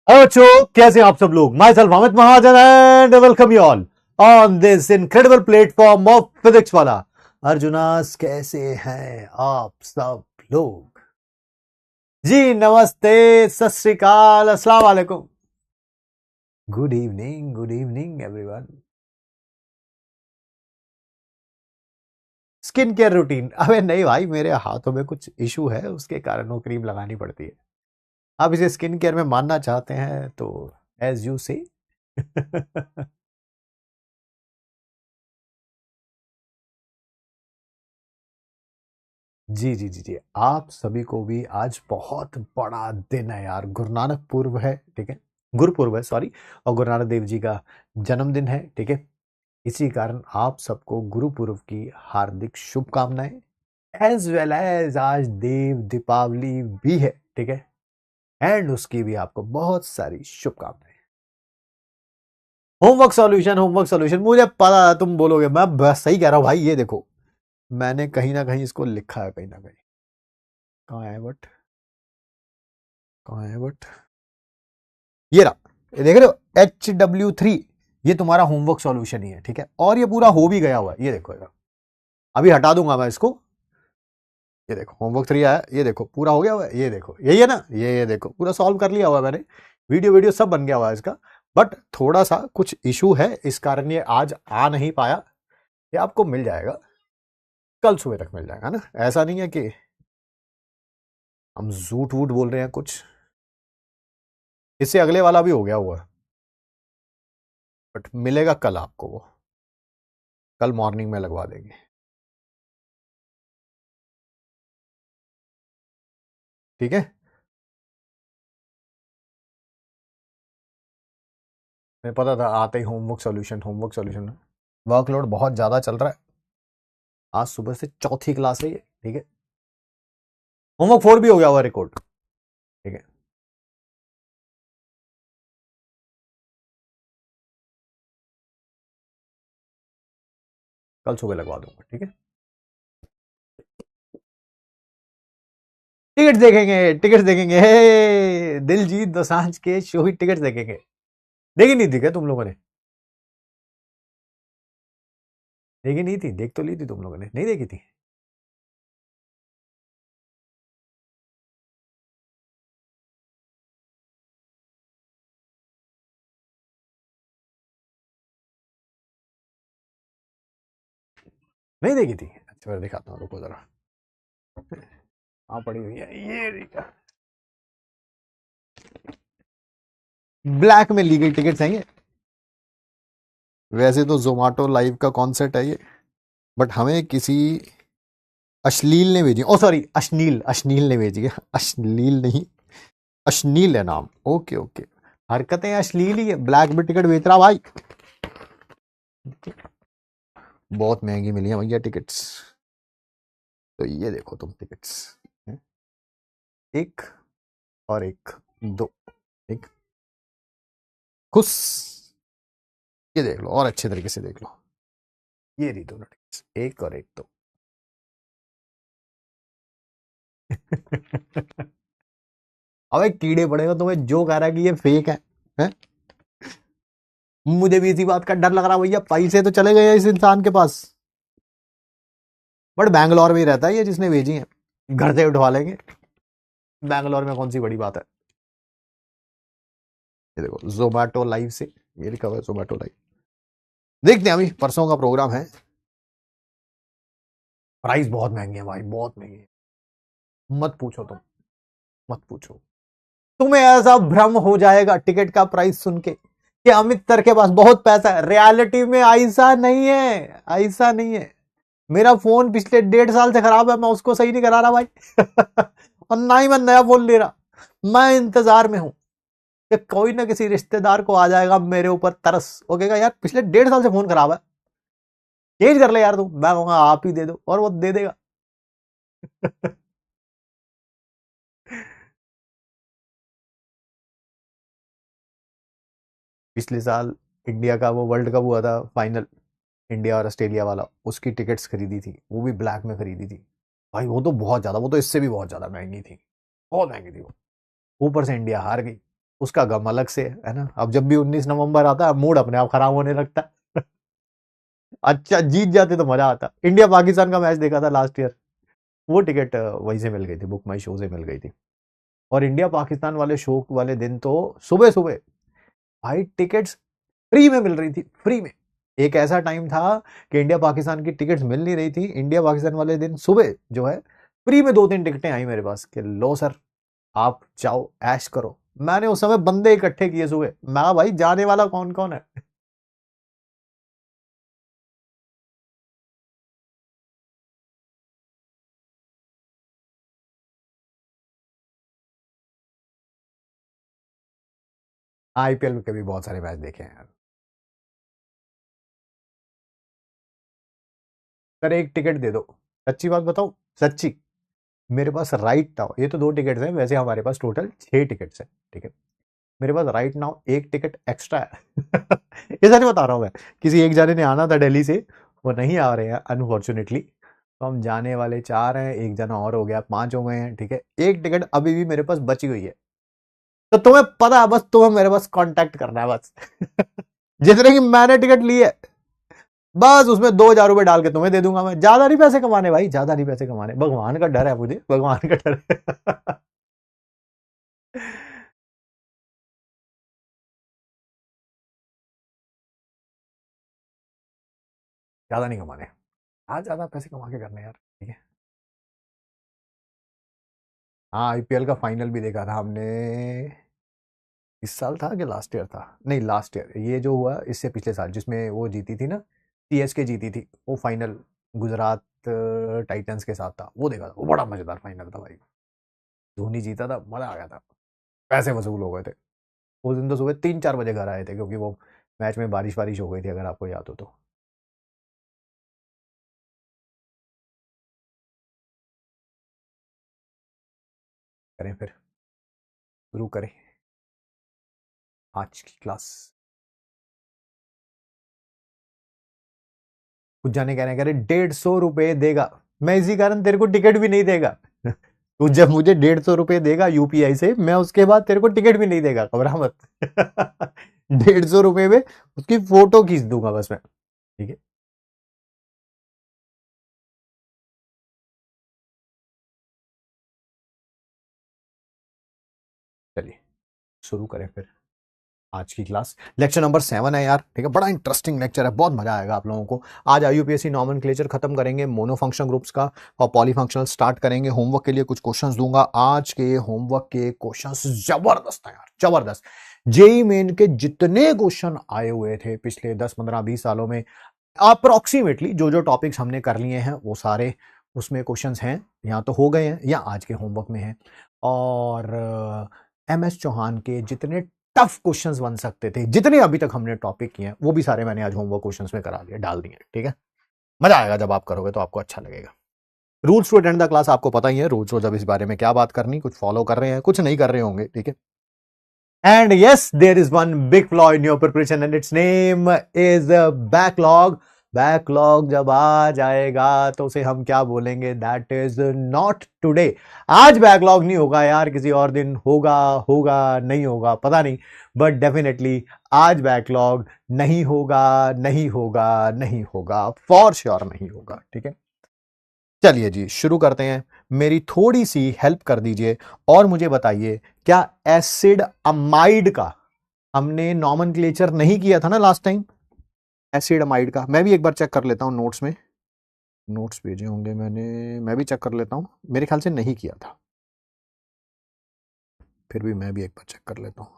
Hello बच्चों, कैसे हैं आप सब लोग। My self Amit Mahajan and welcome you all on this incredible platform of physics वाला। अर्जुनास, कैसे हैं आप सब लोग? जी नमस्ते, सत श्री अकाल, अस्सलाम वालेकुम, good evening everyone. Skin care routine? अबे नहीं भाई, मेरे हाथों में कुछ इशू है, उसके कारण वो क्रीम लगानी पड़ती है। आप इसे स्किन केयर में मानना चाहते हैं तो एज यू से। जी जी जी जी, आप सभी को भी आज बहुत बड़ा दिन है यार। गुरु नानक पूर्व है, ठीक है, गुरुपूर्व है, सॉरी। और गुरु नानक देव जी का जन्मदिन है, ठीक है। इसी कारण आप सबको गुरु पूर्व की हार्दिक शुभकामनाएं। एज वेल एज आज देव दीपावली भी है, ठीक है, एंड उसकी भी आपको बहुत सारी शुभकामनाएं। होमवर्क सॉल्यूशन, होमवर्क सॉल्यूशन, मुझे पता है तुम बोलोगे, मैं बस सही कह रहा हूं भाई। ये देखो, मैंने कहीं ना कहीं इसको लिखा है, कहीं ना कहीं। कहाँ है बट, कहाँ है बट, ये रहा, ये देख रहे हो HW3। ये तुम्हारा होमवर्क सॉल्यूशन ही है, ठीक है। और ये पूरा हो भी गया हुआ है, ये देखो इधर। अभी हटा दूंगा मैं इसको। ये देखो होमवर्क 3 आया, ये देखो पूरा हो गया हुआ है, ये देखो यही है ना, ये देखो पूरा सॉल्व कर लिया हुआ है मैंने। वीडियो वीडियो सब बन गया हुआ है इसका। बट थोड़ा सा कुछ इशू है, इस कारण ये आज आ नहीं पाया। ये आपको मिल जाएगा, कल सुबह तक मिल जाएगा ना। ऐसा नहीं है कि हम झूठ वूठ बोल रहे हैं कुछ। इससे अगले वाला भी हो गया हुआ है, बट मिलेगा कल आपको वो। कल मॉर्निंग में लगवा देंगे, ठीक है। मैं पता था आते ही homework solution, homework solution. Workload बहुत ज़्यादा चल रहा है, आज सुबह से चौथी क्लास है ये, ठीक है। होमवर्क 4 भी हो गया हुआ रिकॉर्ड, ठीक है। कल सुबह लगवा दूंगा, ठीक है। टिकट देखेंगे, टिकट देखेंगे, हे दिलजीत दोसांझ के शो ही टिकट देखेंगे। देखी नहीं थी क्या तुम लोगों ने? देखी नहीं थी? देख तो ली थी तुम लोगों ने, नहीं देखी थी? नहीं देखी थी? अच्छा मैं दिखाता हूँ, रुको जरा। हाँ पड़ी हुई है ये देखा। ब्लैक में ली गई टिकट्स हैं ये। वैसे तो जोमाटो लाइव का कॉन्सेप्ट है ये, बट हमें किसी अश्लील ने भेजी, ओ सॉरी अश्नील, अश्नील ने भेजी है, अश्लील नहीं, अश्नील है नाम। ओके ओके, हरकतें अश्लील ही है। ब्लैक में टिकट बेच रहा भाई, बहुत महंगी मिली है भैया टिकट्स। तो ये देखो तुम टिकट्स, एक और एक, दो, एक, खुश। ये देख लो और अच्छे तरीके से देख लो, ये रही दोनों टिकट्स, एक और एक, दो। अबे कीड़े पड़ेगा तुम्हें जो कह रहा है कि ये फेक है? मुझे भी इसी बात का डर लग रहा भैया, पैसे तो चले गए इस इंसान के पास। बट बैंगलोर में ही रहता है ये जिसने भेजी है, घर से उठवा लेंगे। बैंगलोर में कौन सी बड़ी बात है। ये देखो जोमेटो लाइव से, ये लिखा हुआ है जोमेटो लाइव। देखते हैं, अभी परसों का प्रोग्राम है। प्राइस बहुत महंगी है भाई, बहुत महंगी है। मत पूछो तुम, मत पूछो। तुम्हें ऐसा भ्रम हो जाएगा टिकट का प्राइस सुन के कि अमित सर के पास बहुत पैसा है। रियलिटी में ऐसा नहीं है, ऐसा नहीं है। मेरा फोन पिछले 1.5 साल से खराब है, मैं उसको सही नहीं करा रहा भाई। और ना ही मैं नया फोन ले रहा। मैं इंतजार में हूं कि कोई ना किसी रिश्तेदार को आ जाएगा मेरे ऊपर तरस, वो कहेगा यार पिछले 1.5 साल से फोन खराब है, चेंज कर ले यार तू। मैं कहूंगा आप ही दे दो, और वो दे देगा। पिछले साल इंडिया का वो वर्ल्ड कप हुआ था फाइनल, इंडिया और ऑस्ट्रेलिया वाला, उसकी टिकट्स खरीदी थी, वो भी ब्लैक में खरीदी थी भाई। वो तो बहुत ज्यादा, वो तो इससे भी बहुत ज्यादा महंगी थी, बहुत महंगी थी वो। ऊपर से इंडिया हार गई। उसका गम अलग से है ना। अब जब भी 19 नवंबर आता है मूड अपने आप खराब होने लगता है। अच्छा जीत जाते तो मजा आता। इंडिया पाकिस्तान का मैच देखा था लास्ट ईयर, वो टिकट वहीं से मिल गई थी, बुक माई शो से मिल गई थी। और इंडिया पाकिस्तान वाले शो वाले दिन तो सुबह सुबह भाई टिकट्स फ्री में मिल रही थी, फ्री में। एक ऐसा टाइम था कि इंडिया पाकिस्तान की टिकट्स मिल नहीं रही थी, इंडिया पाकिस्तान वाले दिन सुबह जो है फ्री में 2-3 टिकटें आई मेरे पास कि लो सर आप जाओ ऐश करो। मैंने उस समय बंदे इकट्ठे किए सुबह, मैं कहा, भाई जाने वाला कौन कौन है। आईपीएल के भी बहुत सारे मैच देखे हैं यार। सर एक टिकट दे दो, सच्ची बात बताओ, सच्ची। मेरे पास राइट नाउ, ये तो 2 टिकट्स हैं, वैसे हमारे पास टोटल 6 टिकट्स हैं, ठीक है। मेरे पास राइट नाउ एक टिकट एक्स्ट्रा है। ये सच बता रहा हूँ मैं। किसी एक जाने ने आना था दिल्ली से, वो नहीं आ रहे हैं अनफॉर्चुनेटली, तो हम जाने वाले 4 हैं, एक जना और हो गया, 5 हो गए हैं, ठीक है। एक टिकट अभी भी मेरे पास बची हुई है, तो तुम्हें पता है, बस तुम्हें मेरे पास कांटेक्ट करना है बस। जितने की मैंने टिकट ली है, बस उसमें 2,000 रुपए डाल के तुम्हें दे दूंगा मैं। ज्यादा नहीं पैसे कमाने भाई, ज्यादा नहीं पैसे कमाने, भगवान का डर है मुझे, भगवान का डर है। ज्यादा नहीं कमाने, आज ज्यादा पैसे कमा के करने यार, ठीक है। हाँ आईपीएल का फाइनल भी देखा था हमने। इस साल था कि लास्ट ईयर था, नहीं लास्ट ईयर, ये जो हुआ इससे पिछले साल जिसमें वो जीती थी ना, सीएसके जीती थी वो फाइनल, गुजरात टाइटंस के साथ था, वो देखा था, वो बड़ा मजेदार फाइनल था भाई। धोनी जीता था, मजा आ गया था, पैसे वसूल हो गए थे। उस दिन तो सुबह 3-4 बजे घर आए थे, क्योंकि वो मैच में बारिश वारिश हो गई थी, अगर आपको याद हो तो। करें फिर, शुरू करें आज की क्लास। कुछ जाने कह रहे 150 रुपए देगा, मैं इसी कारण तेरे को टिकट भी नहीं देगा। तू जब मुझे 150 रुपए देगा यूपीआई से, मैं उसके बाद तेरे को टिकट भी नहीं देगा, घबरा मत। 150 रुपए में उसकी फोटो खींच दूंगा बस मैं, ठीक है। चलिए शुरू करें फिर आज की क्लास। लेक्चर नंबर 7 है यार, ठीक है। बड़ा इंटरेस्टिंग लेक्चर है, बहुत मजा आएगा आप लोगों को। आज आईयूपीएससी नॉमेनक्लेचर खत्म करेंगे, मोनो फंक्शन ग्रुप्स का, और पॉलीफंक्शनल स्टार्ट करेंगे। होमवर्क के लिए कुछ क्वेश्चंस दूंगा। आज के होमवर्क के क्वेश्चंस जबरदस्त है यार, जबरदस्त। जेई मेन के जितने क्वेश्चन आए हुए थे पिछले 10-15-20 सालों में, अप्रोक्सीमेटली जो जो टॉपिक्स हमने कर लिए हैं वो सारे उसमें क्वेश्चंस हैं, या तो हो गए हैं या आज के होमवर्क में हैं। और एमएस चौहान के जितने टफ क्वेश्चंस बन सकते थे, जितने अभी तक हमने टॉपिक किए हैं, वो भी सारे मैंने आज होमवर्क क्वेश्चंस में करा दिए, डाल दिए, ठीक है। मजा आएगा जब आप करोगे, तो आपको अच्छा लगेगा। Rules to attend the class आपको पता ही है, रूल्स जब इस बारे में क्या बात करनी, कुछ फॉलो कर रहे हैं, कुछ नहीं कर रहे होंगे, ठीक है। And yes, there is one big flaw in your preparation and its name is backlog. Backlog जब आ जाएगा तो उसे हम क्या बोलेंगे, दैट इज नॉट टुडे। आज बैकलॉग नहीं होगा यार, किसी और दिन होगा, होगा नहीं होगा पता नहीं, बट डेफिनेटली आज बैकलॉग नहीं होगा, नहीं होगा, नहीं होगा, फॉर श्योर नहीं होगा, ठीक है। चलिए जी शुरू करते हैं। मेरी थोड़ी सी हेल्प कर दीजिए और मुझे बताइए, क्या एसिड अमाइड का हमने नॉमेनक्लेचर नहीं किया था ना लास्ट टाइम? एसिड अमाइड का मैं भी एक बार चेक कर लेता हूं, नोट्स में नोट्स भेजे होंगे मैंने, मैं भी चेक कर लेता हूं, मेरे ख्याल से नहीं किया था, फिर भी मैं भी एक बार चेक कर लेता हूं।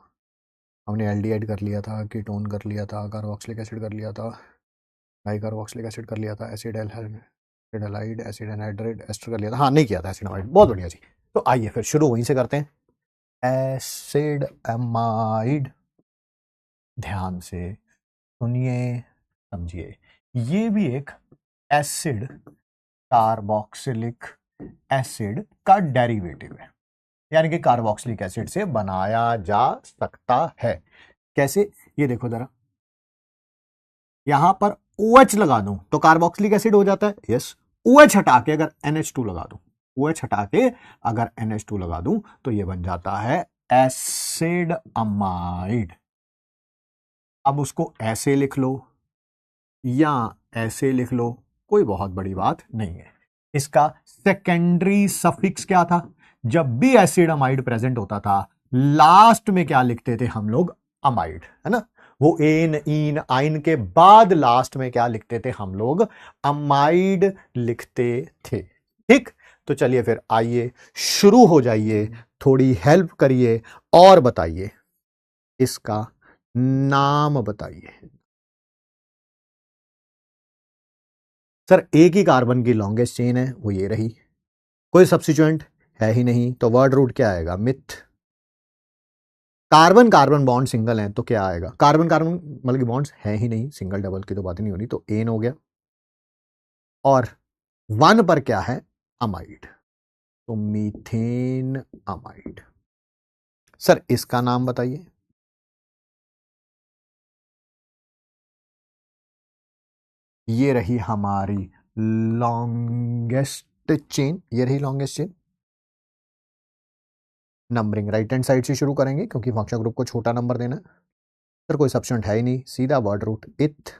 हमने एल्डिहाइड कर लिया था, कीटोन कर लिया था, कार्बोक्सिलिक एसिड कर लिया था, डाई कार्बोक्सिलिक एसिड कर लिया था, acid aldehyde, acid anhydride ester कर लिया था, हाँ नहीं किया था एसिड अमाइड। बहुत बढ़िया जी। तो आइए फिर शुरू वहीं से करते हैं। एसिड अमाइड, ध्यान से सुनिए समझिए, ये भी एक एसिड कार्बोक्सिलिक एसिड का डेरिवेटिव है, यानी कि कार्बोक्सिलिक एसिड से बनाया जा सकता है। कैसे, ये देखो जरा, यहां पर OH लगा दूं तो कार्बोक्सिलिक एसिड हो जाता है, यस। OH हटा के अगर NH2 लगा दूं, OH हटा के अगर NH2 लगा दूं तो ये बन जाता है एसिड अमाइड। अब उसको ऐसे लिख लो या ऐसे लिख लो, कोई बहुत बड़ी बात नहीं है। इसका सेकेंडरी सफिक्स क्या था? जब भी एसिड अमाइड प्रेजेंट होता था लास्ट में क्या लिखते थे हम लोग? अमाइड, है ना। वो एन इन आइन के बाद लास्ट में क्या लिखते थे हम लोग? अमाइड लिखते थे। ठीक, तो चलिए फिर आइए शुरू हो जाइए, थोड़ी हेल्प करिए और बताइए, इसका नाम बताइए। सर एक ही कार्बन की लॉन्गेस्ट चेन है, वो ये रही, कोई सब्स्टिट्यूएंट है ही नहीं, तो वर्ड रूट क्या आएगा? Myth. Carbon carbon bond single है तो क्या आएगा? कार्बन कार्बन मतलब कि बॉन्ड्स है ही नहीं, सिंगल डबल की तो बात ही नहीं हो रही, तो एन हो गया। और वन पर क्या है? अमाइड, तो मीथेन अमाइड। सर इसका नाम बताइए। ये रही हमारी लॉन्गेस्ट चेन, ये रही longest chain. Numbering right hand side से शुरू करेंगे क्योंकि फंक्शन ग्रुप को छोटा नंबर देना है। सर कोई सब्स्टिट्यूएंट है ही नहीं, सीधा वर्ड रूट इथ,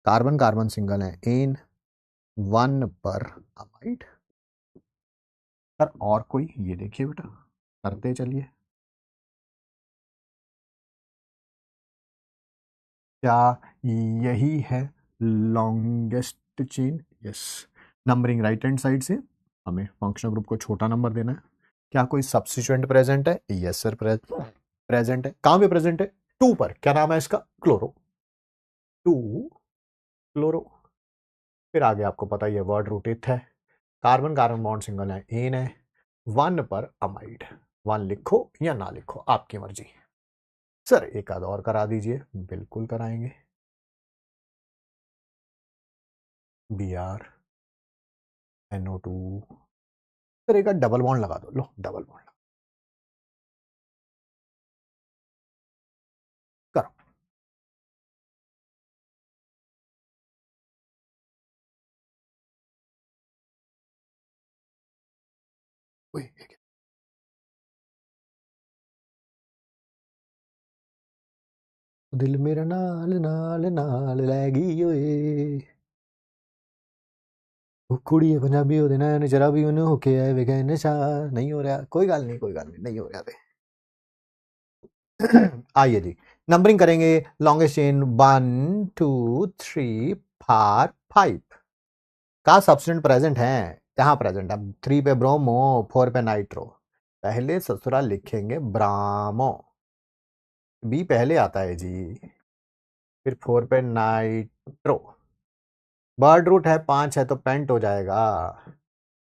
कार्बन कार्बन सिंगल है, एन, वन पर अमाइड। सर और कोई? ये देखिए बेटा, करते चलिए। क्या यही है longest chain? Yes. Numbering right hand side से, हमें फंक्शनल ग्रुप को छोटा नंबर देना है। क्या कोई सब्स्टिट्यूएंट प्रेजेंट है? यस सर, प्रेजेंट है। कहां पे प्रेजेंट है? टू पर। क्या नाम है इसका? Chloro, two chloro. फिर आगे आपको पता ही है, वर्ड रूट इथ है, कार्बन कार्बन बॉन्ड सिंगल है, एन है, वन पर अमाइड। वन लिखो या ना लिखो, आपकी मर्जी। सर एक आध और करा दीजिए। बिल्कुल कराएंगे। Br NO2। सर एक आध डबल बॉन्ड लगा दो, लो डबल बॉन्ड करो। दिल मेरा नाल नाल नाल लैगी ओए, कुड़ी पंजाबी ओदे नैन शराबी ओने होके आए वे कहने नशा नहीं हो रहा। कोई गल नहीं, कोई गल नहीं, नहीं हो रहा थे। आइए जी, नंबरिंग करेंगे। लॉन्गेस्ट चेन 1 2 3 4 5 का सब्स्टिट्यूएंट प्रेजेंट है। कहाँ प्रेजेंट है? 3 पे ब्रोमो, 4 पे नाइट्रो। पहले ससुराल लिखेंगे ब्रामो, बी पहले आता है जी, फिर 4 पे नाइट्रो। बर्ड रूट है 5 है तो पेंट हो जाएगा,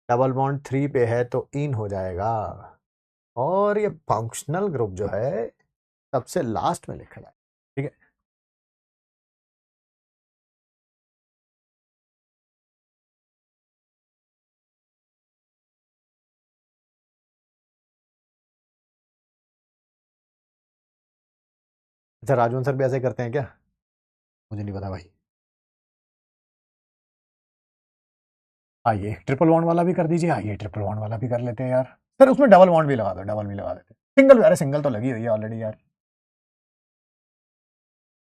डबल बॉन्ड 3 पे है तो इन हो जाएगा, और ये फंक्शनल ग्रुप जो है सबसे लास्ट में लिखा जाए। ठीक है, अच्छा राजवंश सर भी ऐसे करते हैं क्या? मुझे नहीं पता भाई। आइए ट्रिपल बॉन्ड वाला भी कर दीजिए, आइए ट्रिपल बॉन्ड वाला भी कर लेते हैं यार। सर उसमें डबल बॉन्ड भी लगा दो, डबल भी लगा देते हैं। सिंगल, अरे सिंगल तो लगी हुई है ऑलरेडी यार।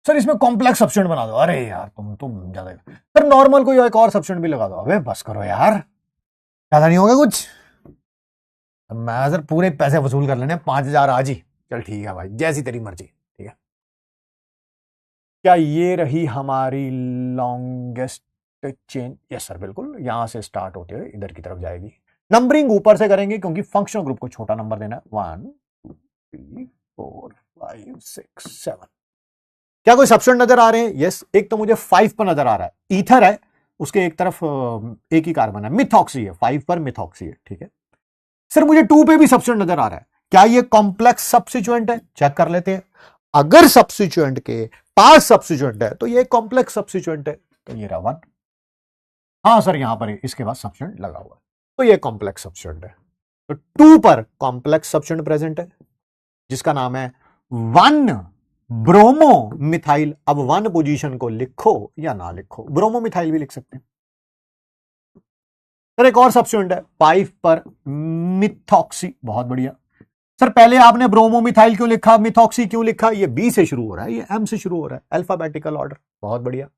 सर इसमें कॉम्प्लेक्स सब्स्टिट्यूएंट बना दो। अरे यार तुम ज्यादा। सर नॉर्मल कोई एक और सब्स्टिट्यूएंट भी लगा दो। अबे बस करो यार, ज्यादा नहीं होगा कुछ। मैं सर पूरे पैसे वसूल कर लेने 5,000 आज ही। चल ठीक है भाई, जैसी तेरी मर्जी। ठीक है, क्या ये रही हमारी लॉन्गेस्ट चेन? यस सर बिल्कुल, यहां से स्टार्ट होते हुए इधर की तरफ जाएगी। नंबरिंग ऊपर से करेंगे क्योंकि फंक्शनल ग्रुप को छोटा नंबर देना है। 1 2 3 4 5 6 7। क्या कोई सब्स्टिट्यूएंट नजर आ रहे हैं? यस, एक तो मुझे 5 पर नजर आ रहा है, ईथर है, उसके एक तरफ एक ही कार्बन है, मिथॉक्सी है, 5 पर मिथॉक्सी है। ठीक है सर, मुझे 2 पे भी सब्स्टिट्यूएंट नजर आ रहा है, क्या ये कॉम्प्लेक्स सब्स्टिट्यूएंट है? चेक कर लेते हैं। अगर सब्स्टिट्यूएंट के पास सब्स्टिट्यूएंट है तो ये कॉम्प्लेक्स सब्स्टिट्यूएंट है, तो ये रहा 1। हाँ सर यहां पर इसके बाद सब्स्टिट्यूएंट लगा हुआ है, तो ये कॉम्प्लेक्स सब्स्टिट्यूएंट है। तो 2 पर कॉम्प्लेक्स सब्स्टिट्यूएंट प्रेजेंट है जिसका नाम है 1 ब्रोमो मिथाइल। अब 1 पोजीशन को लिखो या ना लिखो, ब्रोमो मिथाइल भी लिख सकते हैं। सर एक और सब्स्टिट्यूएंट है 5 पर मिथॉक्सी, बहुत बढ़िया। सर पहले आपने ब्रोमोमिथाइल क्यों लिखा, मिथॉक्सी क्यों लिखा? ये बी से शुरू हो रहा है, ये एम से शुरू हो रहा है, अल्फाबेटिकल ऑर्डर। बहुत बढ़िया।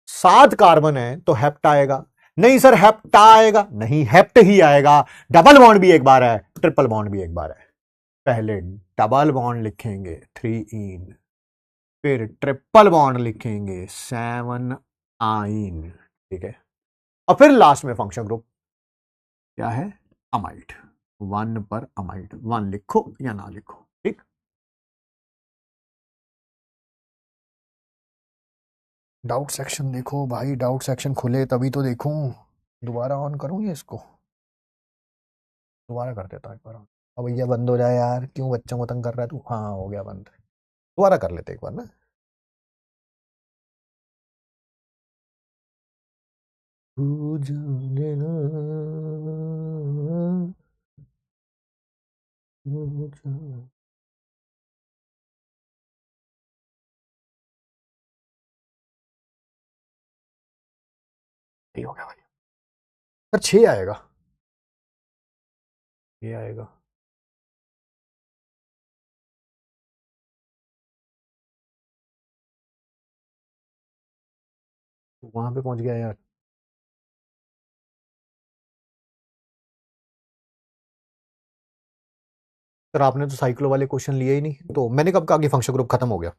7 कार्बन है तो हेप्टा आएगा। नहीं सर हेप्टा आएगा नहीं, हेप्ट ही आएगा। डबल बॉन्ड भी एक बार है, ट्रिपल बॉन्ड भी एक बार है। पहले डबल बॉन्ड लिखेंगे 3 इन, फिर ट्रिपल बॉन्ड लिखेंगे 7 आइन, ठीक है। और फिर लास्ट में फंक्शन ग्रुप क्या है, अमाइड। 1 पर अमाइड, 1 लिखो या ना लिखो, ठीक। डाउट सेक्शन देखो भाई, डाउट सेक्शन खुले तभी तो देखूं। दोबारा ऑन करूं ये इसको, दोबारा कर देता हूं एक बार on। अब भैया बंद हो जाए यार, क्यों बच्चों को तंग कर रहा है तू? हाँ हो गया बंद। दोबारा कर लेते एक बार ना। तू जाने ना, तू जाने। ये हो गया भाई। सर 6 आएगा, ये आएगा। वहां पे पहुंच गया यार। सर आपने तो साइक्लो वाले क्वेश्चन लिए ही नहीं, तो मैंने कब कहा कि फंक्शन ग्रुप खत्म हो गया?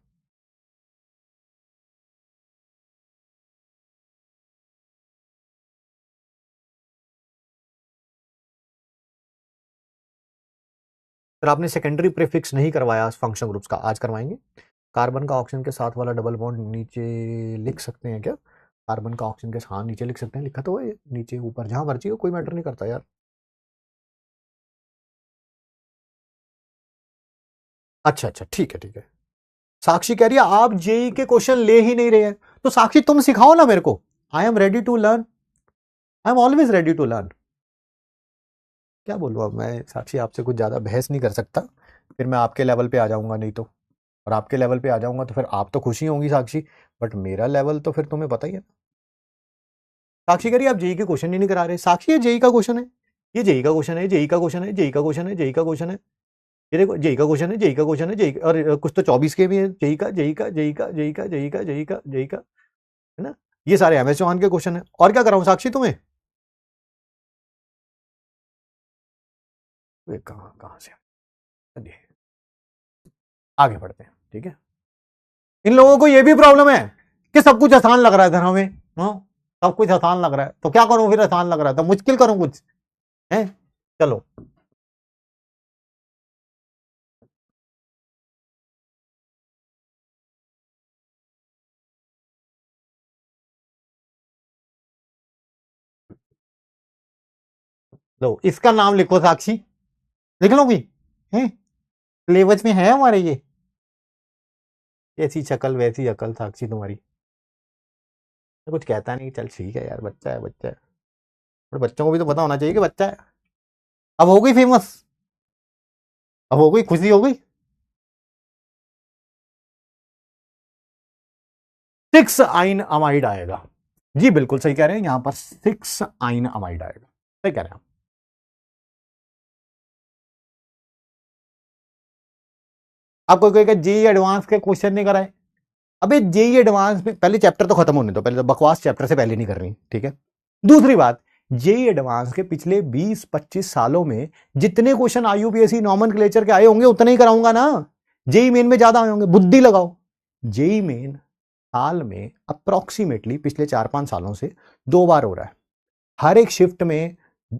सर आपने सेकेंडरी प्रीफिक्स नहीं करवाया फंक्शन ग्रुप्स का, आज करवाएंगे। कार्बन का ऑक्सीजन के साथ वाला डबल बॉन्ड नीचे लिख सकते हैं क्या? कार्बन का ऑक्सीजन के, हाँ नीचे लिख सकते हैं, लिखा तो है नीचे ऊपर जहां मर्जी हो, कोई मैटर नहीं करता यार। अच्छा अच्छा ठीक है ठीक है। साक्षी कह रही है आप जेई के क्वेश्चन ले ही नहीं रहे हैं, तो साक्षी तुम सिखाओ ना मेरे को। I am ready to learn, I am always ready to learn. क्या बोलूँ अब मैं साक्षी, आपसे कुछ ज़्यादा बहस नहीं कर सकता, फिर मैं आपके लेवल पे आ जाऊंगा नहीं तो। और आपके लेवल पे आ जाऊंगा तो फिर आप तो खुशी होंगी साक्षी, बट मेरा लेवल तो फिर तुम्हें पता ही है। साक्षी कह रही है आप जेई के क्वेश्चन ही नहीं करा रहे। साक्षी ये जेई का क्वेश्चन है, ये जेई का क्वेश्चन है, जेई का क्वेश्चन है, जेई का क्वेश्चन है, जेई का क्वेश्चन है। ये देखो जेई का क्वेश्चन है, जेई का क्वेश्चन है, जेई और कुछ तो 24 के भी है, जेई का जेई का जेई का जेई का जेई का जेई का जेई का, है ना। ये सारे एमएस चौहान के क्वेश्चन है, और क्या कराऊं साक्षी तुम्हें? वे कहाँ कहाँ से, चलिए आगे बढ़ते हैं, ठीक है। इन लोगों को ये भी प्रॉब्लम है कि सब कुछ आसान लग रहा है धर्म में। हाँ, सब कुछ आसान लग रहा है तो क्या करूं, फिर आसान लग रहा है तो मुश्किल करूं कुछ, है। चलो लो इसका नाम लिखो साक्षी, लिख लो भी, है सिलेबस में है हमारे ये। ऐसी शक्ल वैसी अकल साक्षी तुम्हारी। मैं कुछ कहता नहीं, चल ठीक है यार, बच्चा है बच्चा है, पर बच्चों को भी तो पता होना चाहिए कि बच्चा है। अब हो गई फेमस, अब हो गई, खुशी हो गई। 6 आइन अमाइड आएगा। जी बिल्कुल सही कह रहे हैं, यहां पर 6 आइन अमाइड आएगा, सही कह रहे हैं आप। आपको कहेगा जेई एडवांस के क्वेश्चन नहीं कराए। अबे जेई एडवांस में पहले चैप्टर तो खत्म होने दो, पहले तो बकवास चैप्टर से पहले नहीं कर रही, ठीक है। दूसरी बात, जेई एडवांस के पिछले 20-25 सालों में जितने क्वेश्चन आईयूपीएससी नॉमेनक्लेचर के आए होंगे उतने ही कराऊंगा ना। जेई मेन में ज्यादा आए होंगे, बुद्धि लगाओ। जेई मेन साल में अप्रोक्सीमेटली पिछले 4-5 सालों से 2 बार हो रहा है। हर एक शिफ्ट में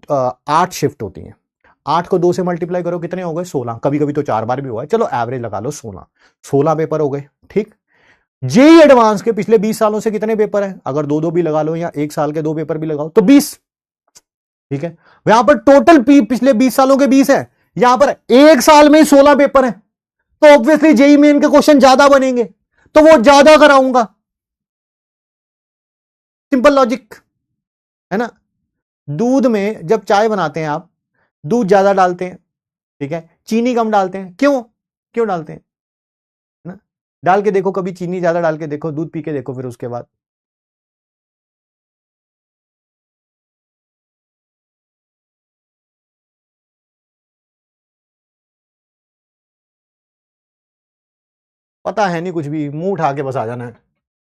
8 शिफ्ट होती हैं। 8 को 2 से मल्टीप्लाई करो, कितने हो गए? 16। कभी कभी तो 4 बार भी हुआ है, चलो एवरेज लगा लो 16। 16 पेपर हो गए, ठीक। जेई एडवांस के पिछले 20 सालों से कितने पेपर हैं? अगर 2-2 भी लगा लो या 1 साल के 2 पेपर भी लगाओ तो 20, ठीक है। यहां पर टोटल पिछले 20 सालों के 20 है, यहां पर 1 साल में 16 पेपर है, तो ऑब्वियसली जेई मेन के क्वेश्चन ज्यादा बनेंगे, तो वो ज्यादा कराऊंगा। सिंपल लॉजिक, है ना। दूध में जब चाय बनाते हैं आप, दूध ज्यादा डालते हैं, ठीक है, चीनी कम डालते हैं, क्यों? क्यों डालते हैं, है ना। डाल के देखो, कभी चीनी ज्यादा डाल के देखो, दूध पी के देखो फिर उसके बाद। पता है नहीं कुछ भी, मुंह उठा के बस आ जाना है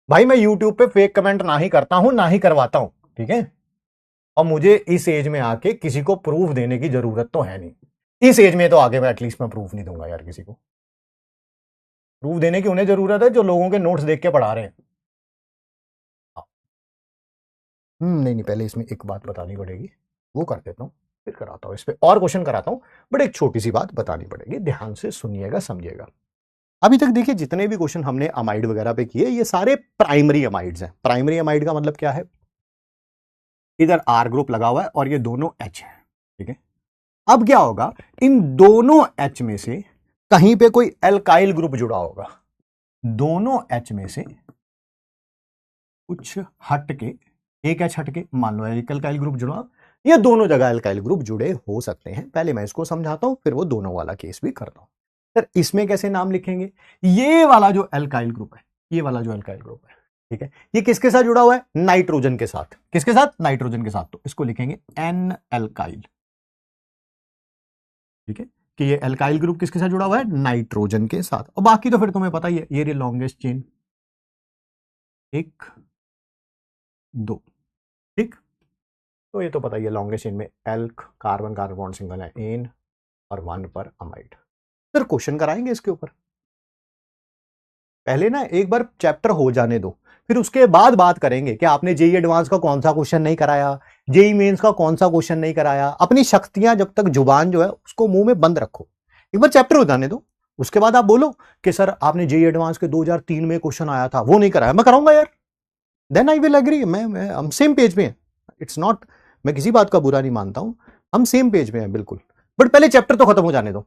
भाई। मैं यूट्यूब पे फेक कमेंट ना ही करता हूं ना ही करवाता हूं, ठीक है। और मुझे इस एज में आके किसी को प्रूफ देने की जरूरत तो है नहीं। इस एज में तो आगे मैं एटलीस्ट मैं प्रूफ नहीं दूंगा यार किसी को। प्रूफ देने की उन्हें जरूरत है जो लोगों के नोट्स देख के पढ़ा रहे हैं। नहीं नहीं, पहले इसमें एक बात बतानी पड़ेगी, वो कर देता हूं, फिर कराता हूं, इस पे और क्वेश्चन कराता हूं। बट एक छोटी सी बात बतानी पड़ेगी, ध्यान से सुनिएगा, समझिएगा। अभी तक देखिए जितने भी क्वेश्चन हमने अमाइड वगैरह पे किए, ये सारे प्राइमरी अमाइड्स हैं। प्राइमरी अमाइड का मतलब क्या है, इधर आर ग्रुप लगा हुआ है और ये दोनों एच है, ठीक है। अब क्या होगा, इन दोनों एच में से कहीं पे कोई एल्काइल ग्रुप जुड़ा होगा। दोनों एच में से कुछ हट के, एक एच हट के, मान लो एक एल्काइल ग्रुप जुड़ा, ये दोनों जगह एल्काइल ग्रुप जुड़े हो सकते हैं। पहले मैं इसको समझाता हूं, फिर वो दोनों वाला केस भी करता हूं। सर इसमें कैसे नाम लिखेंगे, ये वाला जो एल्काइल ग्रुप है, ये वाला जो एल्काइल ग्रुप है, ठीक है, ये किसके साथ जुड़ा हुआ है, नाइट्रोजन के साथ। किसके साथ, नाइट्रोजन के साथ। तो इसको लिखेंगे एन एल्काइल, ठीक है, कि ये एल्काइल ग्रुप किसके साथ जुड़ा हुआ है, नाइट्रोजन के साथ। और बाकी तो फिर तुम्हें पता ही है, ये लॉन्गेस्ट चेन, 1 2, ठीक। तो ये तो पता ही है, लॉन्गेस्ट चेन में elk, carbon carbon bond single है, एन और 1 पर अमाइड। सर क्वेश्चन कराएंगे इसके ऊपर, पहले ना एक बार चैप्टर हो जाने दो, फिर उसके बाद बात करेंगे कि आपने जेई एडवांस का कौन सा क्वेश्चन नहीं कराया, जेई मेंस का कौन सा क्वेश्चन नहीं कराया। अपनी शक्तियां जब तक, जुबान जो है उसको मुंह में बंद रखो, एक बार चैप्टर हो जाने दो, उसके बाद आप बोलो कि सर आपने जेई एडवांस के 2003 में क्वेश्चन आया था वो नहीं कराया, मैं कराऊंगा यार, देन आई विल एग्री। मैं हम सेम पेज पे हैं, इट्स नॉट, मैं किसी बात का बुरा नहीं मानता हूं, हम सेम पेज पे हैं बिल्कुल। बट पहले चैप्टर तो खत्म हो जाने दो।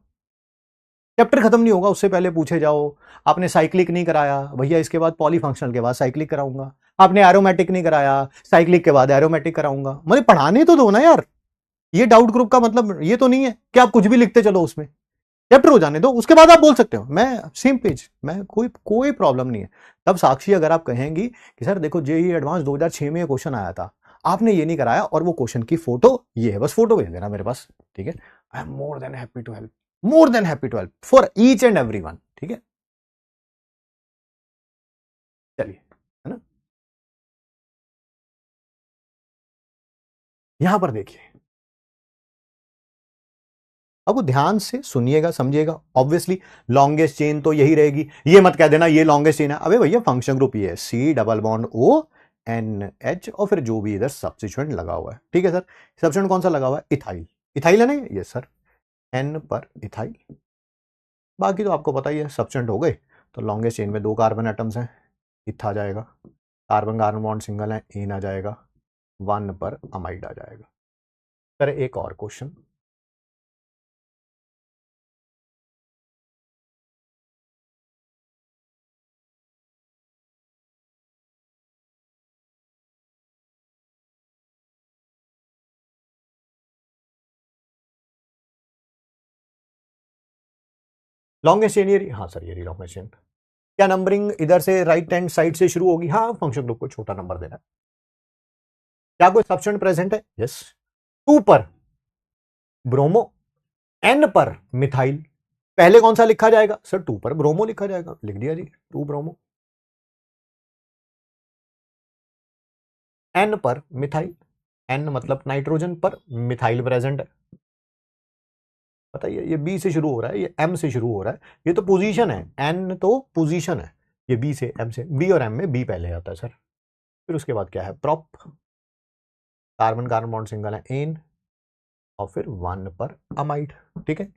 चैप्टर खत्म नहीं होगा उससे पहले पूछे जाओ, आपने साइक्लिक नहीं कराया भैया, इसके बाद पॉलीफंक्शनल के बाद साइक्लिक कराऊंगा। आपने एरोमेटिक नहीं कराया, साइक्लिक के बाद एरोमेटिक कराऊंगा। मुझे पढ़ाने तो दो ना यार। ये डाउट ग्रुप का मतलब ये तो नहीं है कि आप कुछ भी लिखते चलो उसमें, चैप्टर हो जाने दो, उसके बाद आप बोल सकते हो मैं सेम पेज, मैं कोई कोई प्रॉब्लम नहीं है। तब साक्षी अगर आप कहेंगी कि सर देखो जेई एडवांस 2006 में क्वेश्चन आया था, आपने ये नहीं कराया और वो क्वेश्चन की फोटो ये है, बस फोटो भेज देना मेरे पास, ठीक है। I am more than happy to help, more than happy to help for each and every one, ठीक है। चलिए, है ना, यहां पर देखिए, अब वो ध्यान से सुनिएगा, समझिएगा। ऑब्वियसली लॉन्गेस्ट चेन तो यही रहेगी, ये मत कह देना ये लॉन्गेस्ट चेन है। अबे भैया फंक्शन ग्रुप ये है, C double bond O N H, और फिर जो भी इधर सब्स्टिट्यूएंट लगा हुआ है, ठीक है सर। सब्स्टिट्यूएंट कौन सा लगा हुआ है, इथाइल, इथाइल है ना ये सर, एन पर इथाइल। बाकी तो आपको पता ही है, सब्स्टिट्यूएंट हो गए तो लॉन्गेस्ट चेन में 2 कार्बन एटम्स हैं, इथ आ जाएगा, कार्बन कार्बन बॉन्ड सिंगल है, एन आ जाएगा, 1 पर अमाइड आ जाएगा। सर एक और क्वेश्चन, लॉन्गेस्ट चेन ये, हाँ सर ये लॉन्गेस्ट चेन। क्या नंबरिंग इधर से राइट हैंड साइड से शुरू होगी, हाँ फंक्शन ग्रुप को छोटा नंबर देना है। क्या कोई सब्स्टिट्यूएंट प्रेजेंट है, यस। 2 पर ब्रोमो, एन पर मिथाइल, पहले कौन सा लिखा जाएगा सर, 2 पर ब्रोमो लिखा जाएगा, लिख दिया जी 2 ब्रोमो, एन पर मिथाइल, एन मतलब नाइट्रोजन पर मिथाइल प्रेजेंट है, बताइए। ये बी से शुरू हो रहा है, ये एम से शुरू हो रहा है, ये तो पोजीशन है, एन तो पोजीशन है, ये बी से एम से, बी और एम में बी पहले आता है सर। फिर उसके बाद क्या है, prop, carbon carbon bond single है, एन, और फिर 1 पर अमाइड, ठीक है।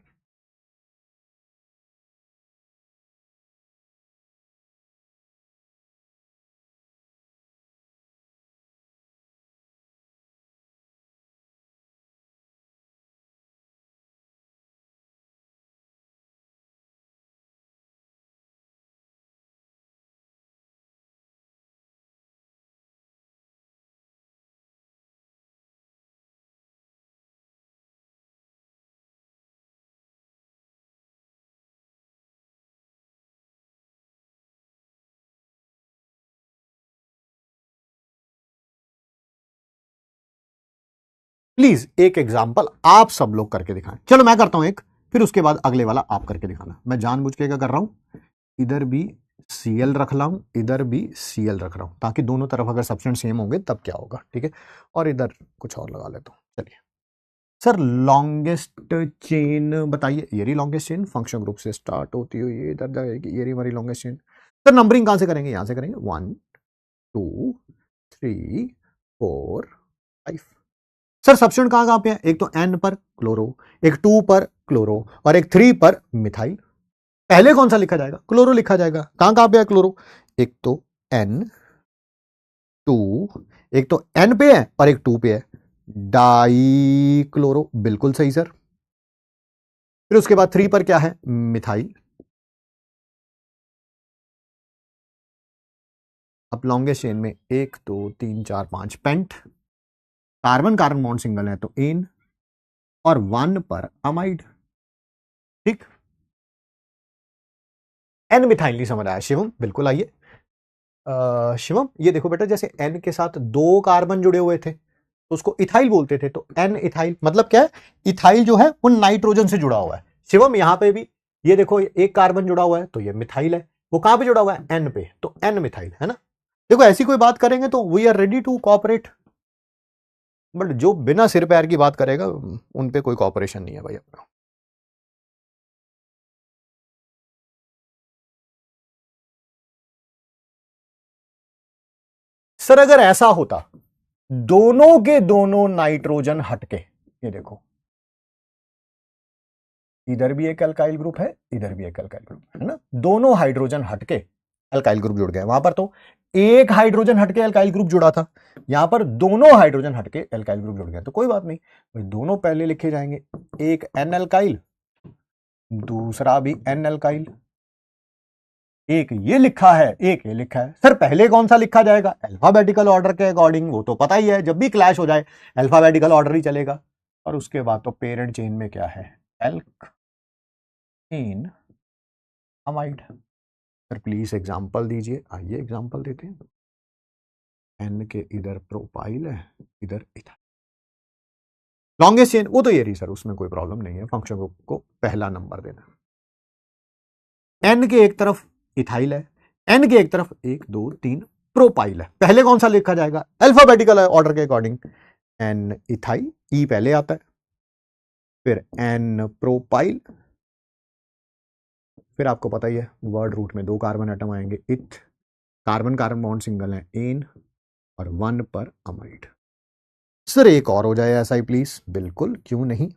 प्लीज एक एग्जाम्पल आप सब लोग करके दिखाएं, चलो मैं करता हूं एक, फिर उसके बाद अगले वाला आप करके दिखाना। मैं जानबूझ के क्या कर रहा हूं, इधर भी Cl रख रहा हूं, इधर भी Cl रख रहा हूं, ताकि दोनों तरफ अगर सब्सटेंस सेम होंगे तब क्या होगा, ठीक है। और इधर कुछ और लगा लेता हूं। चलिए सर, लॉन्गेस्ट चेन बताइए। ये रही लॉन्गेस्ट चेन, फंक्शन ग्रुप से स्टार्ट होती हुई ये इधर जाएगी, ये रही हमारी लॉन्गेस्ट चेन। सर नंबरिंग कहां से करेंगे? यहां से करेंगे, 1 2 3 4 5। सर सब्स्टिट्यूट कहां कहां पे है? एक तो N पर क्लोरो, एक 2 पर क्लोरो और एक 3 पर मिथाइल। पहले कौन सा लिखा जाएगा? क्लोरो लिखा जाएगा। कहां कहां पे है क्लोरो? एक तो N2, एक तो N पे है और एक 2 पे है, डाई क्लोरो, बिल्कुल सही सर। फिर उसके बाद 3 पर क्या है? मिथाइल। अब लॉन्गेस्ट चेन में 1 2 3 4 5 pent, carbon carbon bond single है तो एन, और 1 पर अमाइड, ठीक। एन मिथाइल नहीं समझ आया शिवम? बिल्कुल आइए। शिवम ये देखो बेटा, जैसे एन के साथ 2 कार्बन जुड़े हुए थे तो उसको इथाइल बोलते थे, तो एन इथाइल मतलब क्या है? इथाइल जो है वो नाइट्रोजन से जुड़ा हुआ है। शिवम यहां पे भी ये देखो, एक कार्बन जुड़ा हुआ है तो ये मिथाइल है। वो कहां पे जुड़ा हुआ है? एन पे, तो एन मिथाइल है ना। देखो ऐसी कोई बात करेंगे तो we are ready to cooperate, but जो बिना सिर पैर की बात करेगा उन पे कोई कॉपरेशन नहीं है भाई अपना। सर अगर ऐसा होता, दोनों के दोनों नाइट्रोजन हटके, ये देखो इधर भी एक अल्काइल ग्रुप है, इधर भी एक अल्काइल ग्रुप है ना, दोनों हाइड्रोजन हटके अल्काइल ग्रुप जुड़ गए। वहां पर तो एक हाइड्रोजन हटके अल्काइल ग्रुप जुड़ा था, यहां पर दोनों हाइड्रोजन हटके अल्काइल ग्रुप जुड़ गए, तो कोई बात नहीं भाई, दोनों पहले लिखे जाएंगे। एक एन अल्काइल, दूसरा भी एन अल्काइल। एक ये लिखा है, एक ये लिखा है। सर पहले कौन सा लिखा जाएगा? अल्फाबेटिकल ऑर्डर के अकॉर्डिंग, वो तो पता ही है, जब भी क्लैश हो जाए अल्फाबेटिकल ऑर्डर ही चलेगा। और उसके बाद तो पेरेंट चेन में क्या है? Alkane amide. Sir please example दीजिए। आइए एग्जांपल देते हैं। एन के इधर प्रोपाइल है, इधर इथाइल। लॉन्गेस्ट चेन वो तो ये रही सर, उसमें कोई प्रॉब्लम नहीं है, फंक्शन ग्रुप को पहला नंबर देना। एन के एक तरफ इथाइल है, एन के एक तरफ 1 2 3 प्रोपाइल है। पहले कौन सा लिखा जाएगा? अल्फाबेटिकल ऑर्डर के अकॉर्डिंग एन इथाइल, ई पहले आता है, फिर एन प्रोपाइल, फिर आपको पता ही है वर्ड रूट में 2 कार्बन एटम आएंगे, इथ, कार्बन कार्बन बॉन्ड सिंगल है एन, और 1 पर अमाइड। सर एक और हो जाए ऐसा ही प्लीज। बिल्कुल, क्यों नहीं।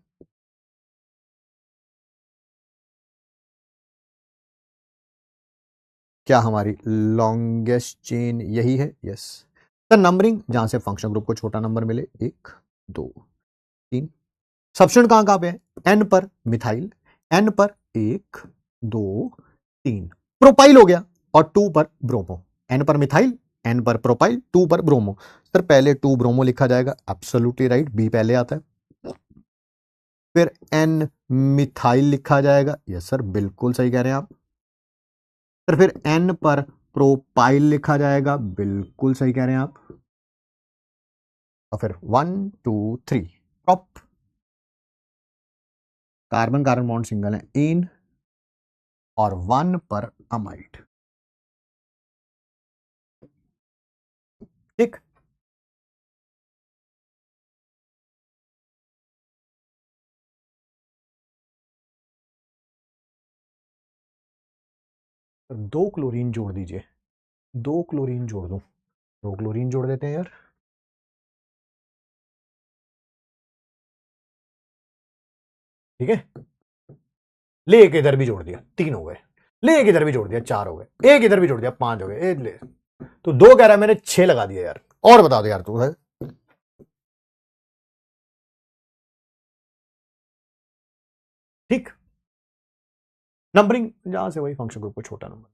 क्या हमारी लॉन्गेस्ट चेन यही है? Yes sir. नंबरिंग जहां से फंक्शन ग्रुप को छोटा नंबर मिले, 1 2 3। सब्स्टिट्यूट कहां कहां पे है? एन पर मिथाइल, एन पर 1 2 3 प्रोपाइल हो गया, और 2 पर ब्रोमो। एन पर मिथाइल, एन पर प्रोपाइल, 2 पर ब्रोमो। सर पहले 2 ब्रोमो लिखा जाएगा, एब्सोल्युटली राइट, बी पहले आता है। फिर एन मिथाइल लिखा जाएगा, यस सर बिल्कुल सही कह रहे हैं आप। सर फिर एन पर प्रोपाइल लिखा जाएगा, बिल्कुल सही कह रहे हैं आप। और फिर 1 2 3 prop, carbon carbon bond single है एन, और 1 पर अमाइड, ठीक। तो 2 क्लोरीन जोड़ दीजिए, 2 क्लोरीन जोड़ दो, 2 क्लोरीन जोड़ देते हैं यार। ठीक है, ले एक इधर भी जोड़ दिया, 3 हो गए। ले एक इधर भी जोड़ दिया, 4 हो गए। एक इधर भी जोड़ दिया, 5 हो गए। एक ले, तो 2 कह रहा है, मैंने 6 लगा दिया यार। और बता दो यार तू है। ठीक, नंबरिंग जहां से वही फंक्शन ग्रुप को छोटा नंबर।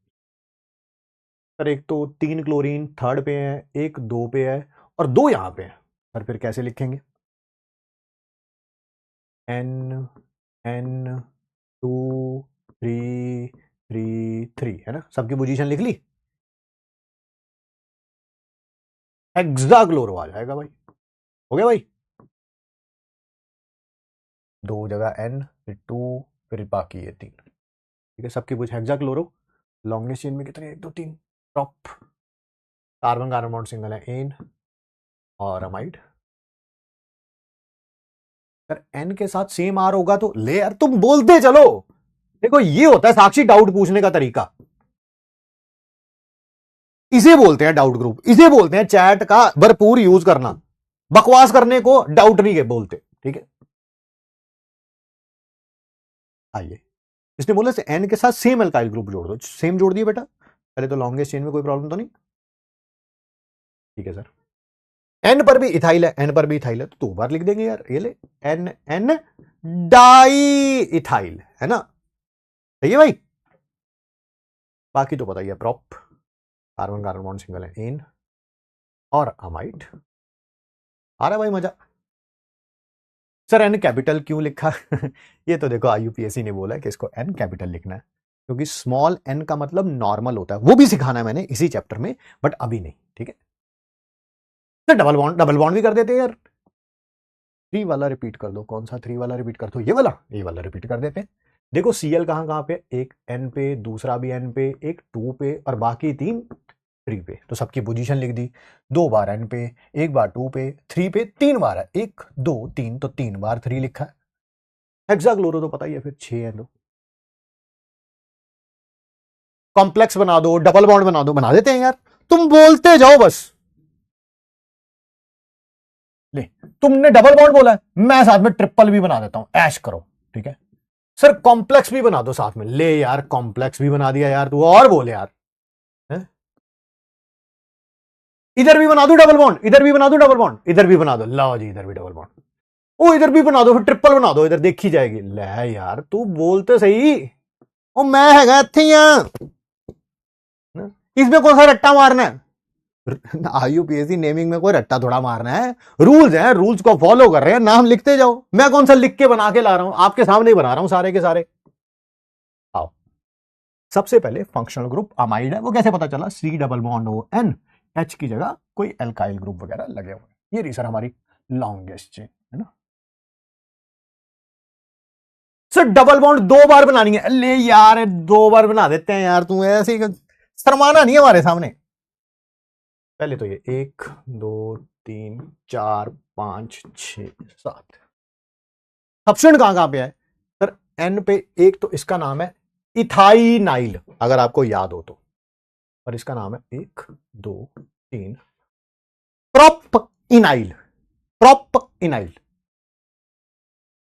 सर एक तो 3 क्लोरीन थर्ड पे है, एक 2 पे है, और 2 यहां पे है। सर फिर कैसे लिखेंगे? एन एन 2 3 3 3 है ना, सबकी पोजीशन लिख ली। हेक्साक्लोरो आ जाएगा भाई। हो गया भाई, 2 जगह एन, फिर 2, फिर बाकी ये 3। ठीक है, सबकी पोजीशन हेक्साक्लोरो। लॉन्गेस्ट चेन में कितने, 1 2 3 prop, carbon carbon bond single है, एन और अमाइड। सर एन के साथ सेम आर होगा तो ले यार, तुम बोलते चलो। देखो ये होता है साक्षी डाउट पूछने का तरीका, इसे बोलते हैं डाउट ग्रुप, इसे बोलते हैं चैट का भरपूर यूज करना, बकवास करने को डाउट नहीं के बोलते, ठीक है। आइए, इसने बोला एन के साथ सेम एल्काइल ग्रुप जोड़ दो, सेम जोड़ दिए बेटा। पहले तो लॉन्गेस्ट चेन में कोई प्रॉब्लम तो नहीं, ठीक है सर। एन पर भी इथाइल है, एन पर भी इथाइल है तो 2 बार लिख देंगे यार, ये ले एन एन डाई इथाइल, है ना, सही है भाई। बाकी तो पता ही है, prop, carbon carbon bond single है, एन और अमाइड। आ रहा है भाई मजा। सर एन कैपिटल क्यों लिखा ये तो देखो आईयूपीएससी ने बोला है कि इसको एन कैपिटल लिखना है, क्योंकि स्मॉल एन का मतलब नॉर्मल होता है, वो भी सिखाना है मैंने इसी चैप्टर में, बट अभी नहीं, ठीक है। तो डबल बॉन्ड भी कर देते हैं यार, 3 वाला रिपीट कर दो, कौन सा 3 वाला रिपीट कर दो, ये वाला रिपीट कर देते हैं। देखो सीएल कहां कहां पे, एक एन पे, दूसरा भी एन पे, एक 2 पे और बाकी 3 3 पे, तो सबकी पोजीशन लिख दी, 2 बार एन पे, 1 बार 2 पे, 3 पे 3 बार है, 1 2 3 तो 3 बार 3 लिखा है। हेक्साक्लोरो तो पता ही है, फिर 6 एन, कॉम्प्लेक्स बना दो, डबल बॉन्ड बना दो, बना देते हैं यार, तुम बोलते जाओ बस। ले, तुमने डबल बॉन्ड बोला है, मैं साथ में ट्रिपल भी बना देता हूं, ऐश करो, ठीक है। सर कॉम्प्लेक्स भी बना दो साथ में, ले यार कॉम्प्लेक्स भी बना दिया यार, तू और बोले यार, है? इधर भी बना दो डबल बॉन्ड, इधर भी बना दो डबल बॉन्ड, इधर भी बना दो, लाओ जी इधर भी डबल बॉन्ड, ओ इधर भी बना दो, फिर ट्रिपल बना दो, इधर देखी जाएगी। ले यार तू बोलते सही, ओ मैं है इसमें कौन सा रट्टा मारना है, आईयूपीएससी नेमिंग में कोई रट्टा थोड़ा मारना है, रूल्स हैं, रूल्स को फॉलो कर रहे हैं, नाम लिखते जाओ, मैं कौन सा लिख के बना के ला रहा हूं, आपके सामने ही बना रहा हूं सारे के सारे। आओ, सबसे पहले फंक्शनल ग्रुप अमाइड है, वो कैसे पता चला, C double bond O N, H की जगह कोई एल्काइल ग्रुप वगैरह लगे हुए, ये रही सर हमारी लॉन्गेस्ट चेन, है ना। सर डबल बॉन्ड 2 बार बनानी है, ले यार 2 बार बना देते हैं यार, तू ऐसे शर्माना नहीं हमारे सामने। पहले तो ये 1 2 3 4 5 6 7, ऑप्शन कहां कहां पे है सर, एन पे एक तो इसका नाम है इथाइनाइल, अगर आपको याद हो तो, और इसका नाम है 1 2 3 प्रोप इनाइल, प्रोप इनाइल,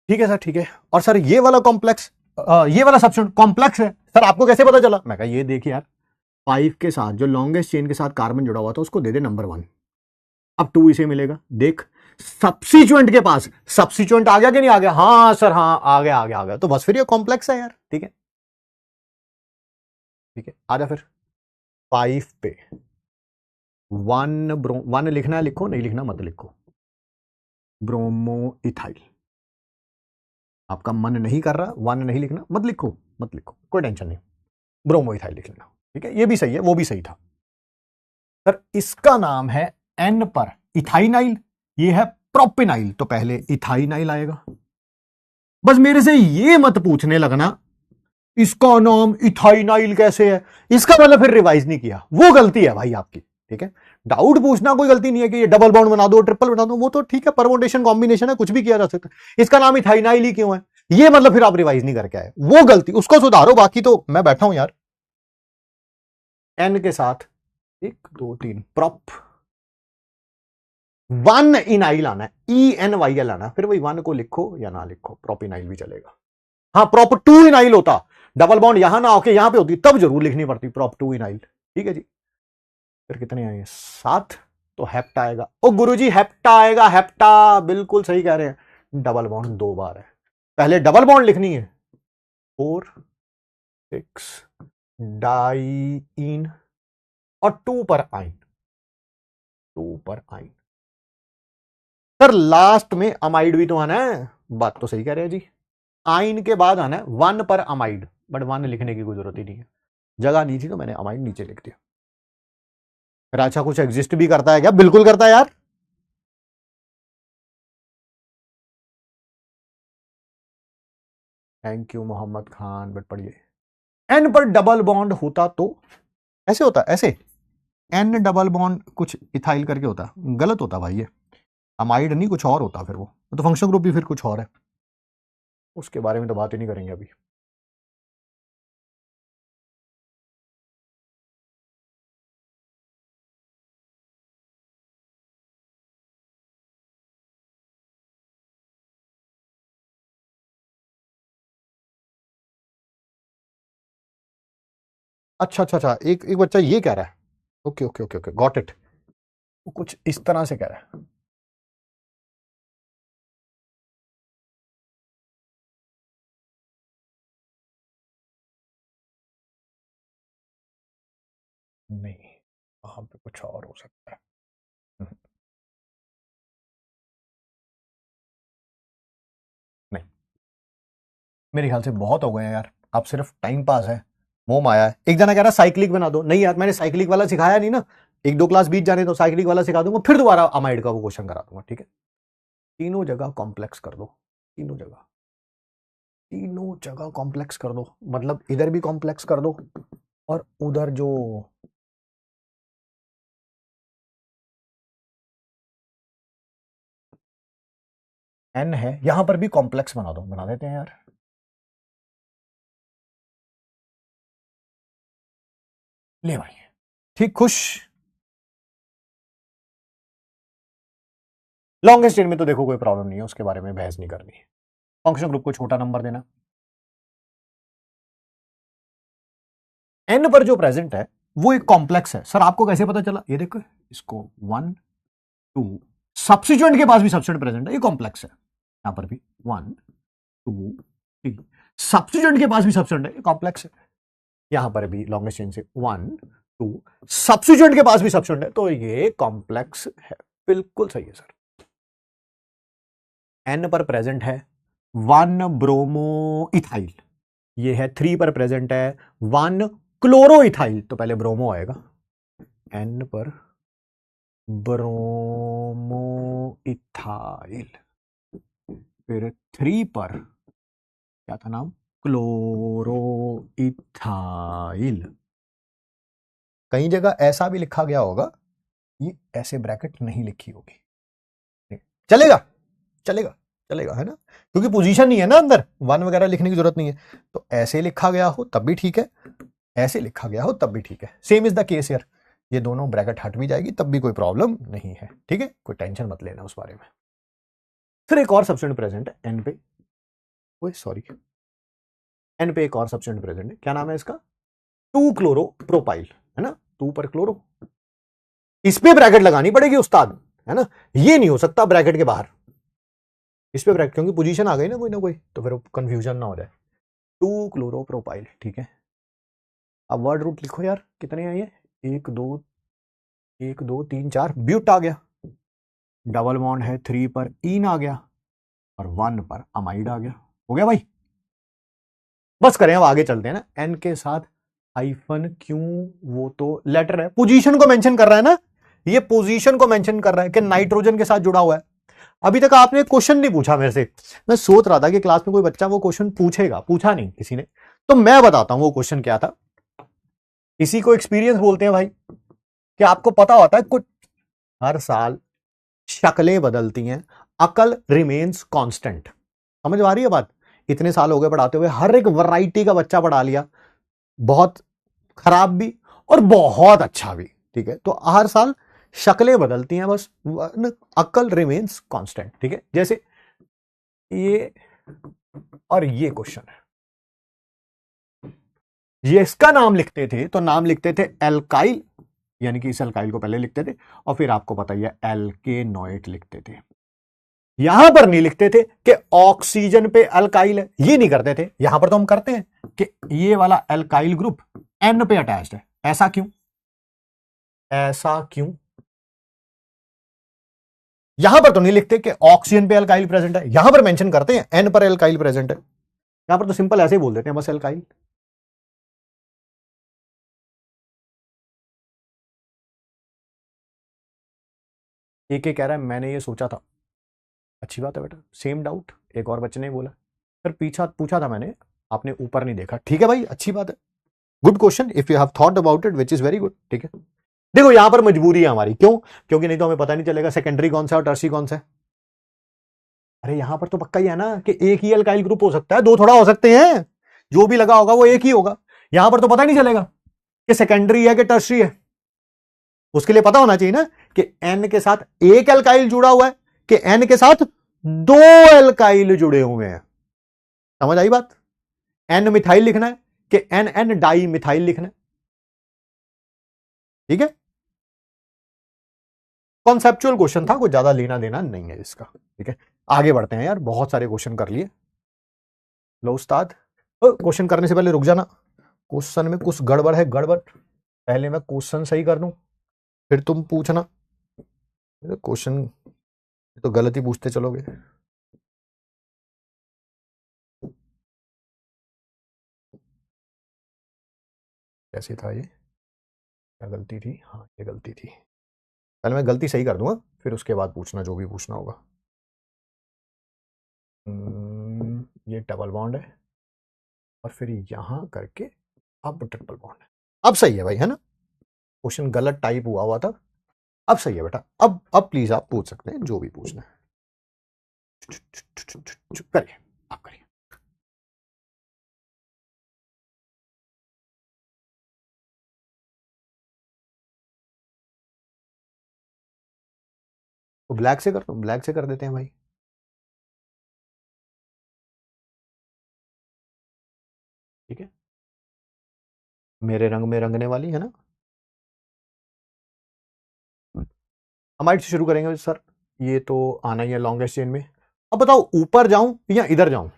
ठीक है सर, ठीक है। और सर ये वाला कॉम्प्लेक्स, ये वाला सब्स्टिट्यूट कॉम्प्लेक्स है सर, आपको कैसे पता चला, मैं कहा ये देखिए यार, 5 के साथ जो लॉन्गेस्ट चेन के साथ कार्बन जुड़ा हुआ था उसको दे दे नंबर 1, अब 2 इसे मिलेगा, देख सब्स्टिट्यूएंट के पास, सब्स्टिट्यूएंट आ गया कि नहीं आ गया, हाँ सर हाँ आ गया आ गया आ गया, तो बस फिर ये कॉम्प्लेक्स है यार, ठीक है, ठीक है। आ जा फिर 5 पे 1 लिखना है लिखो, नहीं लिखना मत लिखो, ब्रोमो इथाइल, आपका मन नहीं कर रहा 1 नहीं लिखना, मत लिखो मत लिखो, कोई टेंशन नहीं, ब्रोमो इथाइल लिख लेना, ठीक है, ये भी सही है, वो भी सही था सर। इसका नाम है एन पर इथाइनाइल, ये है प्रोपिनाइल, तो पहले इथाइनाइल आएगा, बस मेरे से ये मत पूछने लगना इसका नाम इथाइनाइल कैसे है, इसका मतलब फिर रिवाइज नहीं किया, वो गलती है भाई आपकी, ठीक है। डाउट पूछना कोई गलती नहीं है कि ये डबल बॉन्ड बना दो ट्रिपल बना दो, वो तो ठीक है, परमोटेशन कॉम्बिनेशन है, कुछ भी किया जा सकता है, इसका नाम इथाइनाइल ही क्यों है, ये मतलब फिर आप रिवाइज नहीं करके आए, वो गलती उसको सुधारो, बाकी तो मैं बैठा हूं यार। एन के साथ 1 2 3 प्रॉप 1 इनाइल आना है, ENYL आना, फिर वही 1 को लिखो या ना लिखो, प्रोप इनाइल भी चलेगा, हाँ प्रॉप 2 इनाइल होता, डबल बॉन्ड यहां ना होके यहां पे होती तब जरूर लिखनी पड़ती प्रॉप 2 इनाइल, ठीक है जी। फिर कितने आए 7, तो हेप्टा आएगा, ओ गुरुजी हेप्टा आएगा, हेप्टा बिल्कुल सही कह रहे हैं, डबल बॉन्ड 2 बार है, पहले डबल बॉन्ड लिखनी है 4 6 डाइन और 2 पर आइन, 2 पर आइन सर, लास्ट में अमाइड भी तो आना है, बात तो सही कह रहे हैं जी, आइन के बाद आना है 1 पर अमाइड, बट 1 लिखने की कोई जरूरत ही नहीं है, जगह नहीं थी तो मैंने अमाइड नीचे लिख दिया। फिर अच्छा कुछ एग्जिस्ट भी करता है क्या, बिल्कुल करता है यार, thank you Mohammed Khan, but पढ़िए एन पर डबल बॉन्ड होता तो ऐसे होता, ऐसे एन डबल बॉन्ड कुछ इथाइल करके होता, गलत होता भाई, ये अमाइड नहीं कुछ और होता, फिर वो तो फंक्शनल ग्रुप भी फिर कुछ और है, उसके बारे में तो बात ही नहीं करेंगे अभी। अच्छा अच्छा अच्छा, एक बच्चा ये कह रहा है, okay okay okay okay, got it, कुछ इस तरह से कह रहा है। नहीं, वहां पे कुछ और हो सकता है। नहीं, मेरे ख्याल से बहुत हो गए हैं यार, अब सिर्फ टाइम पास है, मोह माया है। एक जना कह रहा साइक्लिक बना दो, नहीं यार मैंने साइक्लिक वाला सिखाया नहीं ना, एक दो क्लास बीत जाने तो साइक्लिक वाला सिखा दूंगा, फिर दोबारा अमाइड का वो क्वेश्चन करा दूंगा, ठीक है। तीनों जगह कॉम्प्लेक्स कर दो, तीनों जगह, तीनों जगह कॉम्प्लेक्स कर दो, मतलब इधर भी कॉम्प्लेक्स कर दो और उधर जो एन है यहां पर भी कॉम्प्लेक्स बना दो, बना देते हैं यार। ले भाई, ठीक, खुश। लॉन्गेस्ट चेन में तो देखो कोई प्रॉब्लम नहीं है, उसके बारे में बहस नहीं करनी है। फंक्शन ग्रुप को छोटा नंबर देना, एन पर जो प्रेजेंट है वो एक कॉम्प्लेक्स है। सर आपको कैसे पता चला? ये देखो इसको 1 2, सब्सिट्यूएंट के पास भी सब्सिट्यूएंट प्रेजेंट है, ये कॉम्प्लेक्स है। यहां पर भी 1 2 3, सब्सिट्यूएंट के पास भी सब्सिट्यूएंट है, ये कॉम्प्लेक्स है। यहां पर भी लॉन्गेस्ट चेन से 1 2, सब्सिट्यूएंट के पास भी सब्सिट्यूएंट है, तो ये कॉम्प्लेक्स है। बिल्कुल सही है सर। एन पर प्रेजेंट है 1 ब्रोमो इथाइल, ये है 3 पर प्रेजेंट है 1 क्लोरो इथाइल, तो पहले ब्रोमो आएगा, एन पर ब्रोमो इथाइल, फिर 3 पर क्या था नाम, क्लोरो इथाइल। कई जगह ऐसा भी लिखा गया होगा, ये ऐसे ब्रैकेट नहीं लिखी होगी, चलेगा चलेगा चलेगा, है ना, क्योंकि पोजीशन नहीं है ना अंदर, 1 वगैरह लिखने की जरूरत नहीं है, तो ऐसे लिखा गया हो तब भी ठीक है, ऐसे लिखा गया हो तब भी ठीक है, सेम इज द केस यार, ये दोनों ब्रैकेट हट भी जाएगी तब भी कोई प्रॉब्लम नहीं है, ठीक है, कोई टेंशन मत लेना उस बारे में। फिर एक और सब्स्टिट्यूएंट प्रेजेंट है एन पे, ओए सॉरी, एन पे एक और सब्स्टिट्यूएंट प्रेजेंट है, क्या नाम है इसका, 2 क्लोरो प्रोपाइल, है ना, 2 पर क्लोरो, इस पे ब्रैकेट लगानी पड़ेगी उस्ताद, है ना, ये नहीं हो सकता ब्रैकेट के बाहर, इस पे ब्रैकेट, क्योंकि पोजीशन आ गई ना कोई, तो फिर कंफ्यूजन ना हो जाए। 2 क्लोरो प्रोपाइल, ठीक है। अब वर्ड रूट लिखो यार, कितने आई है, 1 2 1 2 3 4, ब्यूट आ गया, डबल बॉन्ड है 3 पर इन आ गया, और 1 पर अमाइड आ गया, हो गया भाई। बस करें, अब आगे चलते हैं ना, एन के साथ हाइफन क्यों, वो तो लेटर है, पोजीशन को मेंशन कर रहा है ना, ये पोजीशन को मेंशन कर रहा है कि नाइट्रोजन के साथ जुड़ा हुआ है। अभी तक आपने क्वेश्चन नहीं पूछा मेरे से, मैं सोच रहा था कि क्लास में कोई बच्चा वो क्वेश्चन पूछेगा, पूछा नहीं किसी ने, तो मैं बताता हूं वो क्वेश्चन क्या था। इसी को एक्सपीरियंस बोलते हैं भाई, कि आपको पता होता है कुछ, हर साल शक्लें बदलती हैं, अकल रिमेन्स कांस्टेंट। समझ आ रही है बात? इतने साल हो गए पढ़ाते हुए, हर एक वैरायटी का बच्चा पढ़ा लिया, बहुत खराब भी और बहुत अच्छा भी, ठीक है, तो हर साल शक्लें बदलती हैं बस, अकल रिमेन्स कांस्टेंट, ठीक है। जैसे ये और ये क्वेश्चन है, ये इसका नाम लिखते थे तो नाम लिखते थे एल्काइल, यानी कि इस एल्काइल को पहले लिखते थे, और फिर आपको पता ही है एल्केनोइट लिखते थे। यहां पर नहीं लिखते थे कि ऑक्सीजन पे अल्काइल है, ये नहीं करते थे, यहां पर तो हम करते हैं कि ये वाला अल्काइल ग्रुप एन पे अटैच्ड है, ऐसा क्यों, ऐसा क्यों। यहां पर तो नहीं लिखते कि ऑक्सीजन पे अल्काइल प्रेजेंट है, यहां पर मेंशन करते हैं एन पर अल्काइल प्रेजेंट है, यहां पर तो सिंपल ऐसे ही बोल देते हैं बस अल्काइल। एक कह रहा है मैंने ये सोचा था, अच्छी बात है बेटा, सेम डाउट एक और बच्चे ने बोला, फिर पीछा पूछा था मैंने, आपने ऊपर नहीं देखा, ठीक है भाई, अच्छी बात है, good question if you have thought about it, which is very good. ठीक है, देखो यहां पर मजबूरी है हमारी, क्यों? क्योंकि नहीं तो हमें पता नहीं चलेगा सेकेंडरी कौन सा और टर्सी कौन सा है। अरे यहां पर तो पक्का ही है ना कि एक ही अल्काइल ग्रुप हो सकता है, दो थोड़ा हो सकते हैं, जो भी लगा होगा वो एक ही होगा। यहां पर तो पता नहीं चलेगा कि सेकेंडरी है कि टर्सी है। उसके लिए पता होना चाहिए ना कि एन के साथ एक अल्काइल जुड़ा हुआ है कि एन के साथ दो अल्काइल जुड़े हुए हैं। समझ आई बात? एन मिथाइल लिखना है कि एन एन डाई मिथाइल लिखना है। ठीक है, कॉन्सेप्चुअल क्वेश्चन था, कुछ ज्यादा लेना देना नहीं है इसका। ठीक है, आगे बढ़ते हैं यार, बहुत सारे क्वेश्चन कर लिए। लो उस्ताद, क्वेश्चन करने से पहले रुक जाना, क्वेश्चन में कुछ गड़बड़ है, गड़बड़। पहले मैं क्वेश्चन सही कर दूं, फिर तुम पूछना। क्वेश्चन तो गलत ही पूछते चलोगे। कैसे था ये? क्या गलती थी? हाँ ये गलती थी। पहले मैं गलती सही कर दूंगा, फिर उसके बाद पूछना जो भी पूछना होगा। ये डबल बॉन्ड है और फिर यहां करके अब ट्रिपल बॉन्ड है। अब सही है भाई, है ना? क्वेश्चन गलत टाइप हुआ हुआ था, अब सही है बेटा। अब प्लीज आप पूछ सकते हैं जो भी पूछना है। करिए, आप करिए। तो ब्लैक से कर दो, ब्लैक से कर देते हैं भाई। ठीक है, मेरे रंग में रंगने वाली है ना। अमाइड से शुरू करेंगे सर, ये तो आना ही है लॉन्गेस्ट चेन में। अब बताओ ऊपर जाऊं या इधर जाऊं?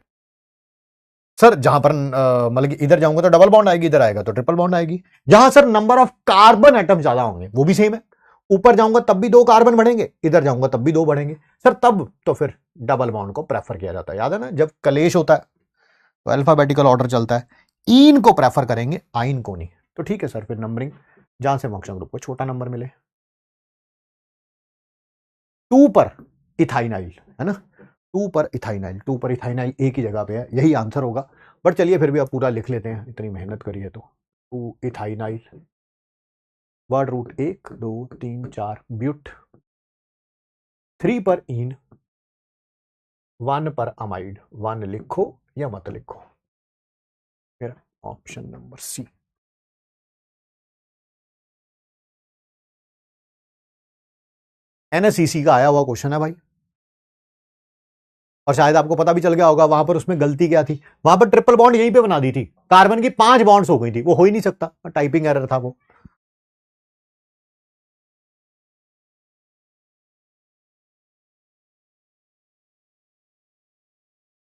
सर जहां पर मतलब कि इधर जाऊंगा तो डबल बॉन्ड आएगी, इधर आएगा तो ट्रिपल बॉन्ड आएगी। जहां sir number of carbon atom ज्यादा होंगे वो भी सेम है, ऊपर जाऊंगा तब भी दो कार्बन बढ़ेंगे, इधर जाऊंगा तब भी दो बढ़ेंगे। सर तब तो फिर डबल बॉन्ड को प्रेफर किया जाता है। याद है ना, जब कलेश होता है तो अल्फाबेटिकल ऑर्डर चलता है, ईन को प्रेफर करेंगे, आइन को नहीं। तो ठीक है सर, फिर नंबरिंग जहां से फंक्शन ग्रुप को छोटा नंबर मिले। 2 पर इथाइनाइल है ना, 2 पर इथाइनाइल, 2 पर इथाइनाइल एक ही जगह पे है, यही आंसर होगा। बट चलिए फिर भी आप पूरा लिख लेते हैं, इतनी मेहनत करी है तो। 2 इथाइनाइल, वर्ड रूट 1 2 3 4 ब्यूट, 3 पर इन, 1 पर अमाइड। 1 लिखो या मत लिखो, फिर ऑप्शन नंबर सी। एनएसईसी का आया हुआ क्वेश्चन है भाई, और शायद आपको पता भी चल गया होगा वहां पर उसमें गलती क्या थी। वहां पर ट्रिपल बॉन्ड यहीं पे बना दी थी, कार्बन की 5 बॉन्ड्स हो गई थी, वो हो ही नहीं सकता, टाइपिंग एरर था वो।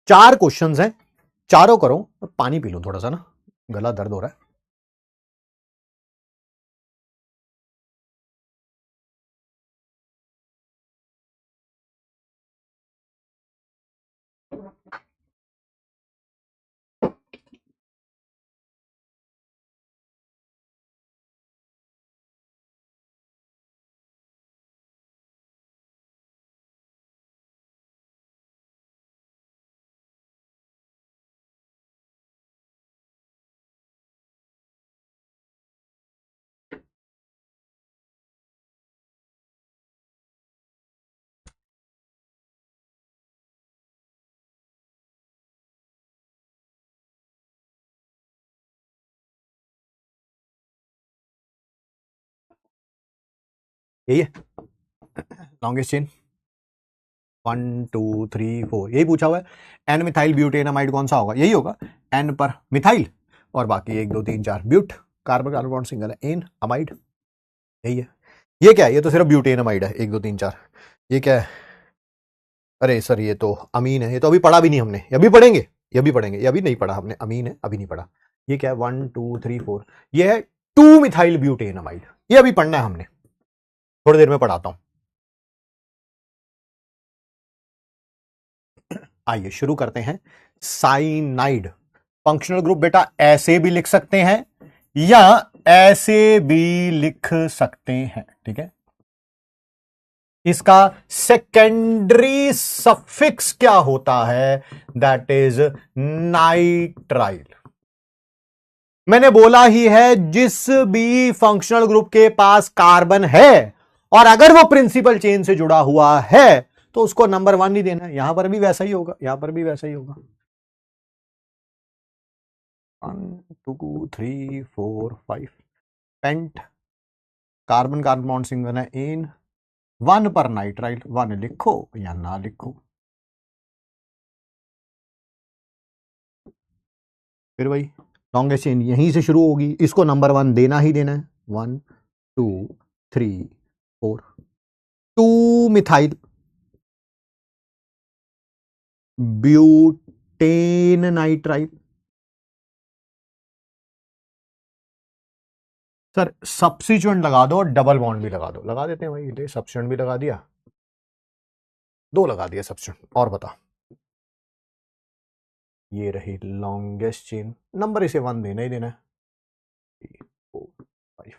चार क्वेश्चंस हैं, चारों करो। पानी पी लूं थोड़ा सा ना, गला दर्द हो रहा है। यही है लॉन्गेस्ट चेन, 1 2 3 4 यही पूछा हुआ है। एन मिथाइल ब्यूटेनमाइड कौन सा होगा? यही होगा, एन पर मिथाइल और बाकी 1 2 3 4 but, carbon carbon bond single है, एन अमाइड, यही है। ये क्या है? ये तो सिर्फ ब्यूटेनमाइड है, 1 2 3 4। ये क्या है? अरे सर ये तो अमीन है, ये तो अभी पढ़ा भी नहीं हमने, ये अभी पढ़ेंगे, ये अभी पढ़ेंगे, ये अभी नहीं पढ़ा हमने, अमीन है अभी नहीं पढ़ा। ये क्या है? 1 2 3 4, ये है 2 मिथाइल ब्यूटेनमाइड, ये अभी पढ़ना है हमने, थोड़ी देर में पढ़ाता हूं। आइए शुरू करते हैं। साइनाइड फंक्शनल ग्रुप बेटा ऐसे भी लिख सकते हैं या ऐसे भी लिख सकते हैं। ठीक है, इसका सेकेंडरी सफिक्स क्या होता है? That is nitrile. मैंने बोला ही है जिस भी फंक्शनल ग्रुप के पास कार्बन है और अगर वो प्रिंसिपल चेन से जुड़ा हुआ है तो उसको नंबर 1 ही देना है। यहां पर भी वैसा ही होगा, यहां पर भी वैसा ही होगा। 1 2 3 4 5 pent carbon carbon bond single है इन 1 पर नाइट्राइल 1 लिखो या ना लिखो। फिर वही लॉन्गेस्ट चेन यहीं से शुरू होगी, इसको नंबर 1 देना ही देना है। 1 2 3 4 2 methyl butane nitrile. Sir substituent लगा दो और डबल बॉन्ड भी लगा दो। लगा देते हैं भाई, सब्स्टिट्यूएंट भी लगा दिया, 2 लगा दिया सब्स्टिट्यूएंट। और बता, ये रही लॉन्गेस्ट चेन, नंबर इसे 1 देना ही देना है। 3 4 5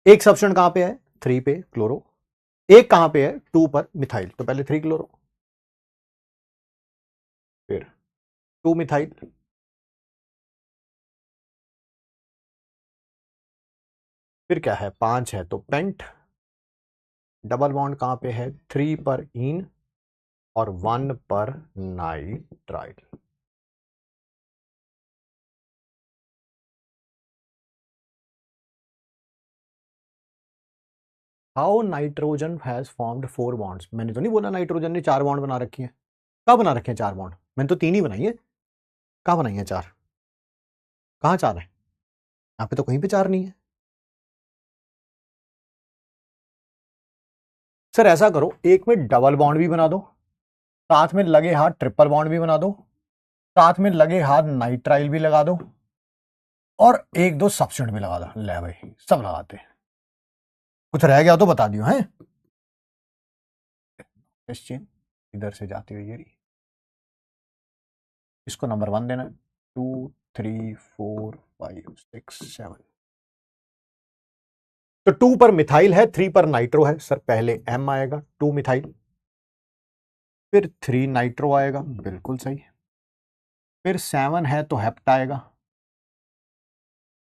एक सब्स्टिट्यूएंट कहां पे है? 3 पे क्लोरो। एक कहां पे है? 2 पर मिथाइल। तो पहले 3 क्लोरो, फिर 2 मिथाइल, फिर क्या है? 5 है तो पेंट। डबल बॉन्ड कहां पे है? 3 पर इन और 1 पर nitrile. How nitrogen has formed 4 bonds. मैंने तो नहीं बोला नाइट्रोजन ने 4 बॉन्ड बना रखी है। कहाँ बना रखे हैं 4 बॉन्ड? मैंने तो 3 ही बनाई है। कहाँ बनाई है 4? कहाँ 4 है? यहाँ पे तो कहीं पे 4 नहीं है। सर ऐसा करो, एक में डबल बॉन्ड भी बना दो, साथ में लगे हाथ ट्रिपल बॉन्ड भी बना दो, साथ में लगे हाथ नाइट्राइल भी लगा दो और 1-2 सब्स्टिट्यूएंट भी लगा दो। ले भाई सब लगाते हैं, कुछ रह गया तो बता दियो है। इधर से जाती हुई ये रही, इसको नंबर 1 देना है। 2 3 4 5 6 7। तो 2 पर मिथाइल है, 3 पर नाइट्रो है। सर पहले M आएगा, 2 मिथाइल, फिर 3 नाइट्रो आएगा, बिल्कुल सही। फिर 7 है तो हेप्ट आएगा,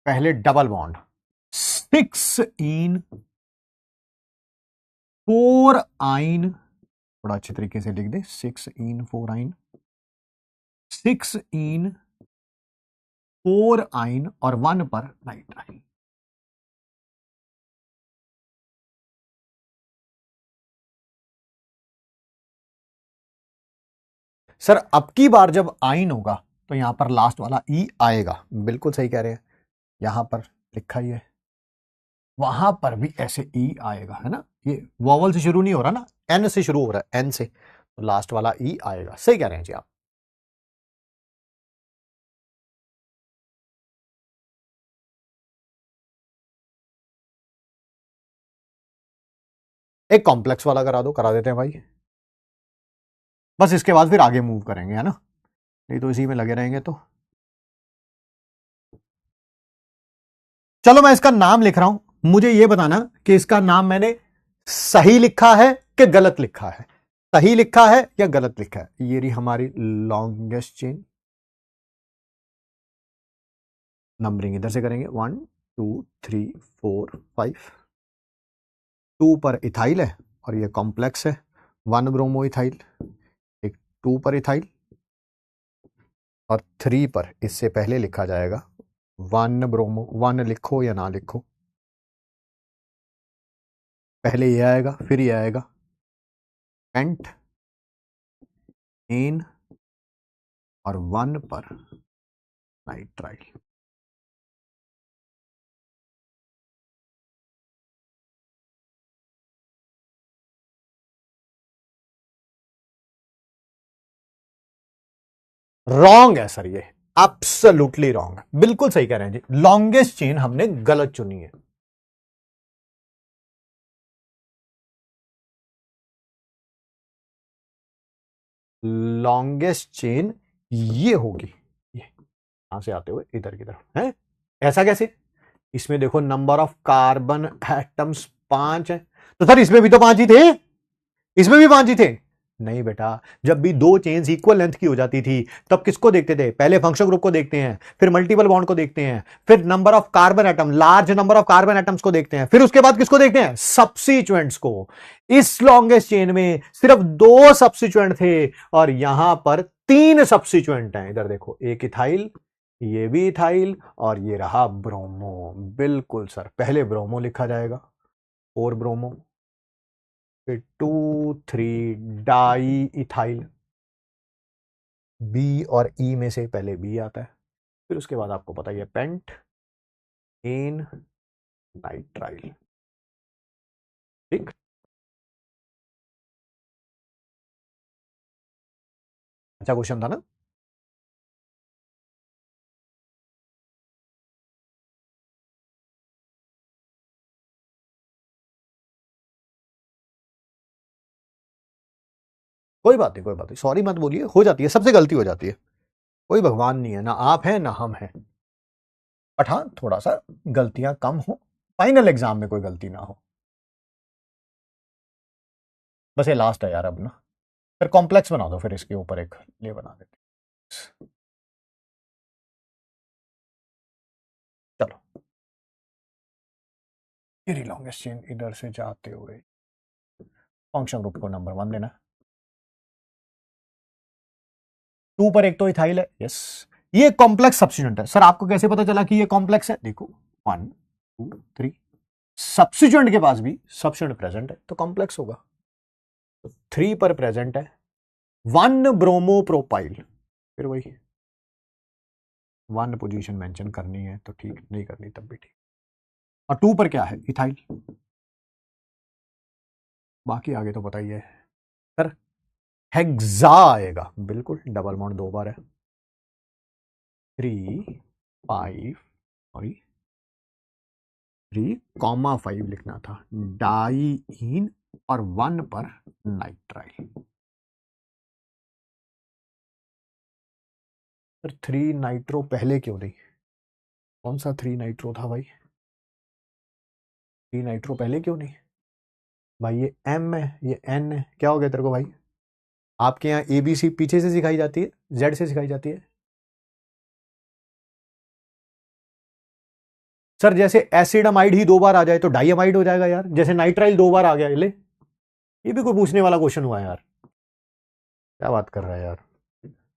पहले डबल बॉन्ड 6 इन 4 आइन, थोड़ा अच्छे तरीके से लिख दे, 6 इन 4 आइन, 6 इन 4 आइन और 1 पर नाइट्राइल। सर अब की बार जब आइन होगा तो यहां पर लास्ट वाला ई आएगा, बिल्कुल सही कह रहे हैं। यहां पर लिखा ही है, वहां पर भी ऐसे ई आएगा, है ना। ये वॉवल से शुरू नहीं हो रहा ना, एन से शुरू हो रहा है, एन से, तो लास्ट वाला ई आएगा। सही कह रहे हैं जी आप। एक कॉम्प्लेक्स वाला करा दो, करा देते हैं भाई, बस इसके बाद फिर आगे मूव करेंगे, है ना, नहीं तो इसी में लगे रहेंगे तो। चलो मैं इसका नाम लिख रहा हूं, मुझे यह बताना कि इसका नाम मैंने सही लिखा है कि गलत लिखा है। सही लिखा है या गलत लिखा है? ये रही हमारी लॉन्गेस्ट चेन। नंबरिंग इधर से करेंगे, 1 2 3 4 5। 2 पर इथाइल है और ये कॉम्प्लेक्स है, 1 ब्रोमो इथाइल, एक 2 पर इथाइल और 3 पर इससे पहले लिखा जाएगा 1 ब्रोमो। 1 लिखो या ना लिखो, पहले ये आएगा फिर ये आएगा, पेंट एन और 1 पर नाइट्राइल। रॉन्ग है सर, ये एब्सोल्युटली रॉन्ग है, बिल्कुल सही कह रहे हैं जी। लॉन्गेस्ट चेन हमने गलत चुनी है। लॉन्गेस्ट चेन ये होगी, ये यहां से आते हुए इधर की तरफ है। ऐसा कैसे? इसमें देखो नंबर ऑफ कार्बन एटम्स 5 है, तो सर इसमें भी तो 5 ही थे, इसमें भी 5 ही थे। नहीं बेटा, जब भी दो चेन्स इक्वल लेंथ की हो जाती थी तब किसको देखते थे? पहले फंक्शनल ग्रुप को देखते हैं, फिर मल्टीपल बॉन्ड को देखते हैं, फिर number of carbon atom, large number of carbon atoms को देखते हैं, फिर उसके बाद किसको देखते हैं? सब्स्टिट्यूएंट्स को। इस लॉन्गेस्ट चेन में सिर्फ 2 सब्स्टिट्यूएंट थे और यहां पर 3 सब्स्टिट्यूएंट हैं। इधर देखो, एक इथाइल, ये भी इथाइल, और ये रहा ब्रोमो। बिल्कुल सर, पहले ब्रोमो लिखा जाएगा, 4 ब्रोमो, फिर 2 3 डाई इथाइल, बी और ई में से पहले बी आता है, फिर उसके बाद आपको पता ही है पेंट एन नाइट्राइल। ठीक, अच्छा क्वेश्चन था ना? कोई बात नहीं, कोई बात नहीं, सॉरी मत बोलिए, हो जाती है, सबसे गलती हो जाती है, कोई भगवान नहीं है, ना आप हैं ना हम हैं। बट हाँ, थोड़ा सा गलतियां कम हो, फाइनल एग्जाम में कोई गलती ना हो। बस ये लास्ट है यार अब ना, फिर कॉम्प्लेक्स बना दो, फिर इसके ऊपर एक ले बना देते। चलो, ये लॉन्गेस्ट चेन इधर से जाते हुए फंक्शन ग्रुप को नंबर 1 देना। 2 पर एक तो इथाइल है, यस, ये कॉम्प्लेक्स सब्स्टिट्यूएंट है। सर आपको कैसे पता चला कि ये कॉम्प्लेक्स है? देखो 1 2 3, सब्स्टिट्यूएंट के पास भी सब्स्टिट्यूएंट प्रेजेंट है तो कॉम्प्लेक्स होगा। तो 3 पर प्रेजेंट है 1 ब्रोमो प्रोपाइल, फिर वही 1 पोजीशन मेंशन करनी है तो ठीक, नहीं करनी तब भी ठीक। और 2 पर क्या है? इथाइल। बाकी आगे तो पता ही है सर, हेक्सा आएगा, बिल्कुल, डबल बॉन्ड 2 बार है, 3 5 सॉरी 3,5 लिखना था, डाईइन और 1 पर नाइट्राइल। सर 3 नाइट्रो पहले क्यों नहीं? कौन सा 3 नाइट्रो था भाई? 3 नाइट्रो पहले क्यों नहीं भाई? ये एम है, ये एन है, क्या हो गया तेरे को भाई? आपके यहाँ एबीसी पीछे से सिखाई जाती है, जेड से सिखाई जाती है? सर जैसे एसिडअमाइड ही 2 बार आ जाए तो डाईअमाइड हो जाएगा यार, जैसे नाइट्राइल 2 बार आ गया, ले, ये भी कोई पूछने वाला क्वेश्चन हुआ यार? क्या बात कर रहा है यार?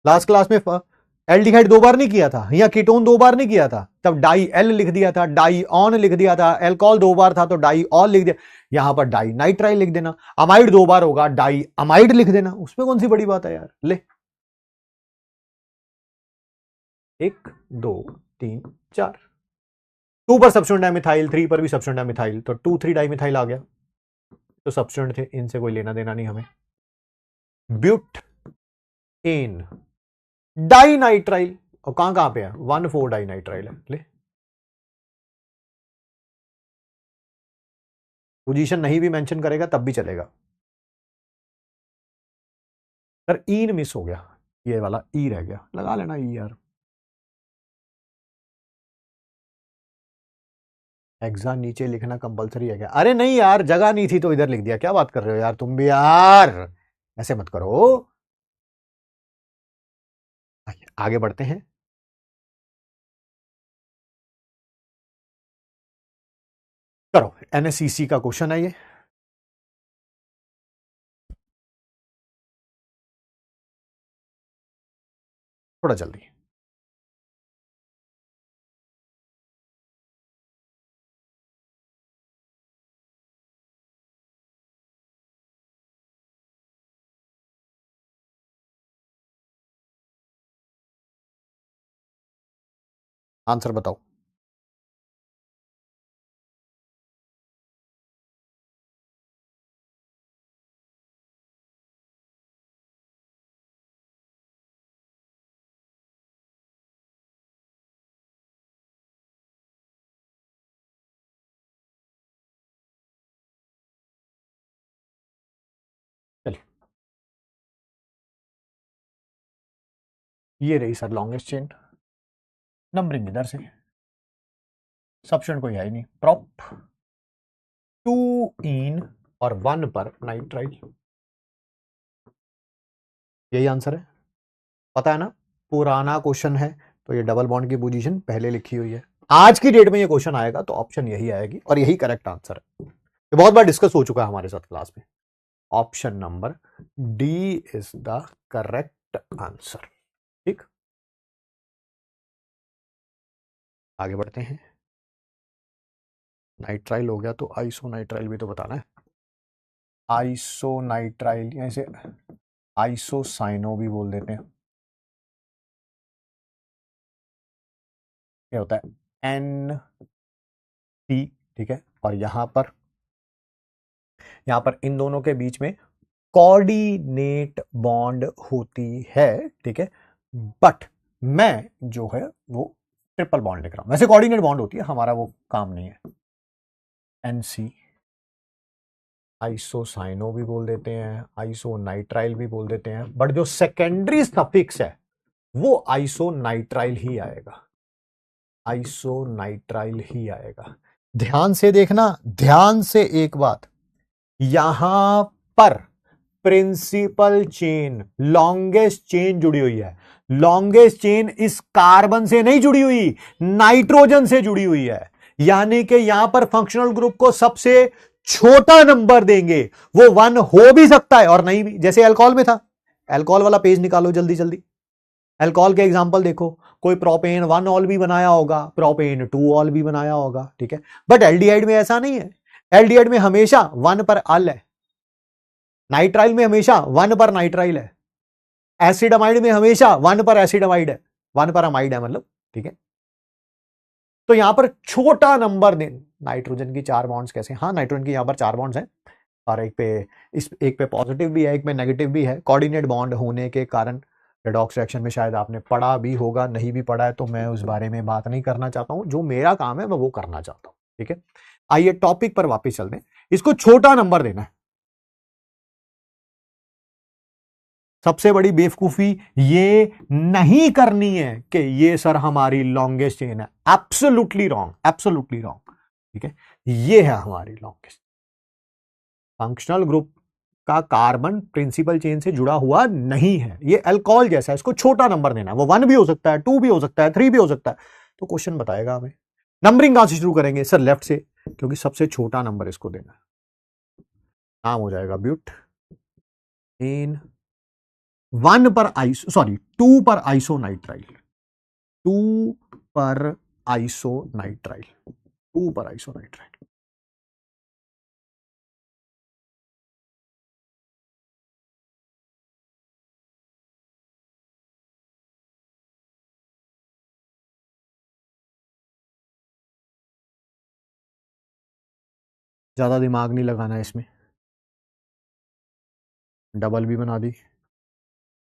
लास्ट क्लास में एल्डिहाइड 2 बार नहीं किया था, या कीटोन 2 बार नहीं किया था, तब डाई एल लिख दिया था, डाई ऑन लिख दिया था, एल्कोहल 2 बार था तो डाई ऑल लिख दिया, यहां पर डाई नाइट्राइल लिख देना, अमाइड 2 बार होगा डाई अमाइड लिख देना, उसमें कौन सी बड़ी बात है यार? ले, 1 2 3 4, 2 पर सब्स्टिट्यूएंट है मिथाइल, 3 पर भी सब्स्टिट्यूएंट है मिथाइल, तो 2 3 डाई मिथाइल आ गया, तो सब्स्टिट्यूएंट थे, इनसे कोई लेना देना नहीं हमें। ब्यूट एन डाइनाइट्राइल, और कहां कहां पे है? 1 4 डाइनाइट्राइल है, ले, पोजीशन नहीं भी मेंशन करेगा तब भी चलेगा। सर ईन मिस हो गया, ये वाला ई रह गया, लगा लेना ई यार। एग्जा नीचे लिखना कंपलसरी है क्या? अरे नहीं यार, जगह नहीं थी तो इधर लिख दिया, क्या बात कर रहे हो यार तुम भी यार, ऐसे मत करो। आगे बढ़ते हैं। करो, एनएसईसी का क्वेश्चन है ये, थोड़ा जल्दी। आंसर बताओ। चलिए, ये रही सर लॉन्गेस्ट चेन, नंबरिंग इधर से, सब्स्टिट्यूएंट कोई है ही नहीं, प्रॉप 2 इन और 1 पर नाइट्राइल, यही आंसर है, पता है ना, पुराना क्वेश्चन है तो ये डबल बॉन्ड की पोजीशन पहले लिखी हुई है। आज की डेट में ये क्वेश्चन आएगा तो ऑप्शन यही आएगी और यही करेक्ट आंसर है। ये बहुत बार डिस्कस हो चुका है हमारे साथ क्लास में। Option number D is the correct answer. ठीक, आगे बढ़ते हैं। नाइट्राइल हो गया तो आइसोनाइट्राइल भी तो बताना है। आइसोनाइट्राइल या इसे आइसोसाइनो भी बोल देते हैं। ये होता है एन टी, ठीक है, और यहां पर इन दोनों के बीच में कोऑर्डिनेट बॉन्ड होती है, ठीक है, बट मैं जो है वो ट्रिपल बॉन्ड लिख रहा हूं। वैसे कोऑर्डिनेट बॉन्ड होती है, हमारा वो काम नहीं है। एनसी आइसोसाइनो भी बोल देते हैं, आइसोनाइट्राइल भी बोल देते हैं, बट जो सेकेंडरी सफिक्स है वो आइसोनाइट्राइल ही आएगा, आइसोनाइट्राइल ही आएगा। ध्यान से देखना, ध्यान से एक बात, यहां पर प्रिंसिपल चेन, लॉन्गेस्ट चेन जुड़ी हुई है। लॉन्गेस्ट चेन इस कार्बन से नहीं जुड़ी हुई, नाइट्रोजन से जुड़ी हुई है। यानी कि यहां पर फंक्शनल ग्रुप को सबसे छोटा नंबर देंगे, वो 1 हो भी सकता है और नहीं भी। जैसे अल्कोहल में था, अल्कोहल वाला पेज निकालो जल्दी जल्दी। अल्कोहल के एग्जांपल देखो, कोई प्रोपेन 1 ऑल भी बनाया होगा, प्रोपेन 2 ऑल भी बनाया होगा, ठीक है, बट एल्डिहाइड में ऐसा नहीं है। एल्डिहाइड में हमेशा 1 पर अल है, नाइट्राइल में हमेशा 1 पर नाइट्राइल है, एसिडमाइड में हमेशा 1 पर एसिडमाइड है, 1 पर अमाइड है मतलब, ठीक है। तो यहां पर छोटा नंबर दे, नाइट्रोजन की 4 बॉन्ड्स कैसे, हाँ नाइट्रोजन की यहां पर 4 बॉन्ड्स हैं और एक पे पॉजिटिव भी है, एक पे नेगेटिव भी है। कोऑर्डिनेट बॉन्ड होने के कारण रेडॉक्स रिएक्शन में शायद आपने पढ़ा भी होगा, नहीं भी पढ़ा है तो मैं उस बारे में बात नहीं करना चाहता हूं। जो मेरा काम है मैं वो करना चाहता हूं, ठीक है। आइए टॉपिक पर वापस चलते हैं। इसको छोटा नंबर देना है। सबसे बड़ी बेवकूफी ये नहीं करनी है कि ये सर हमारी लॉन्गेस्ट चेन है, एब्सोल्युटली रॉन्ग, एब्सोल्युटली रॉन्ग, ठीक है। ये है हमारी लॉन्गेस्ट। फंक्शनल ग्रुप का कार्बन प्रिंसिपल चेन से जुड़ा हुआ नहीं है, ये अल्कोहल जैसा है, इसको छोटा नंबर देना है। वो 1 भी हो सकता है, 2 भी हो सकता है, 3 भी हो सकता है। तो क्वेश्चन बताएगा हमें। नंबरिंग कहां से शुरू करेंगे सर? लेफ्ट से, क्योंकि सबसे छोटा नंबर इसको देना है। नाम हो जाएगा ब्यूट इन 1 पर सॉरी 2 पर आइसोनाइट्राइल, 2 पर आइसोनाइट्राइल, 2 पर आइसोनाइट्राइल। ज्यादा दिमाग नहीं लगाना है इसमें। डबल भी बना दी,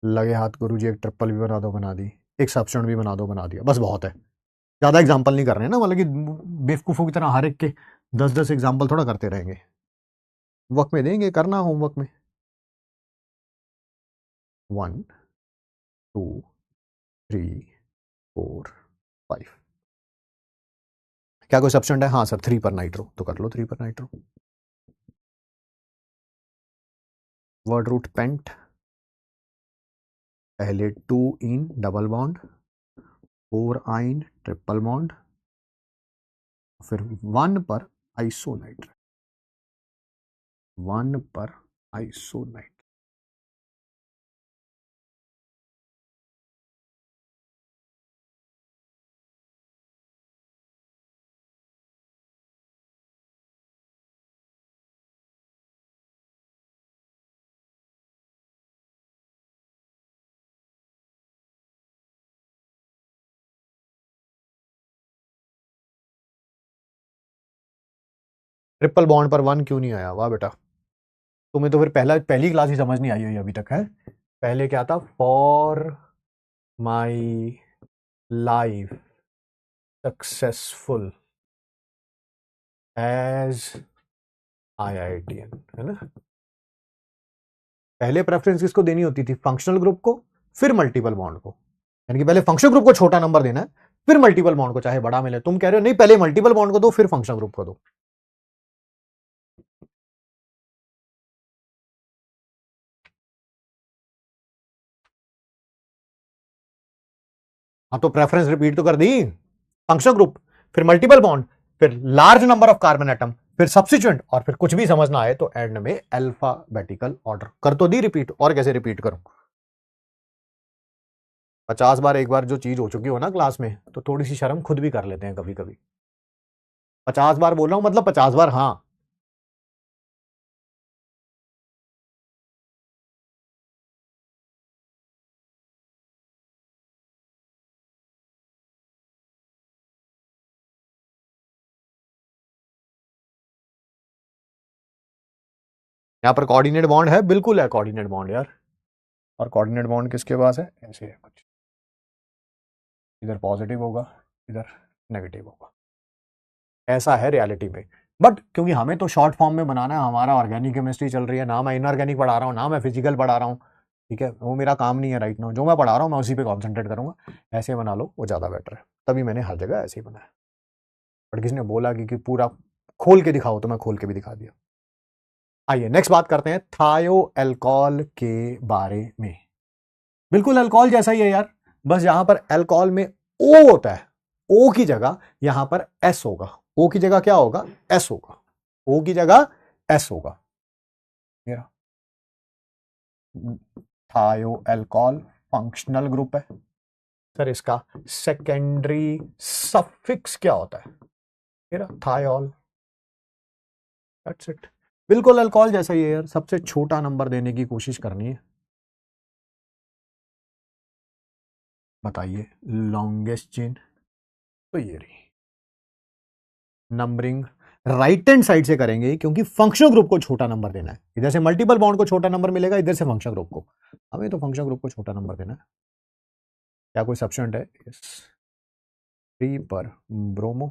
लगे हाथ गुरुजी एक ट्रिपल भी बना दो, बना दी, एक सब्स्टिट्यूएंट भी बना दो, बना दिया, बस बहुत है। ज्यादा एग्जाम्पल नहीं कर रहे हैं ना, मतलब कि बेवकूफों की तरह हर एक के 10-10 एग्जाम्पल थोड़ा करते रहेंगे। वक्त में देंगे, करना होमवर्क में। 1 2 3 4 5। क्या कोई सब्स्टिट्यूएंट है? हाँ सर 3 पर नाइट्रो, तो कर लो 3 पर नाइट्रो। वर्ड रूट पेंट, पहले 2 इन डबल बॉन्ड, 4 आइन ट्रिपल बॉन्ड, फिर 1 पर आइसोनाइट्राइल, 1 पर आइसोनाइट्राइल। ट्रिपल बॉन्ड पर 1 क्यों नहीं आया? वाह बेटा, तुम्हें तो फिर पहली क्लास ही समझ नहीं आई हुई अभी तक है। पहले क्या था? For my life successful as IITN, है ना। पहले प्रेफरेंस किसको देनी होती थी? फंक्शनल ग्रुप को, फिर मल्टीपल बॉन्ड को। यानी कि पहले फंक्शनल ग्रुप को छोटा नंबर देना है, फिर मल्टीपल बॉन्ड को चाहे बड़ा मिले। तुम कह रहे हो नहीं, पहले मल्टीपल बॉन्ड को दो फिर फंक्शनल ग्रुप को दो। हाँ तो प्रेफरेंस रिपीट तो कर दी, फंक्शनल ग्रुप, फिर मल्टीपल बॉन्ड, फिर large number of carbon atom, फिर सब्स्टिट्यूएंट, और फिर कुछ भी समझना आए तो एंड में अल्फाबेटिकल ऑर्डर कर तो दी रिपीट, और कैसे रिपीट करूं? 50 बार एक बार जो चीज हो चुकी हो ना क्लास में, तो थोड़ी सी शर्म खुद भी कर लेते हैं कभी कभी। 50 बार बोल रहा हूं मतलब 50 बार, हाँ। यहां पर कोऑर्डिनेट बॉन्ड है, बिल्कुल है कोऑर्डिनेट बॉन्ड यार। और कोऑर्डिनेट बॉन्ड किसके पास है? ऐसे है कुछ, इधर पॉजिटिव होगा, इधर नेगेटिव होगा, ऐसा है रियलिटी में। बट क्योंकि हमें तो शॉर्ट फॉर्म में बनाना है, हमारा ऑर्गेनिक केमिस्ट्री चल रही है ना, मैं इनऑर्गेनिक पढ़ा रहा हूँ ना मैं फिजिकल पढ़ा रहा हूँ, ठीक है, वो मेरा काम नहीं है राइट नाउ। जो मैं पढ़ा रहा हूँ मैं उसी पे कॉन्सेंट्रेट करूंगा। ऐसे बना लो, वो ज़्यादा बेटर है, तभी मैंने हर जगह ऐसे ही बनाया। बट किसी ने बोला कि पूरा खोल के दिखाओ, तो मैं खोल के भी दिखा दिया। आइए नेक्स्ट बात करते हैं थायो अल्कोहल के बारे में। बिल्कुल अल्कोहल जैसा ही है यार, बस यहां पर अल्कोहल में ओ होता है, ओ की जगह यहां पर एस होगा। ओ की जगह क्या होगा? एस होगा। ओ की जगह एस होगा। मेरा थायो अल्कोहल फंक्शनल ग्रुप है सर। इसका सेकेंडरी सफिक्स क्या होता है? मेरा थायोल, दैट्स इट। बिल्कुल अल्कोहल जैसा ही है यार, सबसे छोटा नंबर देने की कोशिश करनी है। बताइए लॉन्गेस्ट चेन, तो ये रही। नंबरिंग राइट हैंड साइड से करेंगे क्योंकि फंक्शनल ग्रुप को छोटा नंबर देना है। इधर से मल्टीपल बॉन्ड को छोटा नंबर मिलेगा, इधर से फंक्शनल ग्रुप को। हमें तो फंक्शनल ग्रुप को छोटा नंबर देना है। क्या कोई सब्स्टिट्यूएंट है? यस। 3 पर ब्रोमो,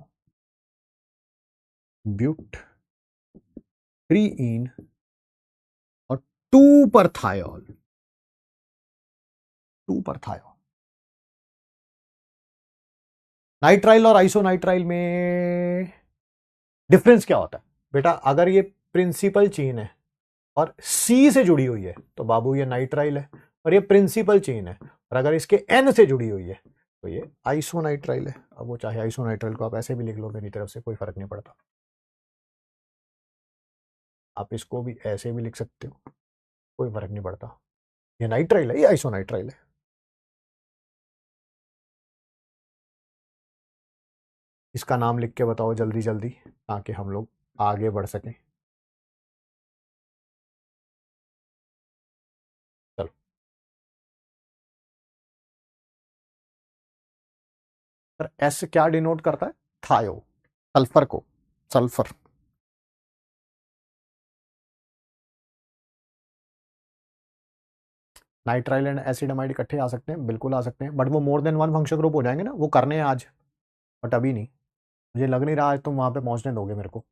ब्यूट, 3 इन, और 2 पर थायोल, 2 पर थायोल। नाइट्राइल और आइसोनाइट्राइल में डिफरेंस क्या होता है बेटा? अगर ये प्रिंसिपल चेन है और सी से जुड़ी हुई है तो बाबू ये नाइट्राइल है, और ये प्रिंसिपल चेन है और अगर इसके एन से जुड़ी हुई है तो ये आइसोनाइट्राइल है। अब वो चाहे आइसोनाइट्राइल को आप ऐसे भी लिख लो, मेरी तरफ से कोई फर्क नहीं पड़ता। आप इसको भी ऐसे भी लिख सकते हो, कोई फर्क नहीं पड़ता। ये नाइट्राइल है, ये आइसोनाइट्राइल है। इसका नाम लिख के बताओ जल्दी जल्दी, ताकि हम लोग आगे बढ़ सकें। चलो, सर एस क्या डिनोट करता है? थायो, सल्फर को, सल्फर। नाइट्राइल एंड एसिडमाइड इकट्ठे आ सकते हैं, बिल्कुल आ सकते हैं, बट वो more than one function group हो जाएंगे ना, वो करने हैं आज, बट अभी नहीं। मुझे लग नहीं रहा आज तुम वहां पे पहुंचने दोगे मेरे को।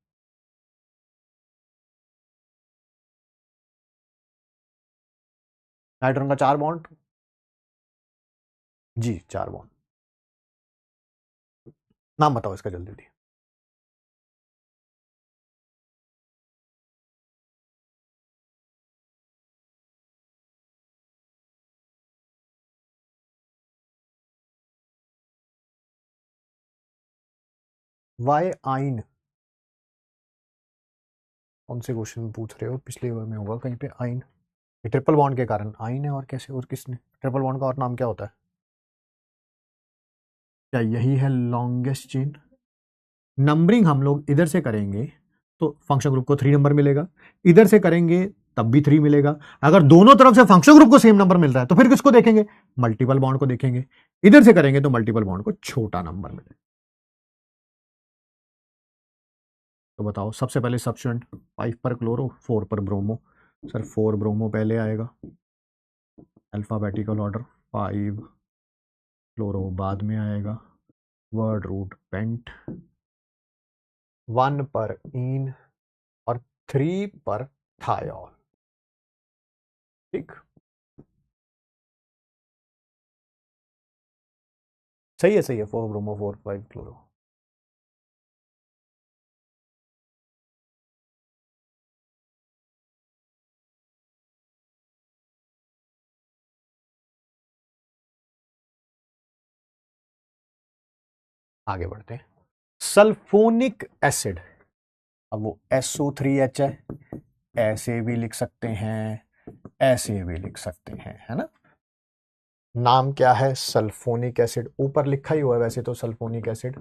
नाइट्रोजन का 4 बॉन्ड, जी 4 बॉन्ड। नाम बताओ इसका जल्दी जल्दी। वाई आइन, कौन से क्वेश्चन में पूछ रहे हो? पिछले में होगा कहीं पे आइन। ये ट्रिपल बॉन्ड के कारण आइन है, और कैसे, और किसने? ट्रिपल बॉन्ड का और नाम क्या होता है? क्या यही है लॉन्गेस्ट चेन? नंबरिंग हम लोग इधर से करेंगे तो फंक्शन ग्रुप को 3 नंबर मिलेगा, इधर से करेंगे तब भी 3 मिलेगा। अगर दोनों तरफ से फंक्शन ग्रुप को सेम नंबर मिल रहा है तो फिर किसको देखेंगे? मल्टीपल बॉन्ड को देखेंगे। इधर से करेंगे तो मल्टीपल बॉन्ड को छोटा नंबर मिलेगा। तो बताओ सबसे पहले सब्स्टिट्यूएंट, 5 पर क्लोरो, 4 पर ब्रोमो। सर 4 ब्रोमो पहले आएगा, अल्फाबेटिकल ऑर्डर। 5 क्लोरो बाद में आएगा, वर्ड रूट पेंट। 1 पर इन और 3 पर थायोल। ठीक, सही है सही है। 4 ब्रोमो 4 5 क्लोरो। आगे बढ़ते हैं। सल्फोनिक एसिड, अब वो SO3H है, ऐसे भी लिख सकते हैं, ऐसे भी लिख सकते हैं, है ना। नाम क्या है? सल्फोनिक एसिड, ऊपर लिखा ही हुआ है वैसे तो सल्फोनिक एसिड।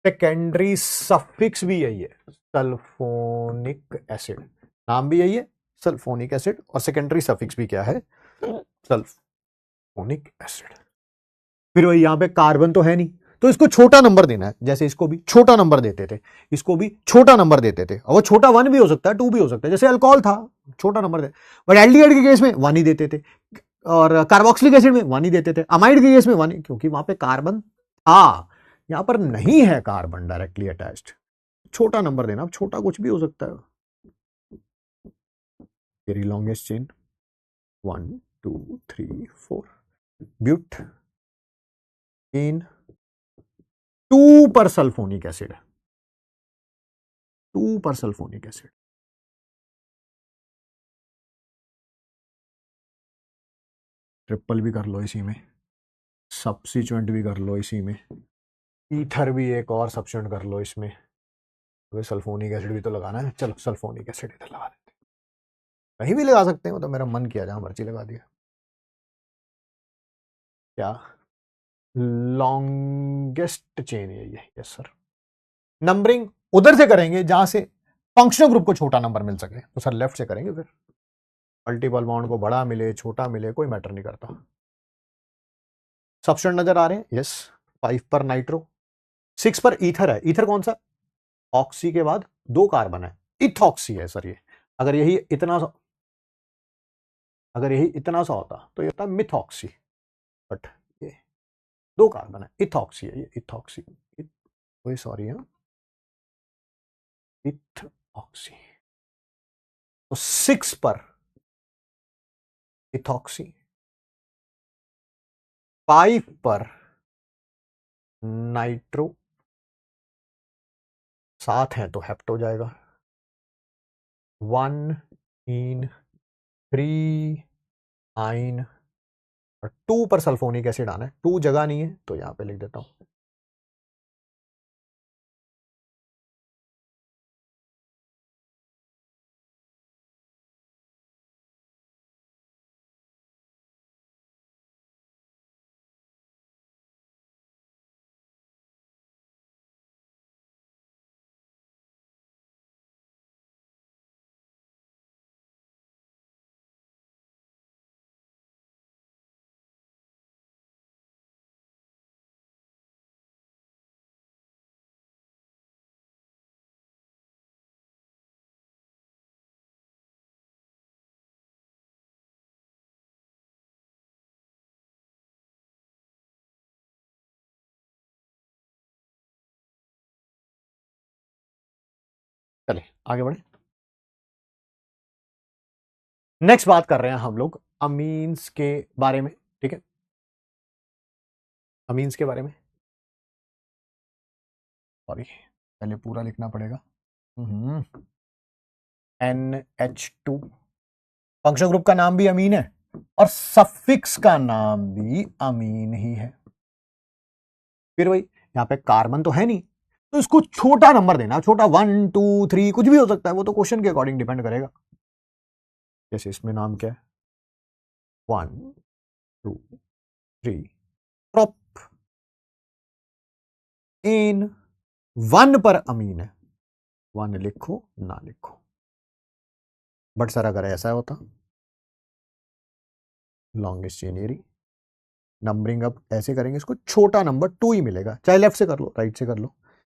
सेकेंडरी सफिक्स भी यही है, सल्फोनिक एसिड, नाम भी यही है सल्फोनिक एसिड, और सेकेंडरी सफिक्स भी क्या है? Sulphonic acid. फिर वही यहां पे कार्बन तो है नहीं, तो इसको छोटा नंबर देना है, जैसे इसको भी छोटा नंबर देते थे, इसको भी छोटा नंबर देते थे, और वो छोटा 1 भी हो सकता है, 2 भी हो सकता है, जैसे अल्कोहल था छोटा नंबर दे, बट एल्डिहाइड के केस में 1 ही देते थे, और कार्बोक्सिलिक एसिड में 1 ही देते थे, अमाइड के केस में 1 ही, क्योंकि वहां पे कार्बन था, यहां पर नहीं है कार्बन डायरेक्टली अटैच्ड, छोटा नंबर देना, अब छोटा कुछ भी हो सकता है। वेरी लॉन्गेस्ट चेन 1 2 3 4, ब्यूट इन 2 पर सल्फोनिक एसिड है, 2 पर सल्फोनिक एसिड। ट्रिपल भी कर लो इसी में, सब्स्टिट्यूएंट भी कर लो इसी में, ईथर भी एक और सब्स्टिट्यूएंट कर लो इसमें, तो सल्फोनिक एसिड भी तो लगाना है, चलो सल्फोनिक एसिड इधर लगा देते हैं, कहीं भी लगा सकते हैं, वो तो मेरा मन किया जहां मर्जी लगा दिया। क्या लॉन्गेस्ट चेन यही है, यस सर। नंबरिंग उधर से करेंगे जहां से फंक्शनल ग्रुप को छोटा नंबर मिल सके, तो सर लेफ्ट से करेंगे, फिर मल्टीपल बॉन्ड को बड़ा मिले छोटा मिले कोई मैटर नहीं करता। सब्स्टिट्यूएंट नजर आ रहे हैं, यस। 5 पर नाइट्रो, 6 पर ईथर है, ईथर कौन सा? ऑक्सी के बाद 2 कार्बन है, इथॉक्सी है सर ये। अगर यही इतना सा होता तो ये होता मिथॉक्सी, बट ये 2 कार्बन है, इथॉक्सी है ये, इथॉक्सी, सॉरी है, इथॉक्सी। तो 6 पर इथॉक्सी, 5 पर नाइट्रो, 7 है तो हेप्ट हो जाएगा, 1 इन 3 आइन, और 2 पर सल्फोनिक एसिड आना है, 2 जगह नहीं है तो यहां पे लिख देता हूं। चलिए आगे बढ़े। नेक्स्ट बात कर रहे हैं हम लोग अमीन्स के बारे में, ठीक है, अमीन्स के बारे में, सॉरी पहले पूरा लिखना पड़ेगा। NH2, फंक्शनल ग्रुप का नाम भी अमीन है और सफिक्स का नाम भी अमीन ही है। फिर वही यहां पे कार्बन तो है नहीं, तो इसको छोटा नंबर देना, छोटा 1 2 3 कुछ भी हो सकता है, वो तो क्वेश्चन के अकॉर्डिंग डिपेंड करेगा। जैसे इसमें नाम क्या है, 1 2 3 प्रॉप इन 1 पर अमीन है, 1 लिखो ना लिखो, बट सर अगर ऐसा होता लॉन्गेस्ट चेन एरी, नंबरिंग अब ऐसे करेंगे, इसको छोटा नंबर 2 ही मिलेगा, चाहे लेफ्ट से कर लो राइट से कर लो,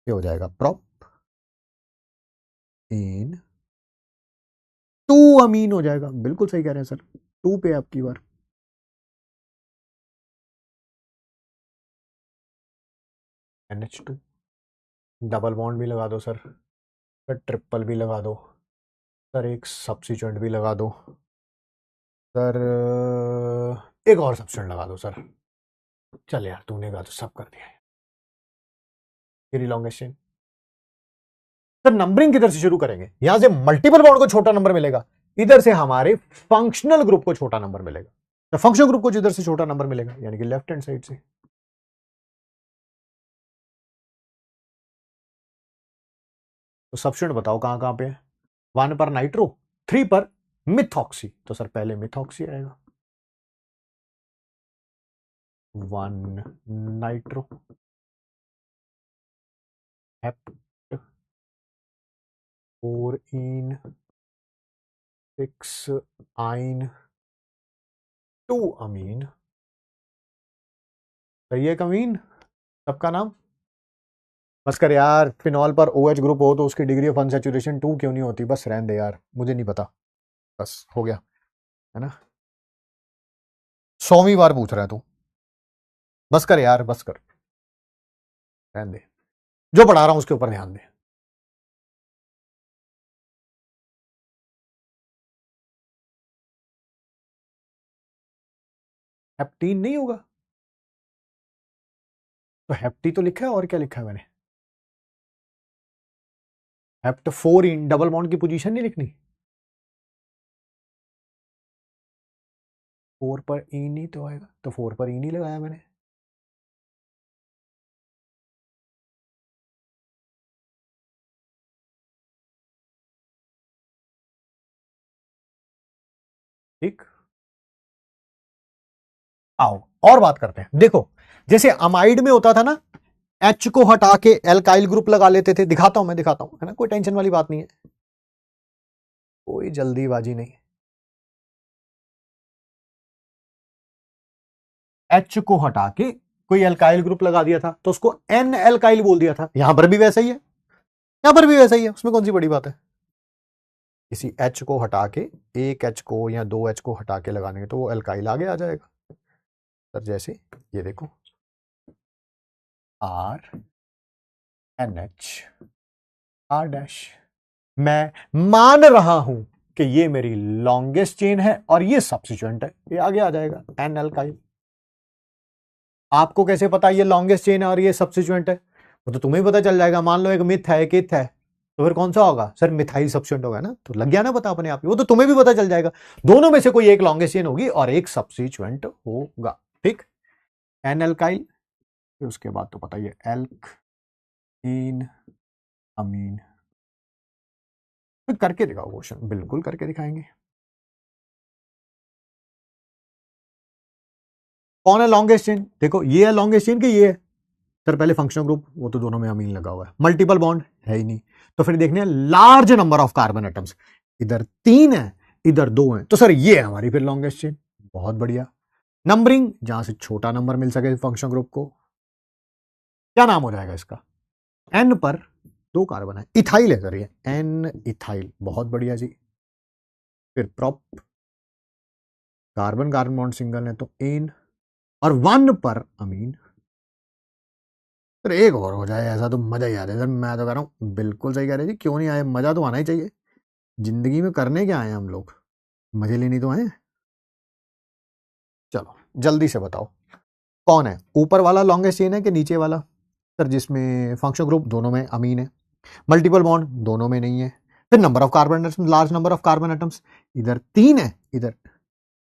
ये हो जाएगा प्रॉप इन 2 अमीन हो जाएगा। बिल्कुल सही कह रहे हैं सर, 2 पे आपकी बार। NH2 डबल बॉन्ड भी लगा दो सर, ट्रिपल भी लगा दो सर, एक सब्स्टिट्यूएंट भी लगा दो सर, एक और सब्स्टिट्यूएंट लगा दो सर, चल यार तूने कहा तो सब कर दिया। फिर इलॉन्गेशन, सर नंबरिंग किधर से शुरू करेंगे, यहां से मल्टीपल बॉन्ड को छोटा नंबर मिलेगा, इधर से हमारे फंक्शनल ग्रुप को छोटा नंबर मिलेगा, तो फंक्शनल ग्रुप को जिधर से छोटा नंबर मिलेगा यानी कि लेफ्ट हैंड साइड से। तो सब्स्टिट्यूएंट बताओ कहां कहां पे है। 1 पर नाइट्रो, 3 पर मिथॉक्सी, तो सर पहले मिथॉक्सी आएगा। 1 नाइट्रो, हेप्ट, 4 इन, 6 आइन, 2 अमीन। सही है कमीन सबका नाम। बस कर यार, फिनॉल पर OH ग्रुप हो तो उसकी डिग्री ऑफ अनसैचुरेशन 2 क्यों नहीं होती? बस रहने दे यार, मुझे नहीं पता, बस हो गया है ना। 100वीं बार पूछ रहा है तू, बस कर यार, बस कर, रहने दे, जो पढ़ा रहा हूं उसके ऊपर ध्यान दे। हेप्टीन नहीं होगा तो हेप्टी तो लिखा है, और क्या लिखा है मैंने? हेप्ट 4 इन, डबल बॉन्ड की पोजीशन नहीं लिखनी। 4 पर इन ही तो आएगा, तो 4 पर इन ही लगाया मैंने। ठीक, आओ और बात करते हैं। देखो, जैसे अमाइड में होता था ना, H को हटा के एल्काइल ग्रुप लगा लेते थे। दिखाता हूं, मैं दिखाता हूं, है ना, कोई टेंशन वाली बात नहीं है, कोई जल्दीबाजी नहीं। H को हटा के कोई एल्काइल ग्रुप लगा दिया था तो उसको N एल्काइल बोल दिया था। यहां पर भी वैसा ही है, यहां पर भी वैसा ही है, उसमें कौन सी बड़ी बात है? किसी H को हटा के, एक H को या 2 H को हटा के लगाने तो वो एल्काइल आगे आ जाएगा। सर जैसे ये देखो, RNH R', मैं मान रहा हूं कि ये मेरी लॉन्गेस्ट चेन है और ये सब्स्टिट्यूएंट है, ये आगे आ जाएगा N एल्काइल। आपको कैसे पता ये लॉन्गेस्ट चेन है और ये सब्स्टिट्यूएंट है? वो तो तुम्हें पता चल जाएगा। मान लो एक मिथ है, एक इथ है, तो फिर कौन सा होगा? सर मिथाइल सब्स्टिट्यूएंट होगा ना, तो लग गया ना पता अपने आप ही, वो तो तुम्हें भी पता चल जाएगा। दोनों में से कोई एक लॉन्गेस्ट चेन होगी और एक सब्स्टिट्यूएंट होगा। ठीक, एन एल्काइल, फिर उसके बाद तो पता ही है एल्क इन अमीन। करके दिखाओ क्वेश्चन, बिल्कुल करके दिखाएंगे। कौन है लॉन्गेस्ट चेन? देखो ये है लॉन्गेस्ट चेन कि ये है? सर पहले फंक्शनल ग्रुप, वो तो दोनों में अमीन लगा हुआ है। मल्टीपल बॉन्ड है ही नहीं, तो फिर देखने large number of carbon atoms, इधर 3 है इधर 2 है, तो सर ये है हमारी फिर लॉन्गेस्ट चेन। बहुत बढ़िया। नंबरिंग, जहां से छोटा नंबर मिल सके फंक्शनल ग्रुप को, क्या नाम हो जाएगा इसका? N पर 2 कार्बन है, इथाइल है सर ये, N इथाइल। बहुत बढ़िया जी। फिर prop, carbon carbon bond single है तो एन, और 1 पर अमीन। सर एक और हो जाए ऐसा तो मजा ही आ जाए। सर मैं तो कह रहा हूँ बिल्कुल सही कह रहे जी, क्यों नहीं आए, मजा तो आना ही चाहिए। जिंदगी में करने क्या आए हम लोग? मजे लेनी तो आए। चलो जल्दी से बताओ, कौन है ऊपर वाला लॉन्गेस्ट चेन है कि नीचे वाला? सर जिसमें फंक्शनल ग्रुप दोनों में अमीन है, मल्टीपल बॉन्ड दोनों में नहीं है, फिर number of carbon atoms, large number of carbon atoms, इधर 3 है इधर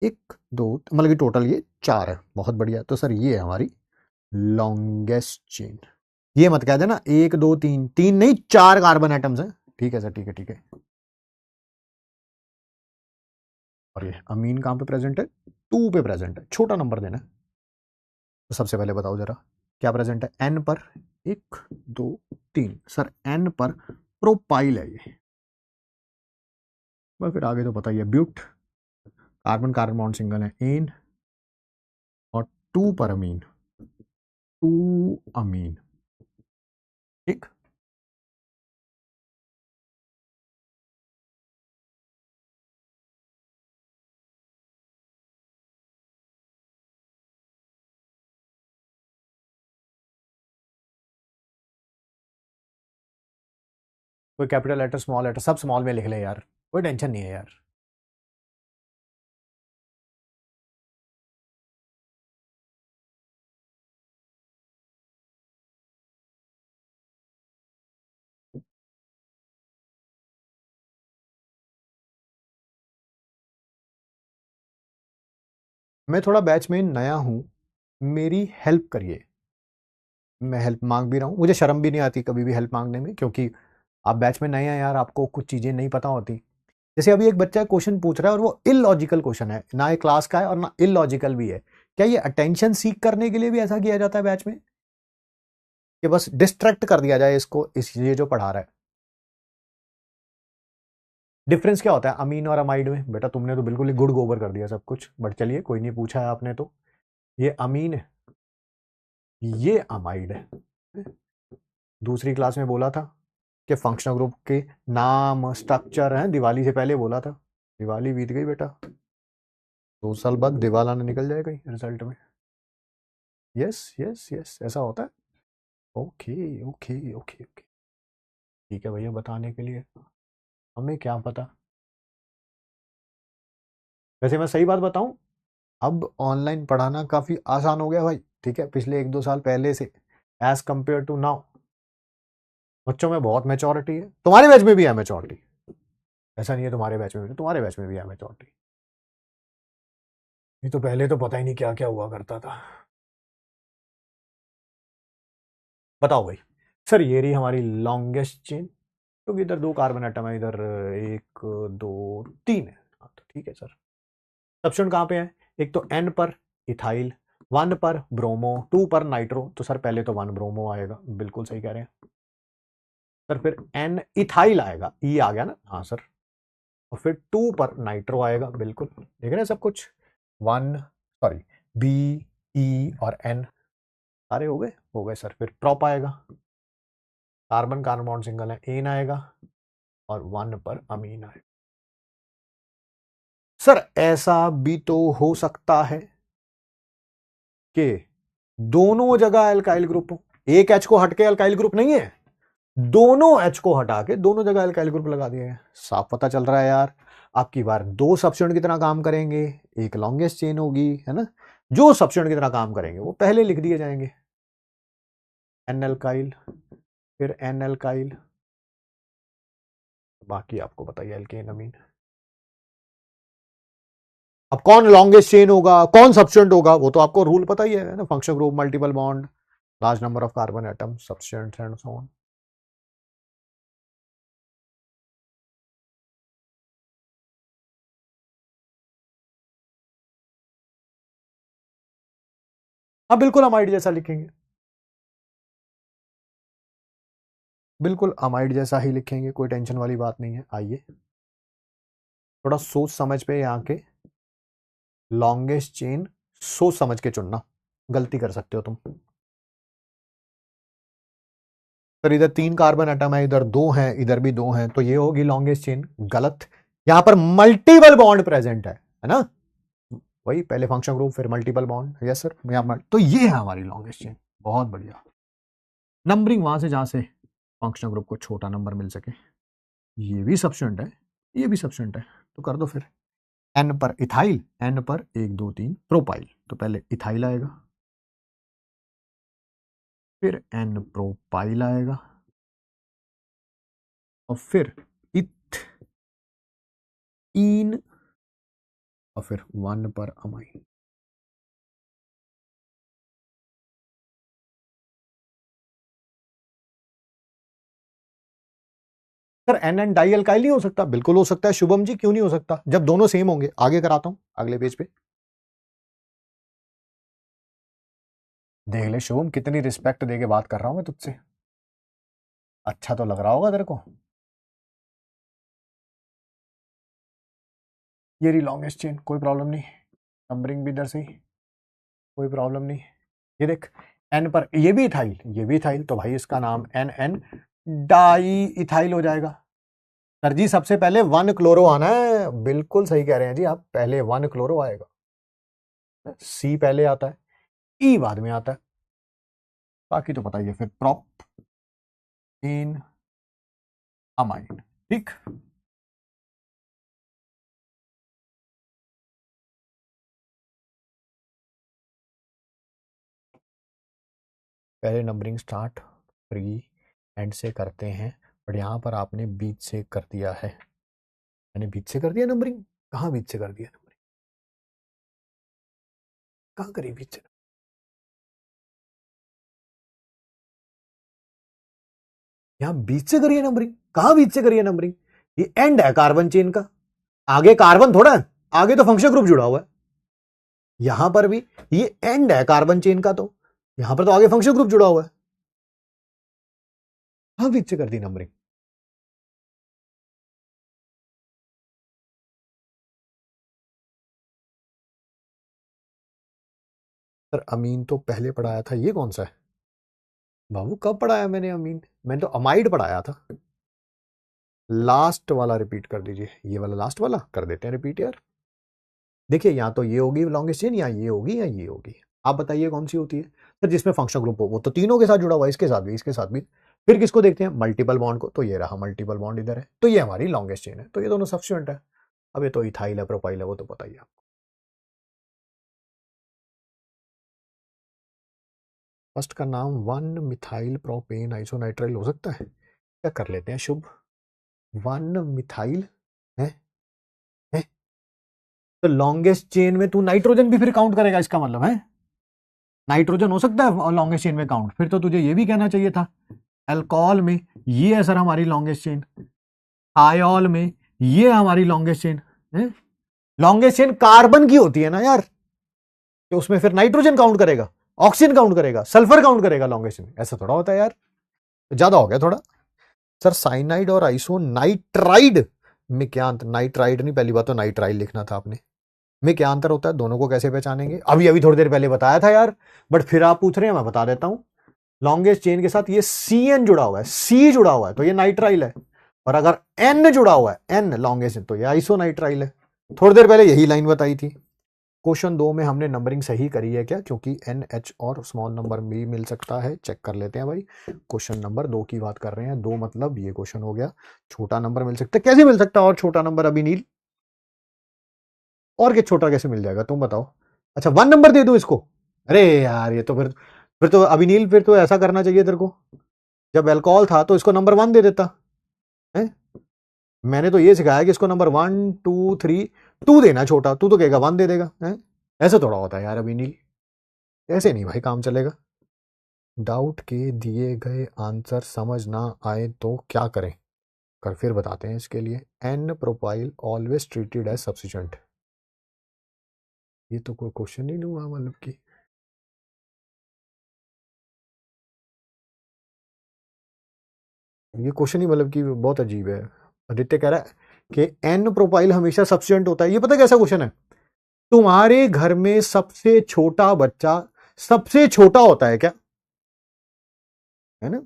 1 2, मतलब कि टोटल ये 4 है। बहुत बढ़िया, तो सर ये है हमारी लॉन्गेस्ट चेन। ये मत कह देना 1 2 3, 3 नहीं 4 कार्बन एटम्स है। ठीक है सर, ठीक है ठीक है। और ये अमीन कहां पे प्रेजेंट है? 2 पे प्रेजेंट है, छोटा नंबर देना है। तो सबसे पहले बताओ जरा क्या प्रेजेंट है N पर? 1 2 3, सर N पर प्रोपाइल है ये। बस फिर आगे तो पता ही है, but, carbon carbon bond single है एन, और 2 पर अमीन, 2 अमीन। ठीक, कोई कैपिटल लेटर स्मॉल लेटर सब स्मॉल में लिख ले यार, कोई टेंशन नहीं है यार। मैं थोड़ा बैच में नया हूं, मेरी हेल्प करिए। मैं हेल्प मांग भी रहा हूं, मुझे शर्म भी नहीं आती कभी भी हेल्प मांगने में, क्योंकि आप बैच में नए हैं यार, आपको कुछ चीजें नहीं पता होती। जैसे अभी एक बच्चा क्वेश्चन पूछ रहा है और वो इलॉजिकल क्वेश्चन है, ना ये क्लास का है और ना इलॉजिकल भी है। क्या ये अटेंशन सीख करने के लिए भी ऐसा किया जाता है बैच में, कि बस डिस्ट्रैक्ट कर दिया जाए इसको, इस ये जो पढ़ा रहा है? डिफरेंस क्या होता है अमीन और अमाइड में? बेटा तुमने तो बिल्कुल ही गुड़ गोबर कर दिया सब कुछ, बट चलिए कोई नहीं, पूछा है आपने तो। ये अमीन है, ये अमाइड है। दूसरी क्लास में बोला था कि फंक्शनल ग्रुप के नाम स्ट्रक्चर हैं, दिवाली से पहले बोला था। दिवाली बीत गई बेटा, 2 साल बाद दिवाला ना निकल जाए कहीं रिजल्ट में। यस यस यस, ऐसा होता है। ओके ओके ओके ओके, ठीक है भैया बताने के लिए, हमें क्या पता। वैसे मैं सही बात बताऊं, अब ऑनलाइन पढ़ाना काफ़ी आसान हो गया भाई, ठीक है, पिछले 1-2 साल पहले से एज कंपेयर टू नाउ। बच्चों में बहुत मेचोरिटी है, तुम्हारे बैच में भी है मेचोरिटी, ऐसा नहीं है तुम्हारे बैच में भी, तुम्हारे बैच में भी है मेचोरिटी। नहीं तो पहले तो पता ही नहीं क्या क्या हुआ करता था। बताओ भाई। सर ये रही हमारी लॉन्गेस्ट चेन, क्योंकि इधर 2 कार्बन एटम है, इधर 1 2 3 है। हाँ तो ठीक है सर। सब्स्टिट्यूएंट कहाँ पे है? एक तो N पर इथाइल, 1 पर ब्रोमो, 2 पर नाइट्रो। तो सर पहले तो 1 ब्रोमो आएगा, बिल्कुल सही कह रहे हैं सर। फिर N इथाइल आएगा, ई आ गया ना, हाँ सर। और फिर 2 पर नाइट्रो आएगा, बिल्कुल देख रहे हैं सब कुछ। 1 सॉरी, बी ई और N सारे हो गए, हो गए सर। फिर प्रॉप आएगा, कार्बन कार्बन बॉन्ड सिंगल है, एन आएगा, और 1 पर अमीन आएगा। सर ऐसा भी तो हो सकता है कि दोनों जगह अल्काइल ग्रुप हो, एक एच को हट के अल्काइल ग्रुप नहीं है, दोनों एच को हटा के दोनों जगह अल्काइल ग्रुप लगा दिए हैं। साफ पता चल रहा है यार, आपकी बार 2 सब्स्टिट्यूएंट की तरह काम करेंगे, एक लॉन्गेस्ट चेन होगी, है ना। जो सब्स्टिट्यूएंट की तरह काम करेंगे वो पहले लिख दिए जाएंगे, एन एल्काइल, फिर एन एल्काइल, बाकी आपको बताइए एल्केन अमीन। अब कौन लॉन्गेस्ट चेन होगा, कौन सब्स्टिट्यूएंट होगा, वो तो आपको रूल पता ही है ना, functional group, multiple bond, large number of carbon atom, substituents and so on. हाँ बिल्कुल अमाइड जैसा लिखेंगे, बिल्कुल अमाइड जैसा ही लिखेंगे, कोई टेंशन वाली बात नहीं है। आइए थोड़ा सोच समझ पे यहाँ के लॉन्गेस्ट चेन सोच समझ के चुनना, गलती कर सकते हो तुम। फिर इधर 3 कार्बन एटम है, इधर 2 हैं, इधर भी 2 हैं, तो ये होगी लॉन्गेस्ट चेन, गलत। यहां पर मल्टीपल बॉन्ड प्रेजेंट है ना, वही पहले फंक्शन ग्रुप फिर मल्टीपल बॉन्ड, यस सर। तो ये है हमारी लॉन्गेस्ट चेन, बहुत बढ़िया। नंबरिंग वहां से जहां से फंक्शनल ग्रुप को छोटा नंबर मिल सके। ये भी सब्स्टिट्यूएंट है, ये भी सब्स्टिट्यूएंट है, तो कर दो फिर। एन पर इथाइल, एन पर 1 2 3 प्रोपाइल, तो पहले इथाइल आएगा, फिर एन प्रोपाइल आएगा, और फिर इथीन, और फिर 1 पर amine. Sir N N di alkyl नहीं हो सकता? बिल्कुल हो सकता है शुभम जी, क्यों नहीं हो सकता, जब दोनों सेम होंगे। आगे कराता हूं अगले पेज पे, देख ले शुभम, कितनी रिस्पेक्ट देके बात कर रहा हूं मैं तुझसे, अच्छा तो लग रहा होगा तेरे को। ये रही लॉन्गेस्ट चेन, कोई प्रॉब्लम नहीं, नंबरिंग भी इधर से ही, कोई प्रॉब्लम नहीं। ये देख, एन पर ये भी इथाइल, ये भी इथाइल, तो भाई इसका नाम एन एन डाई इथाइल हो जाएगा। सर जी सबसे पहले 1 क्लोरो आना है, बिल्कुल सही कह रहे हैं जी आप, पहले 1 क्लोरो आएगा, सी पहले आता है, ई बाद में आता है, बाकी तो पता ही है। फिर प्रॉप इन अमाइन, ठीक। पहले नंबरिंग स्टार्ट फ्री एंड से करते हैं, बट यहाँ पर आपने बीच से कर दिया है, मैंने बीच से कर दिया नंबरिंग, कहाँ बीच से कर दिया नंबरिंग, कहाँ करी बीच से? यहाँ बीच से करिए नंबरिंग, कहां बीच से करिए नंबरिंग, ये एंड है कार्बन चेन का, आगे कार्बन थोड़ा है, आगे तो फंक्शनल ग्रुप जुड़ा हुआ है। यहां पर भी ये एंड है कार्बन चेन का, तो यहां पर तो आगे फंक्शनल ग्रुप जुड़ा हुआ है, कहां बीच से कर दी नंबरिंग। सर अमीन तो पहले पढ़ाया था, ये कौन सा है बाबू, कब पढ़ाया मैंने अमीन, मैंने तो अमाइड पढ़ाया था। लास्ट वाला रिपीट कर दीजिए, ये वाला लास्ट वाला कर देते हैं रिपीट यार। देखिए यहाँ तो ये होगी लॉन्गेस्ट चेन, या ये होगी या ये होगी, आप बताइए कौन सी होती है सर जिसमें फंक्शनल ग्रुप हो, वो तो तीनों के साथ जुड़ा हुआ है, इसके साथ भी इसके साथ भी। फिर किसको देखते हैं, मल्टीपल बॉन्ड को, तो ये रहा मल्टीपल बॉन्ड इधर है, तो ये हमारी लॉन्गेस्ट चेन है, तो ये दोनों सफिशिएंट है। अब ये तो इथाइल है प्रोपाइल है, वो तो पता ही है। फर्स्ट का नाम 1 मिथाइल प्रोपेन आइसोनाइट्राइल हो सकता है, क्या कर लेते हैं शुभ, 1 मिथाइल है, तो लॉन्गेस्ट चेन में तू नाइट्रोजन भी फिर काउंट करेगा, इसका मतलब है नाइट्रोजन हो सकता है लॉन्गेस्ट चेन में काउंट, फिर तो तुझे ये भी कहना चाहिए था अल्कोहल में ये है सर हमारी लॉन्गेस्ट चेन, थायोल में ये हमारी लॉन्गेस्ट चेन है। लॉन्गेस्ट चेन कार्बन की होती है ना यार, तो उसमें फिर नाइट्रोजन काउंट करेगा, ऑक्सीजन काउंट करेगा, सल्फर काउंट करेगा लॉन्गेस्ट चेन, ऐसा थोड़ा होता है यार, ज्यादा हो गया थोड़ा। सर साइनाइड और आइसोनाइट्राइड में क्या अंतर, नाइट्राइड नहीं, पहली बात तो नाइट्राइल लिखना था आपने, में क्या अंतर होता है, दोनों को कैसे पहचानेंगे, अभी अभी थोड़ी देर पहले बताया था यार, बट फिर आप पूछ रहे हैं मैं बता देता हूं। लॉन्गेस्ट चेन के साथ ये CN जुड़ा हुआ है, C जुड़ा हुआ है तो ये नाइट्राइल है, और अगर N जुड़ा हुआ है, N लॉन्गेस्ट तो ये आइसोनाइट्राइल है। थोड़ी देर पहले यही लाइन बताई थी। क्वेश्चन 2 में हमने नंबरिंग सही करी है क्या, क्योंकि NH और स्मॉल नंबर भी मिल सकता है, चेक कर लेते हैं भाई। क्वेश्चन नंबर 2 की बात कर रहे हैं, 2 मतलब ये क्वेश्चन हो गया, छोटा नंबर मिल सकता है, कैसे मिल सकता है और छोटा नंबर अभी नील, और क्या छोटा कैसे मिल जाएगा तुम बताओ। अच्छा 1 नंबर दे दो इसको, अरे यार ये तो फिर तो अभिनील, फिर तो ऐसा करना चाहिए तेरे को, जब अल्कोहल था तो इसको नंबर 1 दे देता है। मैंने तो ये सिखाया कि इसको नंबर 1 2 3 2 देना छोटा, तू तो कहेगा 1 दे देगा है? ऐसे थोड़ा होता है यार अभिनील, ऐसे नहीं भाई काम चलेगा। डाउट के दिए गए आंसर समझ ना आए तो क्या करें, कर फिर बताते हैं इसके लिए। N propyl always treated as substituent, ये तो कोई क्वेश्चन ही नहीं हुआ, मतलब कि ये क्वेश्चन ही मतलब कि बहुत अजीब है। आदित्य कह रहा है कि N प्रोपाइल हमेशा सब्स्टिट्यूएंट होता है, ये पता कैसा क्वेश्चन है, तुम्हारे घर में सबसे छोटा बच्चा सबसे छोटा होता है क्या, है ना,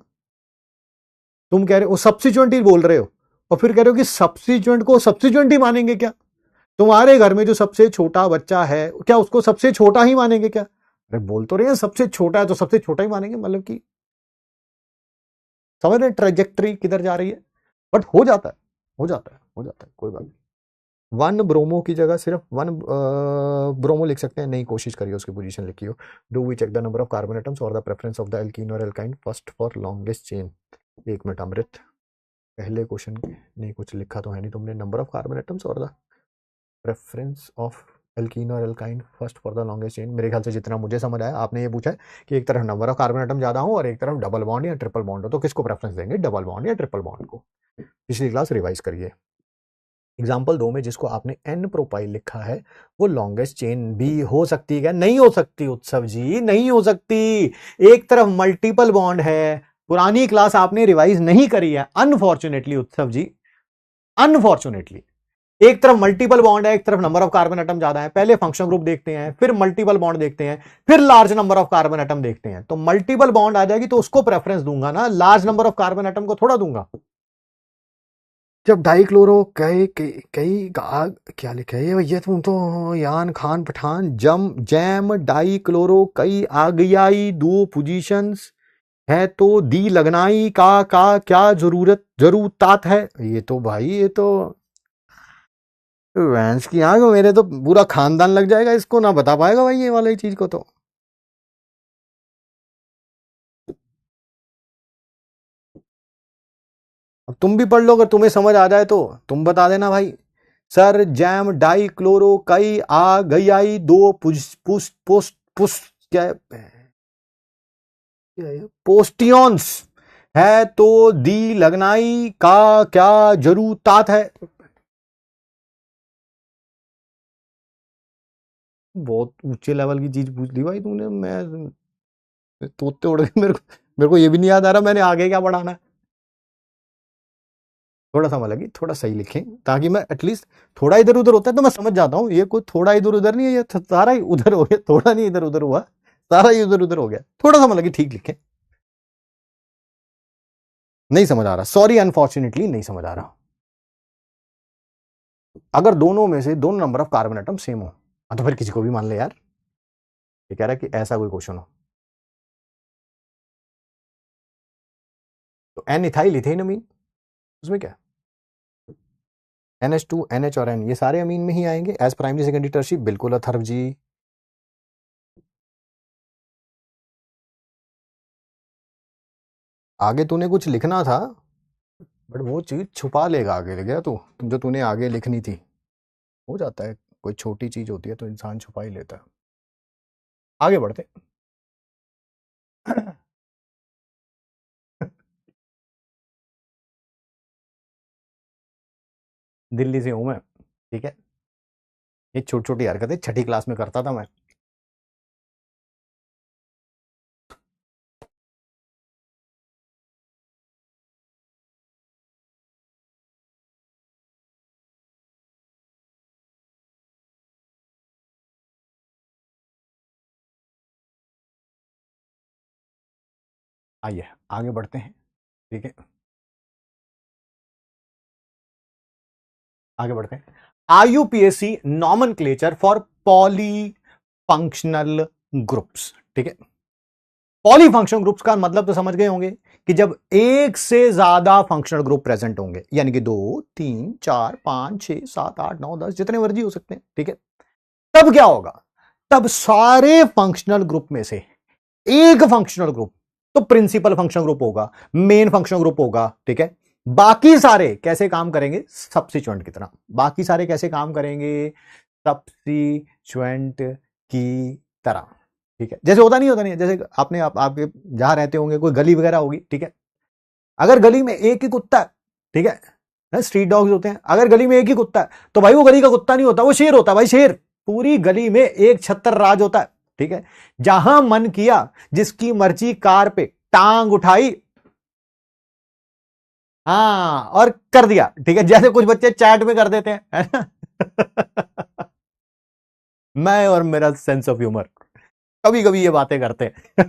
तुम कह रहे हो सब्स्टिट्यूएंट ही बोल रहे हो, और फिर कह रहे हो कि सब्स्टिट्यूएंट को सब्स्टिट्यूएंट ही मानेंगे क्या, तुम्हारे घर में जो सबसे छोटा बच्चा है क्या उसको सबसे छोटा ही मानेंगे क्या, अरे बोल तो रहे हैं सबसे छोटा है तो सबसे छोटा ही मानेंगे, मतलब कि समझ रहे ट्रेजेक्टरी किधर जा रही है, बट हो जाता है हो जाता है हो जाता है, कोई बात नहीं। 1 ब्रोमो की जगह सिर्फ 1 ब्रोमो लिख सकते हैं, नहीं कोशिश करिए उसकी पोजीशन लिखी हो। Do we check the number of carbon atoms और the preference of the alkene और alkyne first for longest chain. एक मिनट अमृत, पहले क्वेश्चन नहीं कुछ लिखा तो है नहीं तुमने, नंबर ऑफ कार्बन एटम्स और द प्रेफरेंस ऑफ एल्कीन और alkyne first for the longest chain. मेरे ख्याल से जितना मुझे समझ आया आपने ये पूछा है कि एक तरफ नंबर ऑफ कार्बन एटम ज्यादा हो और एक तरफ डबल बॉन्ड या ट्रिपल बॉन्ड हो, तो किसको प्रेफरेंस देंगे, डबल बॉन्ड या ट्रिपल बॉन्ड को। पिछली क्लास रिवाइज करिए। एग्जाम्पल 2 में जिसको आपने N प्रोपाइल लिखा है वो लॉन्गेस्ट चेन भी हो सकती है क्या, नहीं हो सकती उत्सव जी, नहीं हो सकती, एक तरफ मल्टीपल बॉन्ड है, पुरानी क्लास आपने रिवाइज नहीं करी है अनफॉर्चुनेटली उत्सव जी, अनफॉर्चुनेटली। एक तरफ मल्टीपल बॉन्ड है, एक तरफ नंबर ऑफ कार्बन एटम ज्यादा है, पहले फंक्शनल ग्रुप देखते हैं, फिर मल्टीपल बॉन्ड देखते हैं, फिर large number of carbon atom देखते हैं, तो मल्टीपल बॉन्ड आ जाएगी तो उसको प्रेफरेंस दूंगा ना, large number of carbon atom को थोड़ा दूंगा। जब डाइक्लोरो कई कई क्या लिखा है ये तुम तो यान खान पठान, जैम डाइक्लोरो कई आगयाई दो पोजीशंस है तो दी लगनाई का क्या जरूरत है, ये तो भाई ये तो वैंस की आग, मेरे तो पूरा खानदान लग जाएगा, इसको ना बता पाएगा भाई ये वाली चीज को, तो अब तुम भी पढ़ लो, अगर तुम्हें समझ आ जाए तो तुम बता देना भाई। सर जैम डाई क्लोरो कई आ गई आई दो पोस्टियंस है तो दी लगनाई का क्या जरूरत है। बहुत ऊंचे लेवल की चीज पूछ ली भाई तूने। मैं तोते उड़ गए। मेरे को ये भी नहीं याद आ रहा मैंने आगे क्या पढ़ाना है। थोड़ा सा लगी, थोड़ा सही लिखें ताकि मैं एटलीस्ट, थोड़ा इधर उधर होता है तो मैं समझ जाता हूँ ये कोई थोड़ा इधर उधर नहीं है, ये सारा ही उधर हो गया। थोड़ा नहीं इधर उधर हुआ, सारा ही उधर उधर हो गया। थोड़ा सा लगी ठीक लिखें। नहीं समझ आ रहा, सॉरी, अनफॉर्चुनेटली नहीं समझ आ रहा। अगर दोनों में से दोनों number of carbon atom same हो तो फिर किसी को भी मान ले यार। ये कह रहा है कि ऐसा कोई क्वेश्चन हो तो एन इथाइल इथेन अमीन, उसमें क्या NH2 NH और N ये सारे अमीन में ही आएंगे एज प्राइमरी सेकेंडरी टर्शिप। बिल्कुल अथर्व जी। आगे तूने कुछ लिखना था बट वो चीज छुपा लेगा आगे ले गया तू, जो तूने आगे लिखनी थी। हो जाता है, कोई छोटी चीज होती है तो इंसान छुपा ही लेता है। आगे बढ़ते। दिल्ली से हूं मैं, ठीक है। ये छोटी छोटी हरकतें छठी क्लास में करता था मैं। आइए आगे बढ़ते हैं, ठीक है। आगे बढ़ते हैं। IUPAC nomenclature for poly functional groups, ठीक है। पॉली फंक्शनल ग्रुप्स का मतलब तो समझ गए होंगे कि जब एक से ज्यादा फंक्शनल ग्रुप प्रेजेंट होंगे, यानी कि 2 3 4 5 6 7 8 9 10 जितने मर्जी हो सकते हैं, ठीक है। तब क्या होगा, तब सारे फंक्शनल ग्रुप में से एक फंक्शनल ग्रुप तो प्रिंसिपल फंक्शनल ग्रुप होगा, मेन फंक्शनल ग्रुप होगा, ठीक है। बाकी सारे कैसे काम करेंगे, सब्स्टिट्यूएंट की तरह। बाकी सारे कैसे काम करेंगे, सब्स्टिट्यूएंट की तरह, ठीक है। जैसे होता नहीं है जैसे आपने आपके जहां रहते होंगे कोई गली वगैरह होगी, ठीक है। अगर गली में एक ही कुत्ता है, ठीक है, स्ट्रीट डॉग्स होते हैं, अगर गली में एक ही कुत्ता है तो भाई वो गली का कुत्ता नहीं होता, वो शेर होता है भाई, शेर। पूरी गली में एक छत्तर राज होता है, ठीक है। जहां मन किया जिसकी मर्जी कार पे टांग उठाई, हाँ, और कर दिया, ठीक है। जैसे कुछ बच्चे चैट में कर देते हैं, है ना। मैं और मेरा सेंस ऑफ ह्यूमर कभी कभी ये बातें करते हैं।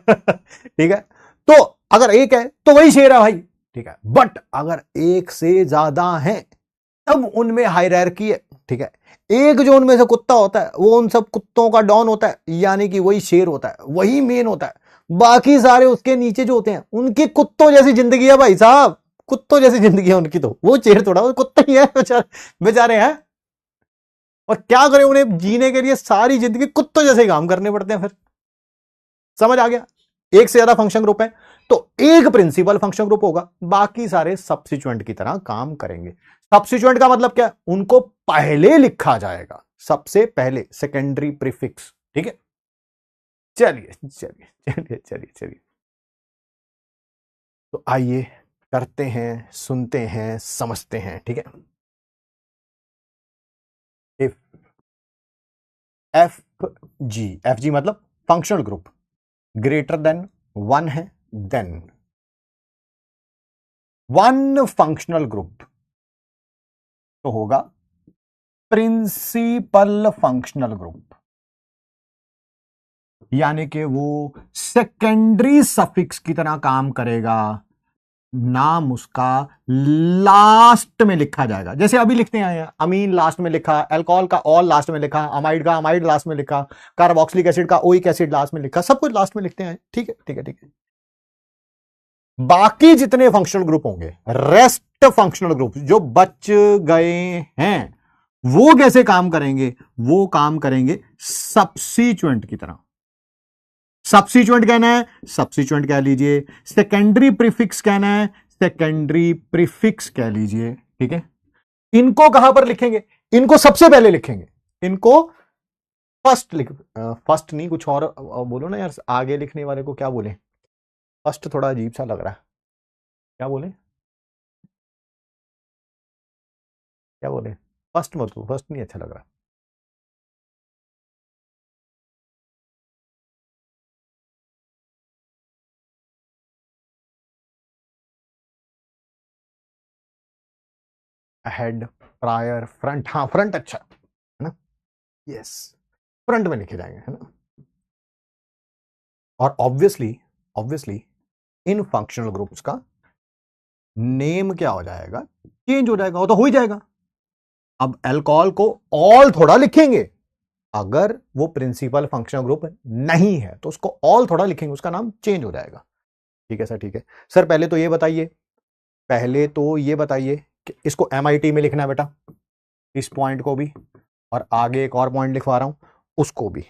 ठीक है। तो अगर एक है तो वही शेर है भाई, ठीक है। बट अगर एक से ज्यादा है तब उनमें हायरार्की है, ठीक है। एक जो उनमें से कुत्ता होता है वो उन सब कुत्तों का डॉन होता है, यानी कि वही शेर होता है, वही मेन होता है। बाकी सारे उसके नीचे जो होते हैं उनकी कुत्तों जैसी जिंदगी है भाई साहब, कुत्तों जैसी जिंदगी है उनकी। तो वो शेर थोड़ा, वो कुत्ते ही है बेचारे हैं। और क्या करें, उन्हें जीने के लिए सारी जिंदगी कुत्तों जैसे काम करने पड़ते हैं। फिर समझ आ गया, एक से ज्यादा फंक्शन ग्रुप है तो एक प्रिंसिपल फंक्शन ग्रुप होगा, बाकी सारे सब्स्टिट्यूएंट की तरह काम करेंगे। सब्स्टिट्यूएंट का मतलब क्या, उनको पहले लिखा जाएगा, सबसे पहले, सेकेंडरी प्रीफिक्स, ठीक है। चलिए चलिए चलिए चलिए चलिए, तो आइए करते हैं, सुनते हैं, समझते हैं, ठीक है। इफ एफ जी मतलब फंक्शनल ग्रुप ग्रेटर देन 1 है, देन वन फंक्शनल ग्रुप तो होगा प्रिंसिपल फंक्शनल ग्रुप, यानी कि वो सेकेंडरी सफिक्स की तरह काम करेगा। नाम उसका लास्ट में लिखा जाएगा, जैसे अभी लिखते हैं, अमीन लास्ट में लिखा, अल्कोहल का ऑल लास्ट में लिखा, अमाइड का अमाइड लास्ट में लिखा, कार्बोक्सिलिक एसिड का ओइक एसिड लास्ट में लिखा, सब कुछ लास्ट में लिखते हैं, ठीक है ठीक है ठीक है। बाकी जितने फंक्शनल ग्रुप होंगे, रेस्ट फंक्शनल ग्रुप जो बच गए हैं, वो कैसे काम करेंगे, वो काम करेंगे सब्स्टिट्यूएंट की तरह। सब्स्टिट्यूएंट कहना है, सब्स्टिट्यूएंट कह लीजिए। सेकेंडरी प्रीफिक्स कहना है, सेकेंडरी प्रीफिक्स कह लीजिए, ठीक है। इनको कहां पर लिखेंगे, इनको सबसे पहले लिखेंगे, इनको फर्स्ट लिख, फर्स्ट नहीं कुछ और बोलो ना यार, आगे लिखने वाले को क्या बोले, फर्स्ट थोड़ा अजीब सा लग रहा है। क्या बोले, क्या बोले? फर्स्ट मत, फर्स्ट नहीं अच्छा लग रहा। हेड, प्रायर, फ्रंट, हाँ फ्रंट अच्छा है ना, यस, फ्रंट में लिखे जाएंगे, है ना। और ऑब्वियसली, ऑब्वियसली इन फंक्शनल ग्रुप्स का नेम क्या हो जाएगा, चेंज हो जाएगा, वो तो हो ही जाएगा। अब अल्कोहल को ऑल थोड़ा लिखेंगे, अगर वो प्रिंसिपल फंक्शनल ग्रुप नहीं है तो उसको ऑल थोड़ा लिखेंगे, उसका नाम चेंज हो जाएगा। ठीक है सर, ठीक है सर। पहले तो ये बताइए, पहले तो ये बताइए कि इसको MIT में लिखना है बेटा, इस पॉइंट को भी, और आगे एक और पॉइंट लिखवा रहा हूं उसको भी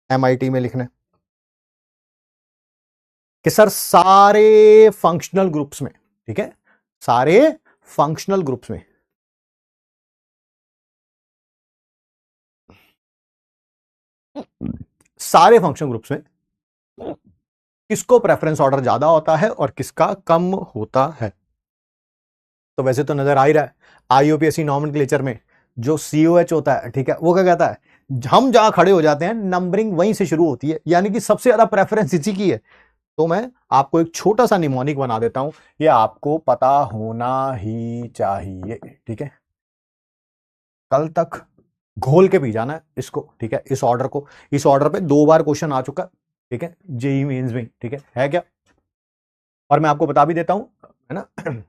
MIT में लिखना है कि सर सारे फंक्शनल ग्रुप्स में, ठीक है, सारे फंक्शनल ग्रुप्स में सारे फंक्शनल ग्रुप्स में किसको प्रेफरेंस ऑर्डर ज्यादा होता है और किसका कम होता है। तो वैसे तो नजर आ ही रहा है, IUPAC नॉमेनक्लेचर में जो COH होता है, ठीक है, वो क्या कहता है, हम जहां खड़े हो जाते हैं नंबरिंग वहीं से शुरू होती है, यानी कि सबसे ज्यादा प्रेफरेंस इसी की है। तो मैं आपको एक छोटा सा निमोनिक बना देता हूं, ये आपको पता होना ही चाहिए, ठीक है। कल तक घोल के पी जाना है इसको, ठीक है, इस ऑर्डर को। इस ऑर्डर पे 2 बार क्वेश्चन आ चुका, ठीक है, जेई मेंस में, ठीक है क्या। और मैं आपको बता भी देता हूं, है ना,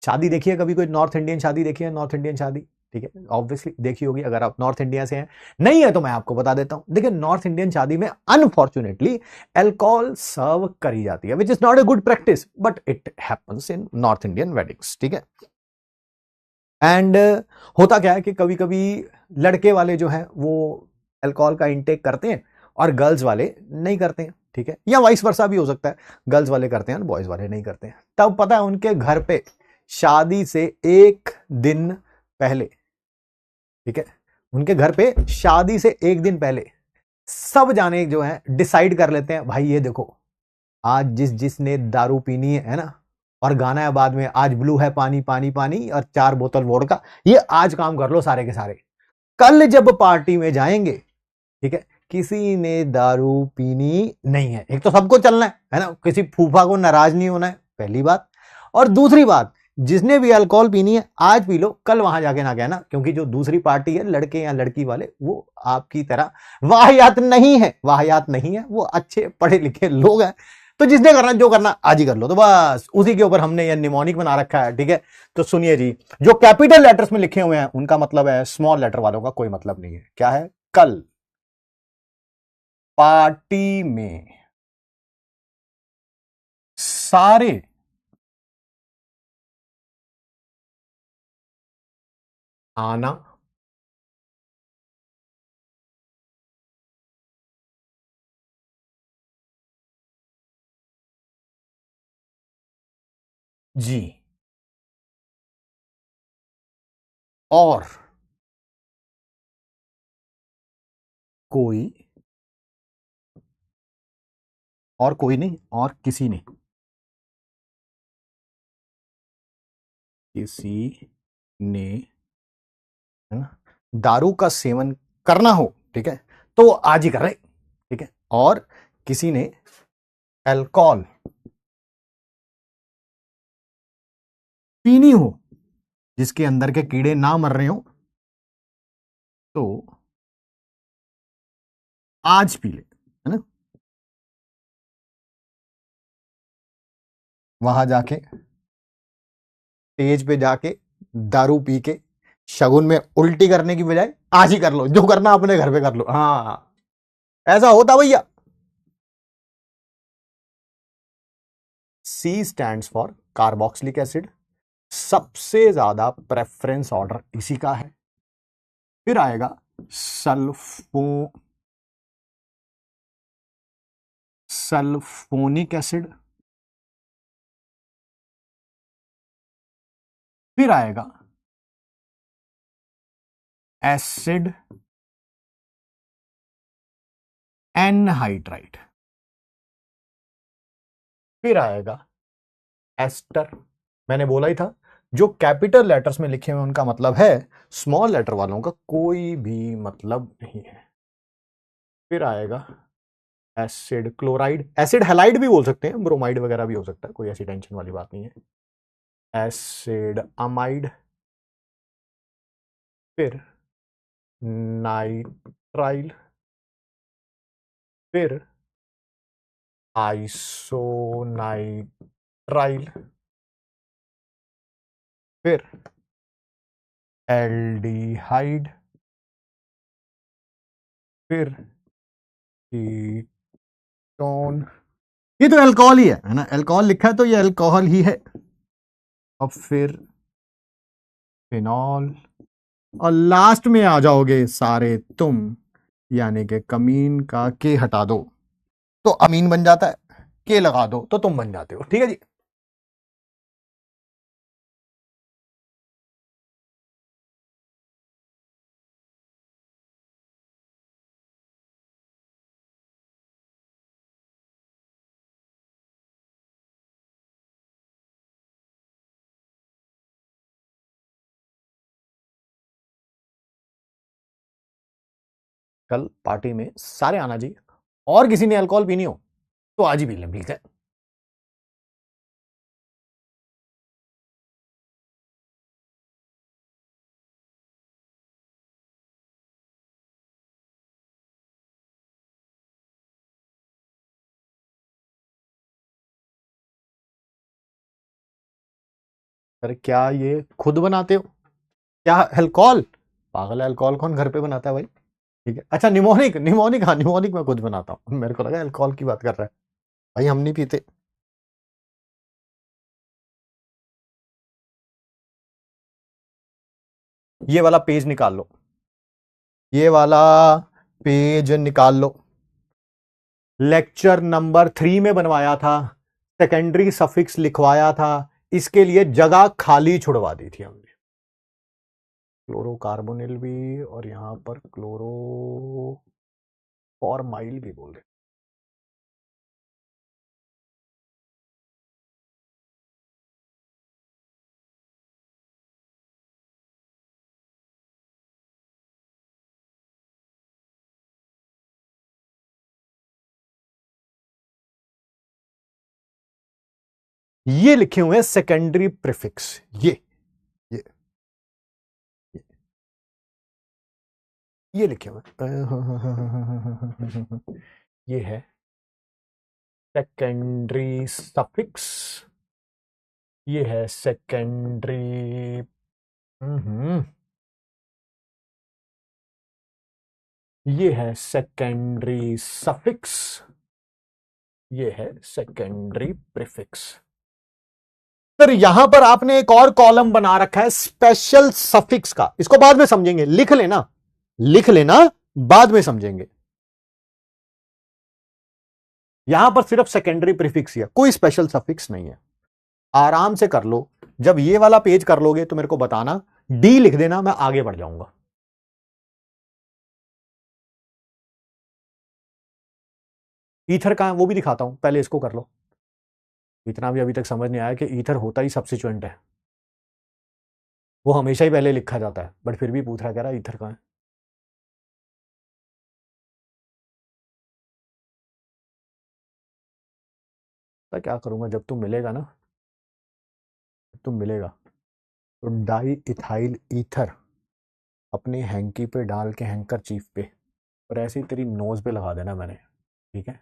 शादी देखी है कभी, कोई नॉर्थ इंडियन शादी देखी है, नॉर्थ इंडियन शादी, ठीक है, ऑब्वियसली देखी होगी अगर आप नॉर्थ इंडिया से हैं। नहीं है तो मैं आपको बता देता हूं, देखिए नॉर्थ इंडियन शादी में अनफॉर्चुनेटली अल्कोहल सर्व करी जाती है, which is not a good practice, but it happens in north Indian weddings, ठीक है। एंड होता क्या है कि कभी कभी लड़के वाले जो हैं वो अल्कोहल का इंटेक करते हैं और गर्ल्स वाले नहीं करते हैं, ठीक है, या वाइस वर्सा भी हो सकता है, गर्ल्स वाले करते हैं बॉयज वाले नहीं करते हैं। तब पता है उनके घर पे शादी से 1 दिन पहले, ठीक है, उनके घर पे शादी से 1 दिन पहले सब जाने जो है डिसाइड कर लेते हैं, भाई ये देखो आज जिसने दारू पीनी है ना, और गाना है बाद में, आज ब्लू है पानी पानी पानी और 4 बोतल वोडका, ये आज काम कर लो सारे के सारे। कल जब पार्टी में जाएंगे, ठीक है, किसी ने दारू पीनी नहीं है, एक तो सबको चलना है ना, किसी फूफा को नाराज नहीं होना है, पहली बात। और दूसरी बात, जिसने भी अल्कोहल पीनी है आज पी लो, कल वहां जाके ना कहना, क्योंकि जो दूसरी पार्टी है लड़के या लड़की वाले वो आपकी तरह वाहियात नहीं है, वाहियात नहीं है, वो अच्छे पढ़े लिखे लोग हैं। तो जिसने करना जो करना आज ही कर लो, तो बस उसी के ऊपर हमने यह निमोनिक बना रखा है, ठीक है। तो सुनिए जी, जो कैपिटल लेटर्स में लिखे हुए हैं उनका मतलब है, स्मॉल लेटर वालों का कोई मतलब नहीं है। क्या है, कल पार्टी में सारे आना, जी, और कोई, और कोई नहीं, और किसी ने, किसी ने, है ना, दारू का सेवन करना हो, ठीक है, तो वो आज ही कर रहे, ठीक है। और किसी ने अल्कोहल पीनी हो, जिसके अंदर के कीड़े ना मर रहे हो, तो आज पी ले, है ना। वहां जाके स्टेज पे जाके दारू पी के शगुन में उल्टी करने की बजाय आज ही कर लो, जो करना अपने घर पे कर लो। हाँ, ऐसा होता भैया। C stands for carboxylic acid, सबसे ज्यादा प्रेफरेंस ऑर्डर इसी का है। फिर आएगा सल्फो सल्फोनिक एसिड, फिर आएगा एसिड एनहाइड्राइड, फिर आएगा एस्टर। मैंने बोला ही था जो कैपिटल लेटर्स में लिखे हुए उनका मतलब है, स्मॉल लेटर वालों का कोई भी मतलब नहीं है। फिर आएगा एसिड क्लोराइड, एसिड हैलाइड भी बोल सकते हैं, ब्रोमाइड वगैरह भी हो सकता है, कोई ऐसी टेंशन वाली बात नहीं है। एसिड अमाइड, फिर नाइट्राइल, फिर आइसोनाइट्राइल, फिर एल्डिहाइड, फिर कीटोन। ये तो अल्कोहल ही है ना, अल्कोहल लिखा है तो ये अल्कोहल ही है। और फिर फिनॉल, और लास्ट में आ जाओगे सारे तुम, यानी कि कमीन का के हटा दो तो अमीन बन जाता है, के लगा दो तो तुम बन जाते हो। ठीक है जी। कल पार्टी में सारे आना जी, और किसी ने अल्कोहल पीनी हो तो आज ही पी लें प्लीज है। अरे क्या ये खुद बनाते हो क्या अल्कोहल? पागल है, अल्कोहल कौन घर पे बनाता है भाई? ठीक है, अच्छा निमोनिक, निमोनिक, हाँ निमोनिक मैं खुद बनाता हूँ, मेरे को लगा अल्कोहल की बात कर रहा है। भाई हम नहीं पीते। ये वाला पेज निकाल लो, ये वाला पेज निकाल लो। लेक्चर नंबर 3 में बनवाया था, सेकेंडरी सफिक्स लिखवाया था, इसके लिए जगह खाली छुड़वा दी थी हमने। क्लोरोकार्बोनिल भी, और यहां पर क्लोरो फॉर्माइल भी बोल रहे। ये लिखे हुए हैं सेकेंडरी प्रीफिक्स, ये ये लिखे हुए ये है सेकेंडरी सफिक्स, ये है सेकेंडरी, ये है सेकेंडरी सफिक्स, ये है सेकेंडरी प्रीफिक्स। सर यहां पर आपने एक और कॉलम बना रखा है स्पेशल सफिक्स का, इसको बाद में समझेंगे, लिख लेना, लिख लेना, बाद में समझेंगे। यहां पर सिर्फ सेकेंडरी प्रीफिक्स है, कोई स्पेशल सफिक्स नहीं है। आराम से कर लो, जब ये वाला पेज कर लोगे तो मेरे को बताना, डी लिख देना, मैं आगे बढ़ जाऊंगा। ईथर कहां है वो भी दिखाता हूं, पहले इसको कर लो। इतना भी अभी तक समझ नहीं आया कि ईथर होता ही सब्स्टिट्यूएंट है, वो हमेशा ही पहले लिखा जाता है, बट फिर भी पूछ रहा, कह रहा ईथर कहां है। तो क्या करूंगा, जब तुम मिलेगा ना, जब तुम मिलेगा तो डाई इथाइल ईथर अपने हैंकी पे डाल के, हैंकर चीफ पे, और ऐसे ही तेरी नोज पे लगा देना मैंने, ठीक है?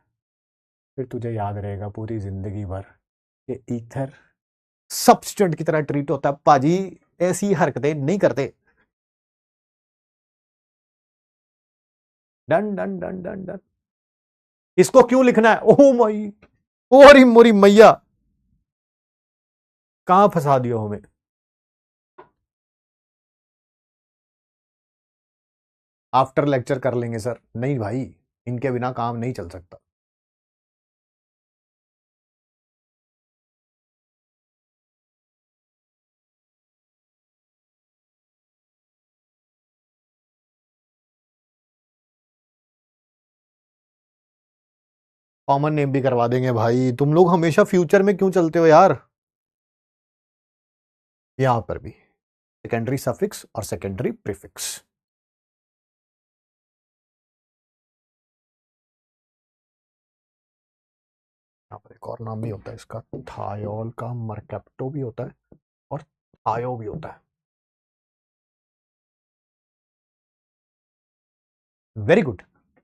फिर तुझे याद रहेगा पूरी जिंदगी भर कि ईथर सब्स्टिट्यूएंट की तरह ट्रीट होता है। पाजी ऐसी हरकतें नहीं करते। Done done done done done. इसको क्यों लिखना है? ओ मई, ओरी मोरी मैया, कहां फंसा दियो हमें। आफ्टर लेक्चर कर लेंगे सर। नहीं भाई, इनके बिना काम नहीं चल सकता। कॉमन नेम भी करवा देंगे भाई, तुम लोग हमेशा फ्यूचर में क्यों चलते हो यार? यहां पर भी सेकेंडरी सफिक्स और सेकेंडरी प्रीफिक्स। यहाँ पर एक और नाम भी होता है इसका, थायोल का मरकैप्टो भी होता है और थायो भी होता है। Very good.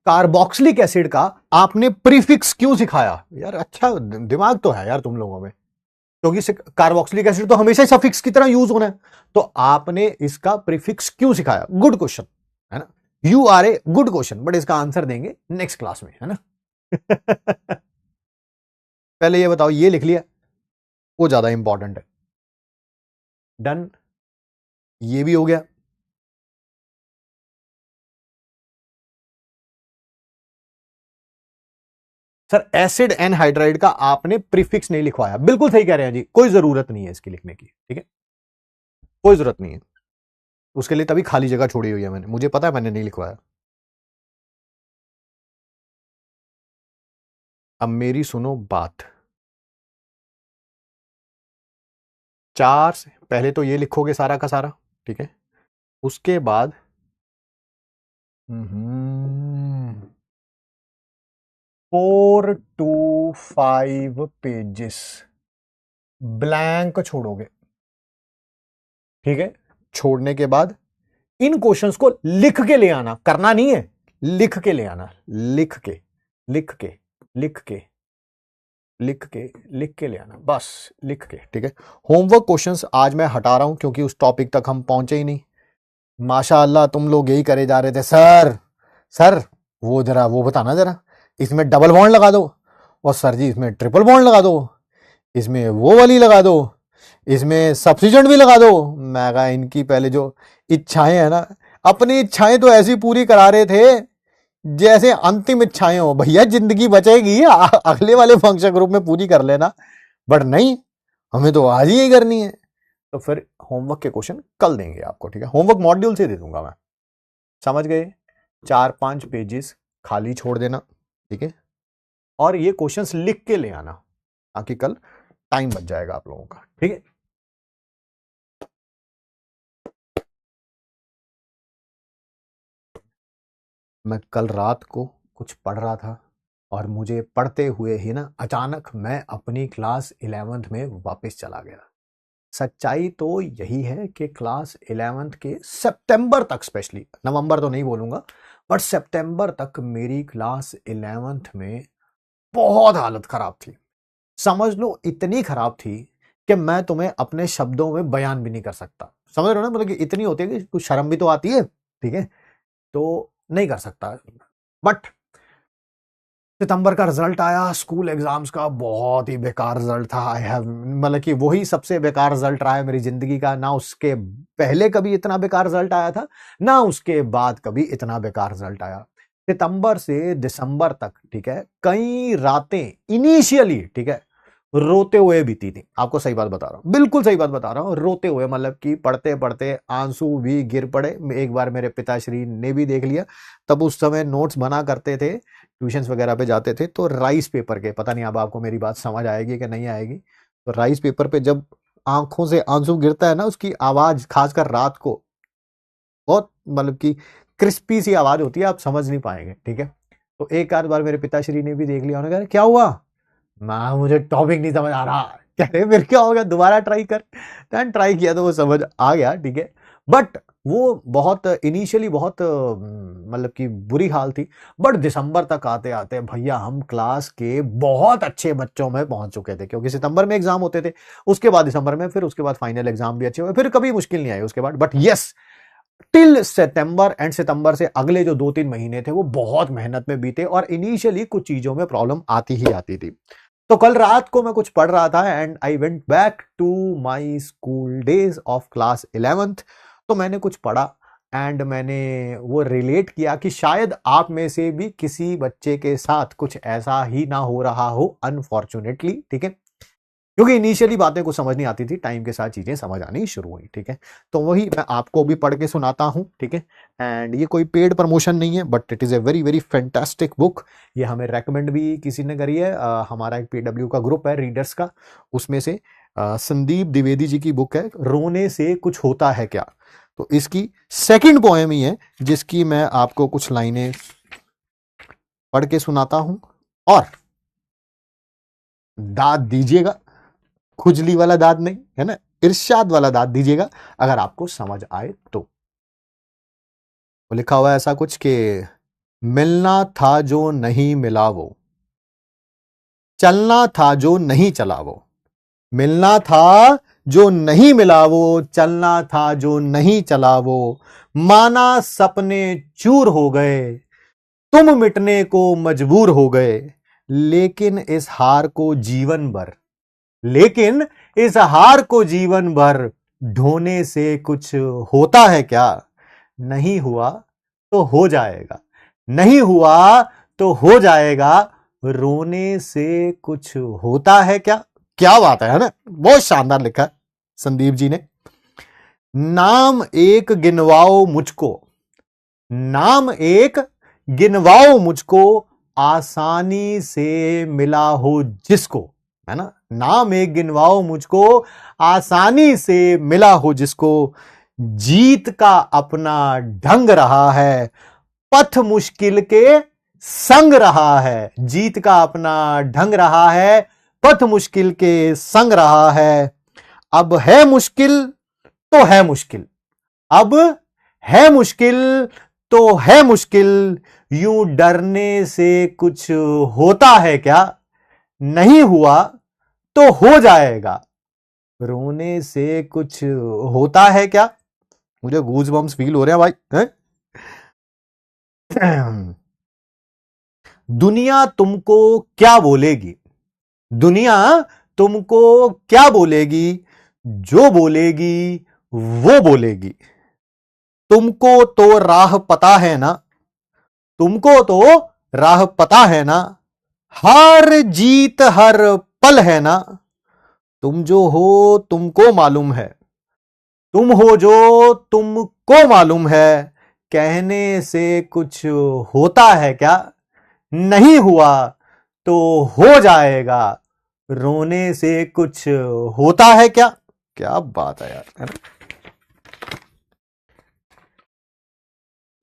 कार्बोक्सिलिक एसिड का आपने प्रीफिक्स क्यों सिखाया यार? अच्छा दिमाग तो है यार तुम लोगों में, क्योंकि कार्बोक्सिलिक एसिड तो हमेशा ही सफिक्स की तरह यूज होना है, तो आपने इसका प्रीफिक्स क्यों सिखाया? गुड क्वेश्चन है ना, you are a good question, but इसका आंसर देंगे नेक्स्ट क्लास में, है ना। पहले ये बताओ, ये लिख लिया, वो ज्यादा इंपॉर्टेंट है। डन, ये भी हो गया। सर एसिड एनहाइड्राइड का आपने प्रीफिक्स नहीं लिखवाया, बिल्कुल सही कह रहे हैं जी, कोई जरूरत नहीं है इसकी लिखने की, ठीक है, कोई जरूरत नहीं है उसके लिए, तभी खाली जगह छोड़ी हुई है मैंने, मुझे पता है मैंने नहीं लिखवाया। अब मेरी सुनो बात, 4 से पहले तो ये लिखोगे सारा का सारा, ठीक है, उसके बाद 4 to 5 पेजेस ब्लैंक छोड़ोगे, ठीक है। छोड़ने के बाद इन क्वेश्चंस को लिख के ले आना, करना नहीं है, लिख के ले आना, लिख के लिख के लिख के लिख के लिख के ले आना, बस लिख के, ठीक है। होमवर्क क्वेश्चंस आज मैं हटा रहा हूं क्योंकि उस टॉपिक तक हम पहुंचे ही नहीं। माशाअल्लाह तुम लोग यही करे जा रहे थे, सर सर वो जरा वो बताना, जरा इसमें डबल बॉन्ड लगा दो, और सर जी इसमें ट्रिपल बॉन्ड लगा दो, इसमें वो वाली लगा दो, इसमें सब्स्टिट्यूएंट भी लगा दो। मैं कहा इनकी पहले जो इच्छाएं है ना, अपनी इच्छाएं तो ऐसी पूरी करा रहे थे जैसे अंतिम इच्छाएं हो, भैया जिंदगी बचेगी अगले वाले फंक्शन ग्रुप में पूरी कर लेना, बट नहीं, हमें तो आज ही करनी है। तो फिर होमवर्क के क्वेश्चन कल देंगे आपको, ठीक है, होमवर्क मॉड्यूल से दे दूंगा मैं, समझ गए। 4-5 पेजेस खाली छोड़ देना, ठीक है, और ये क्वेश्चंस लिख के ले आना ताकि कल टाइम बच जाएगा आप लोगों का, ठीक है। मैं कल रात को कुछ पढ़ रहा था और मुझे पढ़ते हुए ही ना अचानक मैं अपनी क्लास 11th में वापस चला गया। सच्चाई तो यही है कि क्लास 11th के सितंबर तक, स्पेशली नवंबर तो नहीं बोलूंगा, बट सितंबर तक मेरी क्लास 11th में बहुत हालत खराब थी। समझ लो इतनी खराब थी कि मैं तुम्हें अपने शब्दों में बयान भी नहीं कर सकता, समझ रहे हो ना, मतलब कि इतनी होती है कि कुछ शर्म भी तो आती है, ठीक है, तो नहीं कर सकता। बट सितंबर का रिजल्ट आया स्कूल एग्जाम्स का, बहुत ही बेकार रिजल्ट था। आई हैव, मतलब कि वही सबसे बेकार रिजल्ट रहा है मेरी जिंदगी का, ना उसके पहले कभी इतना बेकार रिजल्ट आया था, ना उसके बाद कभी इतना बेकार रिजल्ट आया। सितंबर से दिसंबर तक, ठीक है, कई रातें इनिशियली, ठीक है, रोते हुए बीती थी, आपको सही बात बता रहा हूँ, बिल्कुल सही बात बता रहा हूँ, रोते हुए, मतलब कि पढ़ते पढ़ते आंसू भी गिर पड़े। एक बार मेरे पिताश्री ने भी देख लिया, तब उस समय नोट्स बना करते थे, ट्यूशंस वगैरह पे जाते थे, तो राइस पेपर के, पता नहीं अब आपको मेरी बात समझ आएगी कि नहीं आएगी, तो राइस पेपर पे जब आंखों से आंसू गिरता है ना, उसकी आवाज खासकर रात को बहुत, मतलब कि क्रिस्पी सी आवाज होती है, आप समझ नहीं पाएंगे, ठीक है। तो एक आध बार मेरे पिताश्री ने भी देख लिया, उन्होंने कहा क्या हुआ, मैं मुझे टॉपिक नहीं समझ आ रहा, कह रहे फिर क्या हो गया, दोबारा ट्राई कर। ट्राई किया तो वो समझ आ गया, ठीक है, बट वो बहुत इनिशियली बहुत मतलब कि बुरी हाल थी। बट दिसंबर तक आते आते भैया हम क्लास के बहुत अच्छे बच्चों में पहुंच चुके थे, क्योंकि सितंबर में एग्जाम होते थे, उसके बाद दिसंबर में, फिर उसके बाद फाइनल एग्जाम भी अच्छे हुए, फिर कभी मुश्किल नहीं आई उसके बाद। बट यस, टिल सितंबर, एंड सितंबर से अगले जो 2-3 महीने थे वो बहुत मेहनत में बीते, और इनिशियली कुछ चीजों में प्रॉब्लम आती ही आती थी। तो कल रात को मैं कुछ पढ़ रहा था and I went back to my school days of class 11th। तो मैंने कुछ पढ़ा एंड मैंने वो रिलेट किया कि शायद आप में से भी किसी बच्चे के साथ कुछ ऐसा ही ना हो रहा हो, अनफॉर्चुनेटली, ठीक है, क्योंकि इनिशियली बातें कुछ समझ नहीं आती थी, टाइम के साथ चीजें समझ आनी शुरू हुई, ठीक है। तो वही मैं आपको भी पढ़ के सुनाता हूं, ठीक है, एंड ये कोई पेड प्रमोशन नहीं है, but it is a very very fantastic book. ये हमें रेकमेंड भी किसी ने करी है, हमारा एक PW का ग्रुप है रीडर्स का, उसमें से संदीप द्विवेदी जी की बुक है रोने से कुछ होता है क्या। तो इसकी सेकंड पोएम ही है जिसकी मैं आपको कुछ लाइनें पढ़ के सुनाता हूं और दाद दीजिएगा, खुजली वाला दाद नहीं है ना, इरशाद वाला दाद दीजिएगा अगर आपको समझ आए तो। लिखा हुआ है ऐसा कुछ कि मिलना था जो नहीं मिला वो, चलना था जो नहीं चला वो, मिलना था जो नहीं मिला वो, चलना था जो नहीं चला वो, माना सपने चूर हो गए, तुम मिटने को मजबूर हो गए, लेकिन इस हार को जीवन भर, लेकिन इस हार को जीवन भर ढोने से कुछ होता है क्या। नहीं हुआ तो हो जाएगा, नहीं हुआ तो हो जाएगा, रोने से कुछ होता है क्या। क्या बात है ना, बहुत शानदार लिखा है संदीप जी ने। नाम एक गिनवाओ मुझको, नाम एक गिनवाओ मुझको, आसानी से मिला हो जिसको, है ना, नाम एक गिनवाओ मुझको, आसानी से मिला हो जिसको, जीत का अपना ढंग रहा है, पथ मुश्किल के संग रहा है, जीत का अपना ढंग रहा है, पथ मुश्किल के संग रहा है, अब है मुश्किल तो है मुश्किल, अब है मुश्किल तो है मुश्किल, यूं डरने से कुछ होता है क्या। नहीं हुआ तो हो जाएगा, रोने से कुछ होता है क्या। मुझे गूज बम्स फील हो रहे हैं भाई, हैं? दुनिया तुमको क्या बोलेगी, दुनिया तुमको क्या बोलेगी, जो बोलेगी वो बोलेगी, तुमको तो राह पता है ना, तुमको तो राह पता है ना, हार जीत हर पल है ना, तुम जो हो तुमको मालूम है, तुम हो जो तुमको मालूम है, कहने से कुछ होता है क्या। नहीं हुआ तो हो जाएगा, रोने से कुछ होता है क्या। क्या बात है यार, है ना।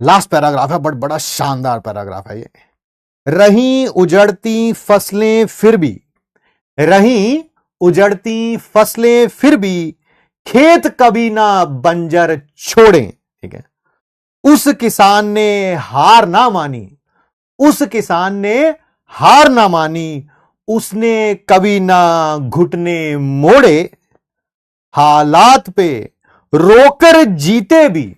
लास्ट पैराग्राफ है, बट बड़ा शानदार पैराग्राफ है ये। रही उजड़ती फसलें फिर भी, रही उजड़ती फसलें फिर भी, खेत कभी ना बंजर छोड़ें, ठीक है। उस किसान ने हार ना मानी, उस किसान ने हार ना मानी, उसने कभी ना घुटने मोड़े, हालात पे रोकर जीते भी,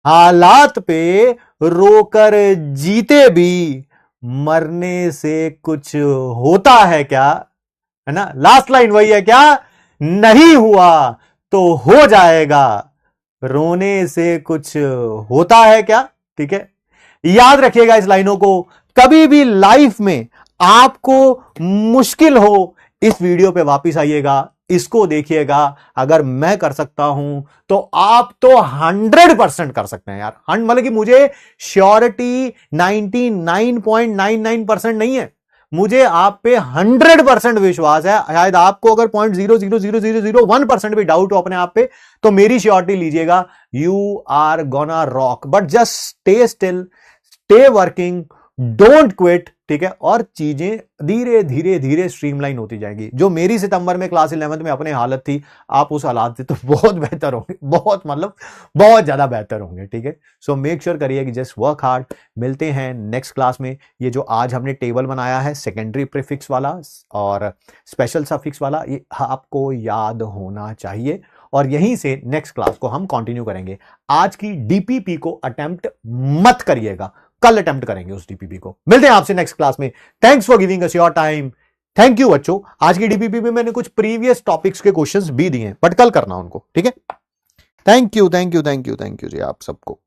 हालात पे रोकर जीते भी, मरने से कुछ होता है क्या, है ना। लास्ट लाइन वही है, क्या, नहीं हुआ तो हो जाएगा, रोने से कुछ होता है क्या। ठीक है, याद रखिएगा इस लाइनों को। कभी भी लाइफ में आपको मुश्किल हो, इस वीडियो पे वापस आइएगा, इसको देखिएगा। अगर मैं कर सकता हूं तो आप तो 100% कर सकते हैं यार। मतलब कि मुझे श्योरिटी 99.99% नहीं है, मुझे आप पे 100% विश्वास है। शायद आपको अगर 0.00001% भी डाउट हो अपने आप पे, तो मेरी श्योरिटी लीजिएगा, you are gonna rock. But just stay still, stay working, don't quit, ठीक है। और चीजें धीरे धीरे धीरे स्ट्रीमलाइन होती जाएगी। जो मेरी सितंबर में क्लास 11th में अपने हालत थी, आप उस हालात से तो बहुत बेहतर होंगे, बहुत मतलब बहुत ज्यादा बेहतर होंगे, ठीक है। सो मेक श्योर करिए कि जस्ट वर्क हार्ड। मिलते हैं नेक्स्ट क्लास में। ये जो आज हमने टेबल बनाया है सेकेंडरी प्रीफिक्स वाला और स्पेशल सफिक्स वाला, ये आपको याद होना चाहिए। और यहीं से नेक्स्ट क्लास को हम कंटिन्यू करेंगे। आज की डीपीपी को अटेम्प्ट मत करिएगा, कल अटेम्प्ट करेंगे उस डीपीपी को। मिलते हैं आपसे नेक्स्ट क्लास में। Thanks for giving us your time. Thank you बच्चों। आज की डीपीपी में मैंने कुछ प्रीवियस टॉपिक्स के क्वेश्चंस भी दिए हैं, बट कल करना उनको, ठीक है। Thank you thank you thank you thank you जी आप सबको।